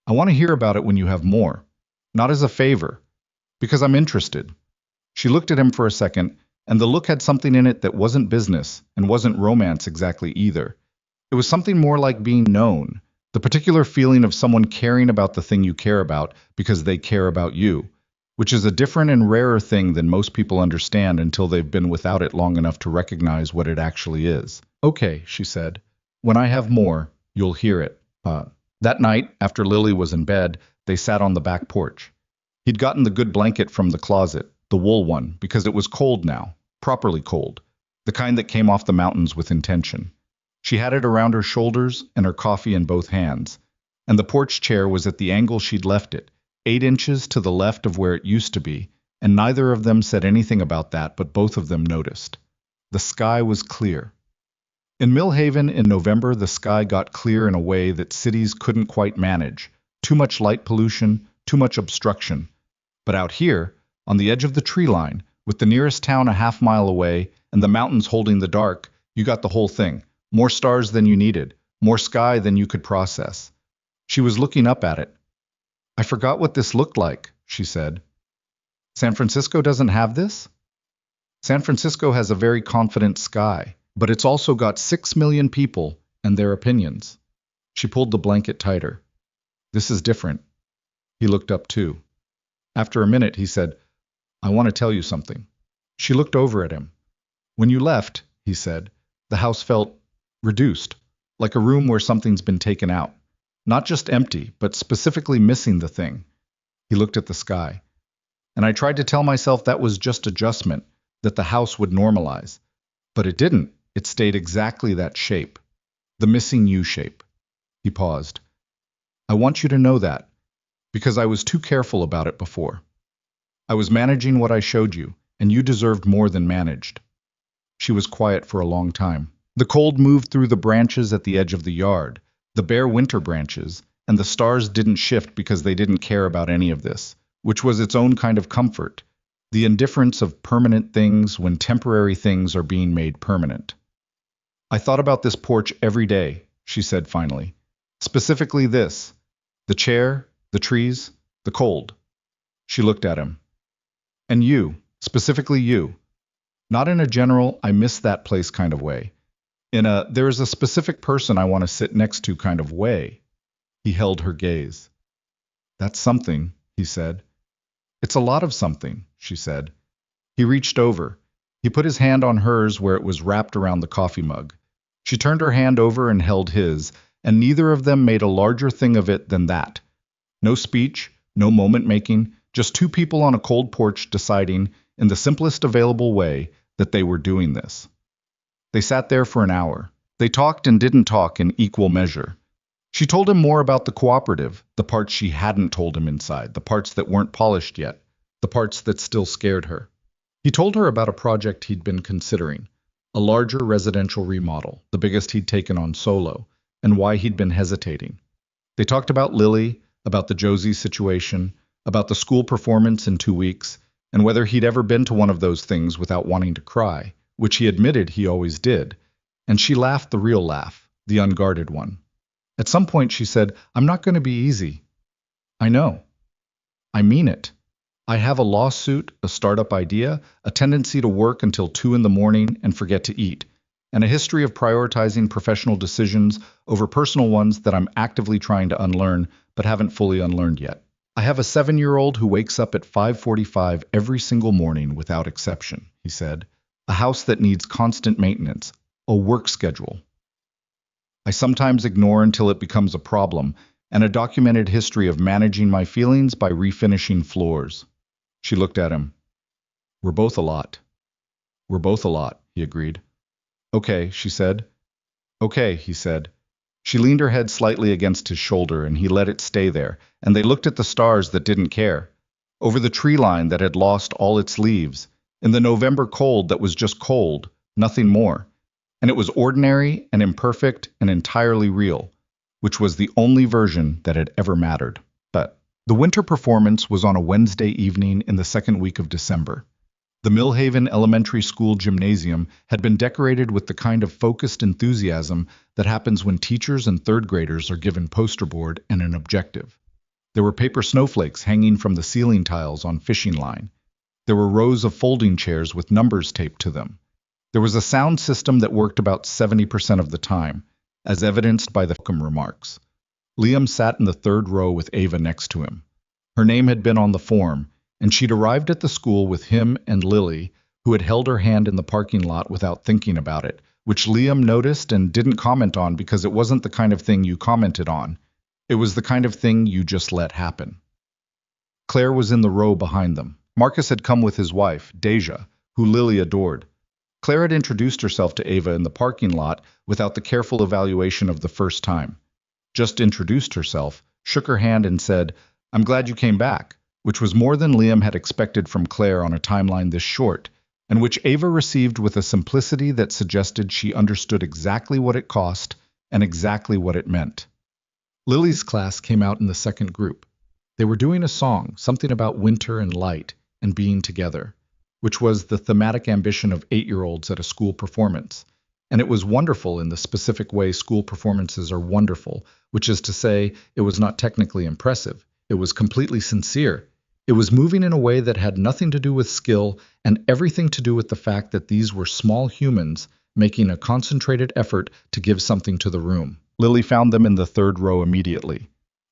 S1: I want to hear about it when you have more. Not as a favor, because I'm interested. She looked at him for a second, and the look had something in it that wasn't business and wasn't romance exactly either. It was something more like being known, the particular feeling of someone caring about the thing you care about because they care about you, which is a different and rarer thing than most people understand until they've been without it long enough to recognize what it actually is. Okay, she said. When I have more, you'll hear it. That night, after Lily was in bed, they sat on the back porch. He'd gotten the good blanket from the closet, the wool one, because it was cold now, properly cold, the kind that came off the mountains with intention. She had it around her shoulders and her coffee in both hands, and the porch chair was at the angle she'd left it, 8 inches to the left of where it used to be, and neither of them said anything about that, but both of them noticed. The sky was clear. In Millhaven in November, the sky got clear in a way that cities couldn't quite manage. Too much light pollution, too much obstruction. But out here, on the edge of the tree line, with the nearest town a half-mile away and the mountains holding the dark, you got the whole thing. More stars than you needed, more sky than you could process. She was looking up at it. I forgot what this looked like, she said. San Francisco doesn't have this? San Francisco has a very confident sky, but it's also got 6 million people and their opinions. She pulled the blanket tighter. This is different. He looked up too. After a minute, he said, I want to tell you something. She looked over at him. When you left, he said, the house felt reduced, like a room where something's been taken out. Not just empty, but specifically missing the thing. He looked at the sky. And I tried to tell myself that was just adjustment, that the house would normalize. But it didn't. It stayed exactly that shape. The missing you shape. He paused. I want you to know that, because I was too careful about it before. I was managing what I showed you, and you deserved more than managed. She was quiet for a long time. The cold moved through the branches at the edge of the yard, the bare winter branches, and the stars didn't shift because they didn't care about any of this, which was its own kind of comfort, the indifference of permanent things when temporary things are being made permanent. I thought about this porch every day, she said finally. Specifically this, the chair, the trees, the cold. She looked at him. And you, specifically you. Not in a general, I miss that place kind of way. In a, there is a specific person I want to sit next to kind of way. He held her gaze. That's something, he said. It's a lot of something, she said. He reached over. He put his hand on hers where it was wrapped around the coffee mug. She turned her hand over and held his, and neither of them made a larger thing of it than that. No speech, no moment-making, just two people on a cold porch deciding, in the simplest available way, that they were doing this. They sat there for an hour. They talked and didn't talk in equal measure. She told him more about the cooperative, the parts she hadn't told him inside, the parts that weren't polished yet, the parts that still scared her. He told her about a project he'd been considering, a larger residential remodel, the biggest he'd taken on solo, and why he'd been hesitating. They talked about Lily, about the Josie situation, about the school performance in 2 weeks, and whether he'd ever been to one of those things without wanting to cry, which he admitted he always did. And she laughed the real laugh, the unguarded one. At some point she said, I'm not going to be easy. I know. I mean it. I have a lawsuit, a startup idea, a tendency to work until 2 in the morning and forget to eat, and a history of prioritizing professional decisions over personal ones that I'm actively trying to unlearn but haven't fully unlearned yet. I have a 7-year-old who wakes up at 5:45 every single morning without exception, he said. A house that needs constant maintenance, a work schedule. I sometimes ignore until it becomes a problem, and a documented history of managing my feelings by refinishing floors. She looked at him. We're both a lot. We're both a lot, he agreed. Okay, she said. Okay, he said. She leaned her head slightly against his shoulder, and he let it stay there, and they looked at the stars that didn't care, over the tree line that had lost all its leaves, in the November cold that was just cold, nothing more. And it was ordinary and imperfect and entirely real, which was the only version that had ever mattered. But the winter performance was on a Wednesday evening in the second week of December. The Millhaven Elementary School gymnasium had been decorated with the kind of focused enthusiasm that happens when teachers and third graders are given poster board and an objective. There were paper snowflakes hanging from the ceiling tiles on fishing line. There were rows of folding chairs with numbers taped to them. There was a sound system that worked about 70% of the time, as evidenced by the welcome remarks. Liam sat in the third row with Ava next to him. Her name had been on the form, and she'd arrived at the school with him and Lily, who had held her hand in the parking lot without thinking about it, which Liam noticed and didn't comment on because it wasn't the kind of thing you commented on. It was the kind of thing you just let happen. Claire was in the row behind them. Marcus had come with his wife, Deja, who Lily adored. Claire had introduced herself to Ava in the parking lot without the careful evaluation of the first time. Just introduced herself, shook her hand and said, "I'm glad you came back," which was more than Liam had expected from Claire on a timeline this short, and which Ava received with a simplicity that suggested she understood exactly what it cost and exactly what it meant. Lily's class came out in the second group. They were doing a song, something about winter and light and being together, which was the thematic ambition of 8-year-olds at a school performance. And it was wonderful in the specific way school performances are wonderful, which is to say, it was not technically impressive. It was completely sincere. It was moving in a way that had nothing to do with skill and everything to do with the fact that these were small humans making a concentrated effort to give something to the room. Lily found them in the third row immediately.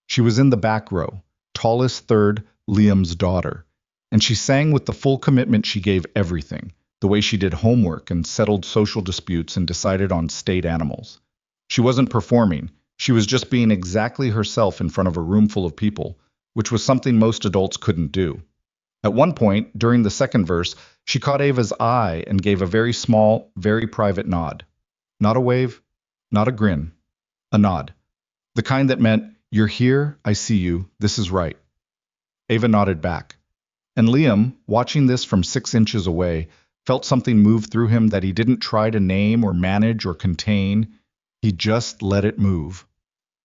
S1: She was in the back row, tallest third, Liam's daughter, and she sang with the full commitment she gave everything, the way she did homework and settled social disputes and decided on state animals. She wasn't performing, she was just being exactly herself in front of a room full of people, which was something most adults couldn't do. At one point, during the second verse, she caught Ava's eye and gave a very small, very private nod. Not a wave, not a grin, a nod. The kind that meant, "You're here, I see you, this is right." Ava nodded back. And Liam, watching this from 6 inches away, felt something move through him that he didn't try to name or manage or contain. He just let it move.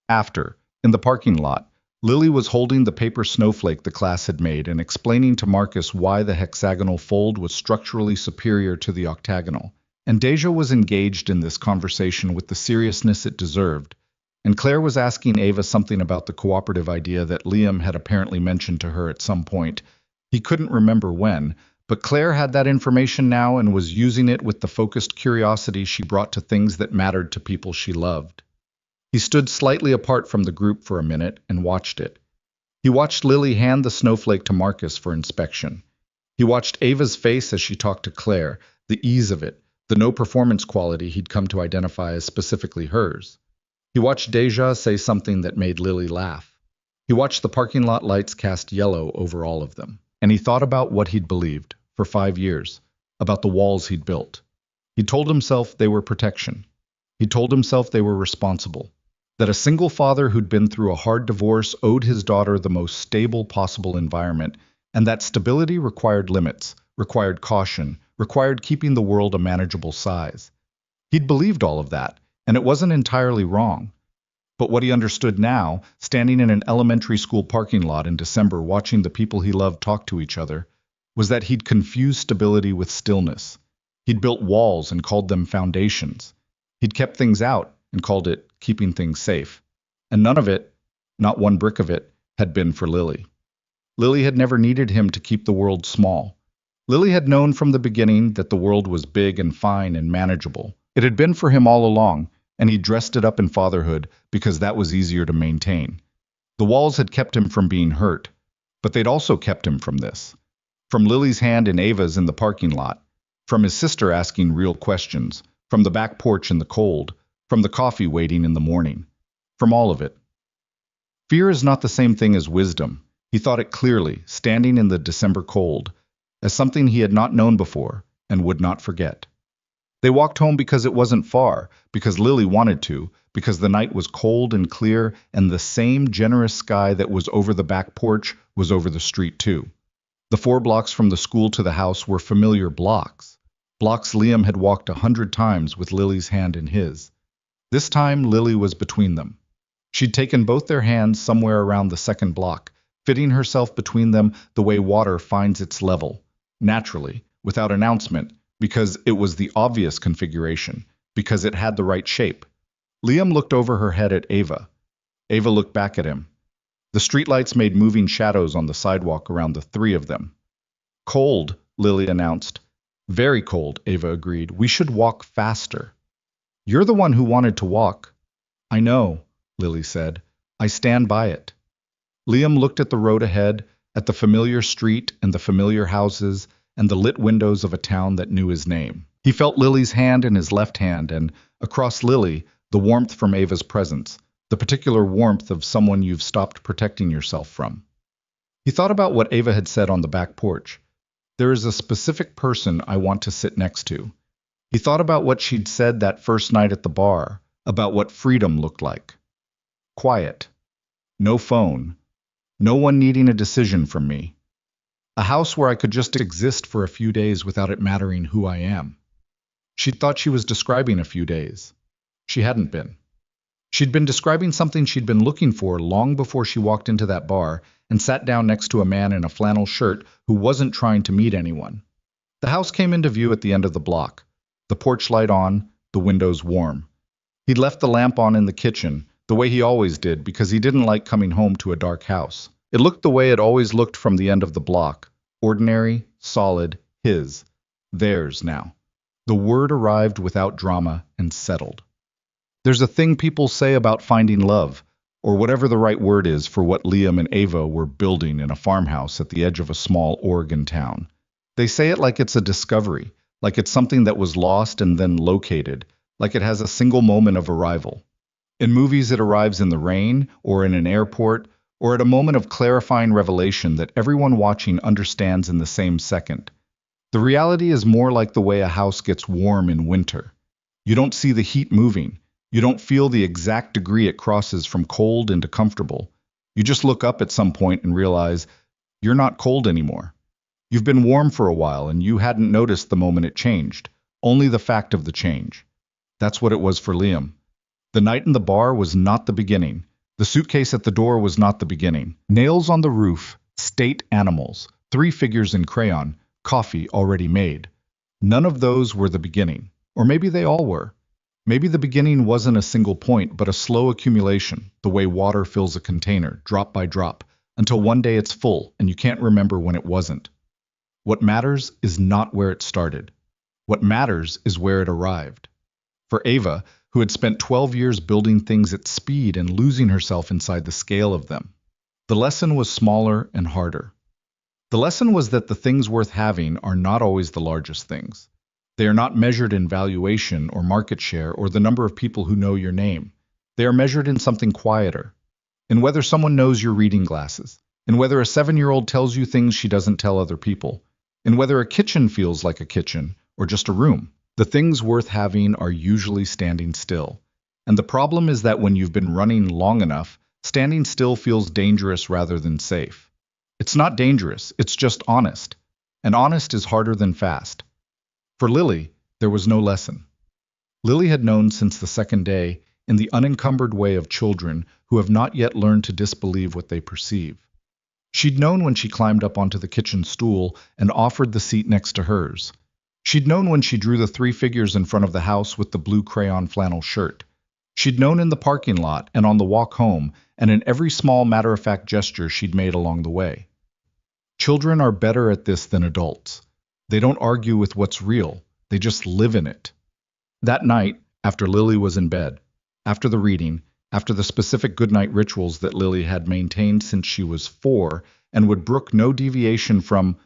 S1: After, in the parking lot, Lily was holding the paper snowflake the class had made and explaining to Marcus why the hexagonal fold was structurally superior to the octagonal. And Deja was engaged in this conversation with the seriousness it deserved. And Claire was asking Ava something about the cooperative idea that Liam had apparently mentioned to her at some point. He couldn't remember when, but Claire had that information now and was using it with the focused curiosity she brought to things that mattered to people she loved. He stood slightly apart from the group for a minute and watched it. He watched Lily hand the snowflake to Marcus for inspection. He watched Ava's face as she talked to Claire, the ease of it, the no-performance quality he'd come to identify as specifically hers. He watched Deja say something that made Lily laugh. He watched the parking lot lights cast yellow over all of them. And he thought about what he'd believed, for 5 years, about the walls he'd built. He told himself they were protection. He told himself they were responsible. That a single father who'd been through a hard divorce owed his daughter the most stable possible environment, and that stability required limits, required caution, required keeping the world a manageable size. He'd believed all of that, and it wasn't entirely wrong. But what he understood now, standing in an elementary school parking lot in December watching the people he loved talk to each other, was that he'd confused stability with stillness. He'd built walls and called them foundations. He'd kept things out and called it keeping things safe. And none of it, not one brick of it, had been for Lily. Lily had never needed him to keep the world small. Lily had known from the beginning that the world was big and fine and manageable. It had been for him all along, and he dressed it up in fatherhood because that was easier to maintain. The walls had kept him from being hurt, but they'd also kept him from this. From Lily's hand in Ava's in the parking lot, from his sister asking real questions, from the back porch in the cold, from the coffee waiting in the morning, from all of it. Fear is not the same thing as wisdom. He thought it clearly, standing in the December cold, as something he had not known before and would not forget. They walked home because it wasn't far, because Lily wanted to, because the night was cold and clear, and the same generous sky that was over the back porch was over the street too. The 4 blocks from the school to the house were familiar blocks. Blocks Liam had walked 100 times with Lily's hand in his. This time Lily was between them. She'd taken both their hands somewhere around the second block, fitting herself between them the way water finds its level, naturally, without announcement, because it was the obvious configuration, because it had the right shape. Liam looked over her head at Ava. Ava looked back at him. The streetlights made moving shadows on the sidewalk around the three of them. Cold, Lily announced. Very cold, Ava agreed. We should walk faster. You're the one who wanted to walk. I know, Lily said. I stand by it. Liam looked at the road ahead, at the familiar street and the familiar houses and the lit windows of a town that knew his name. He felt Lily's hand in his left hand and, across Lily, the warmth from Ava's presence, the particular warmth of someone you've stopped protecting yourself from. He thought about what Ava had said on the back porch. There is a specific person I want to sit next to. He thought about what she'd said that first night at the bar, about what freedom looked like. Quiet. No phone. No one needing a decision from me. A house where I could just exist for a few days without it mattering who I am. She thought she was describing a few days. She hadn't been. She'd been describing something she'd been looking for long before she walked into that bar and sat down next to a man in a flannel shirt who wasn't trying to meet anyone. The house came into view at the end of the block, the porch light on, the windows warm. He'd left the lamp on in the kitchen, the way he always did, because he didn't like coming home to a dark house. It looked the way it always looked from the end of the block, ordinary, solid, his, theirs now. The word arrived without drama and settled. There's a thing people say about finding love, or whatever the right word is for what Liam and Ava were building in a farmhouse at the edge of a small Oregon town. They say it like it's a discovery, like it's something that was lost and then located, like it has a single moment of arrival. In movies it arrives in the rain, or in an airport, or at a moment of clarifying revelation that everyone watching understands in the same second. The reality is more like the way a house gets warm in winter. You don't see the heat moving. You don't feel the exact degree it crosses from cold into comfortable. You just look up at some point and realize you're not cold anymore. You've been warm for a while and you hadn't noticed the moment it changed, only the fact of the change. That's what it was for Liam. The night in the bar was not the beginning. The suitcase at the door was not the beginning. Nails on the roof, state animals, 3 figures in crayon, coffee already made. None of those were the beginning. Or maybe they all were. Maybe the beginning wasn't a single point, but a slow accumulation, the way water fills a container, drop by drop, until one day it's full and you can't remember when it wasn't. What matters is not where it started. What matters is where it arrived. For Ava, who had spent 12 years building things at speed and losing herself inside the scale of them, the lesson was smaller and harder. The lesson was that the things worth having are not always the largest things. They are not measured in valuation or market share or the number of people who know your name. They are measured in something quieter, in whether someone knows your reading glasses, in whether a 7-year-old tells you things she doesn't tell other people, in whether a kitchen feels like a kitchen or just a room. The things worth having are usually standing still. And the problem is that when you've been running long enough, standing still feels dangerous rather than safe. It's not dangerous, it's just honest. And honest is harder than fast. For Lily, there was no lesson. Lily had known since the second day, in the unencumbered way of children who have not yet learned to disbelieve what they perceive. She'd known when she climbed up onto the kitchen stool and offered the seat next to hers. She'd known when she drew the 3 figures in front of the house with the blue crayon flannel shirt. She'd known in the parking lot and on the walk home and in every small matter-of-fact gesture she'd made along the way. Children are better at this than adults. They don't argue with what's real. They just live in it. That night, after Lily was in bed, after the reading, after the specific goodnight rituals that Lily had maintained since she was 4 and would brook no deviation from,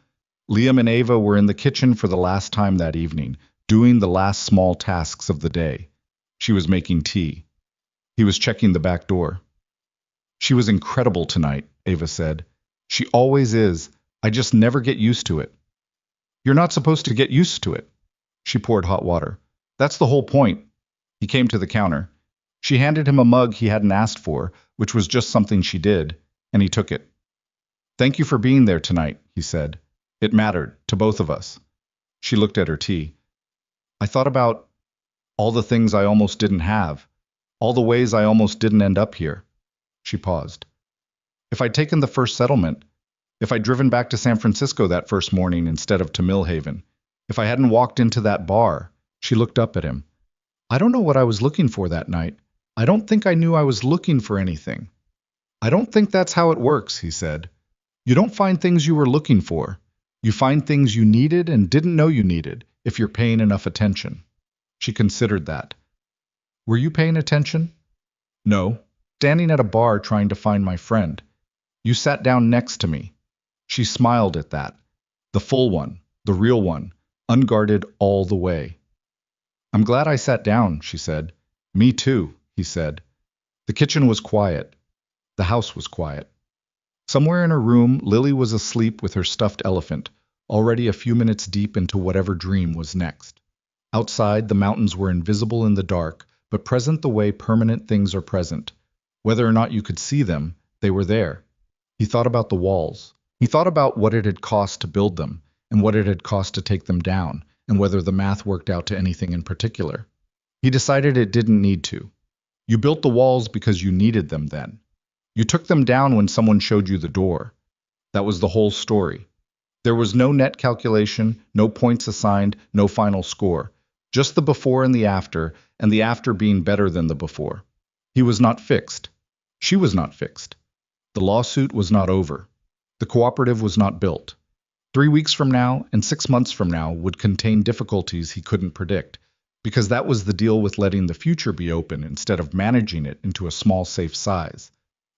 S1: Liam and Ava were in the kitchen for the last time that evening, doing the last small tasks of the day. She was making tea. He was checking the back door. She was incredible tonight, Ava said. She always is. I just never get used to it. You're not supposed to get used to it. She poured hot water. That's the whole point. He came to the counter. She handed him a mug he hadn't asked for, which was just something she did, and he took it. Thank you for being there tonight, he said. It mattered, to both of us. She looked at her tea. I thought about all the things I almost didn't have, all the ways I almost didn't end up here. She paused. If I'd taken the first settlement, if I'd driven back to San Francisco that first morning instead of to Millhaven, If I hadn't walked into that bar, she looked up at him. I don't know what I was looking for that night. I don't think I knew I was looking for anything. I don't think that's how it works, he said. You don't find things you were looking for. You find things you needed and didn't know you needed, if you're paying enough attention. She considered that. Were you paying attention? No. Standing at a bar trying to find my friend. You sat down next to me. She smiled at that. The full one, the real one, unguarded all the way. I'm glad I sat down, she said. Me too, he said. The kitchen was quiet. The house was quiet. Somewhere in her room, Lily was asleep with her stuffed elephant, already a few minutes deep into whatever dream was next. Outside, the mountains were invisible in the dark, but present the way permanent things are present. Whether or not you could see them, they were there. He thought about the walls. He thought about what it had cost to build them, and what it had cost to take them down, and whether the math worked out to anything in particular. He decided it didn't need to. You built the walls because you needed them then. You took them down when someone showed you the door. That was the whole story. There was no net calculation, no points assigned, no final score. Just the before and the after being better than the before. He was not fixed. She was not fixed. The lawsuit was not over. The cooperative was not built. 3 weeks from now and 6 months from now would contain difficulties he couldn't predict, because that was the deal with letting the future be open instead of managing it into a small, safe size.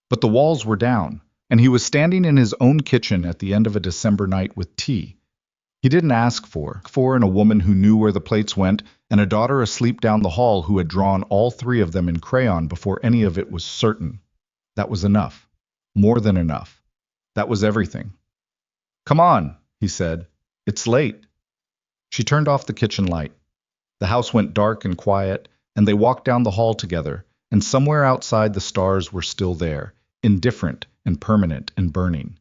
S1: But the walls were down, and he was standing in his own kitchen at the end of a December night with tea. He didn't ask for and a woman who knew where the plates went, and a daughter asleep down the hall who had drawn all 3 of them in crayon before any of it was certain. That was enough. More than enough. That was everything. Come on, he said. It's late. She turned off the kitchen light. The house went dark and quiet, and they walked down the hall together, and somewhere outside the stars were still there, indifferent and permanent and burning.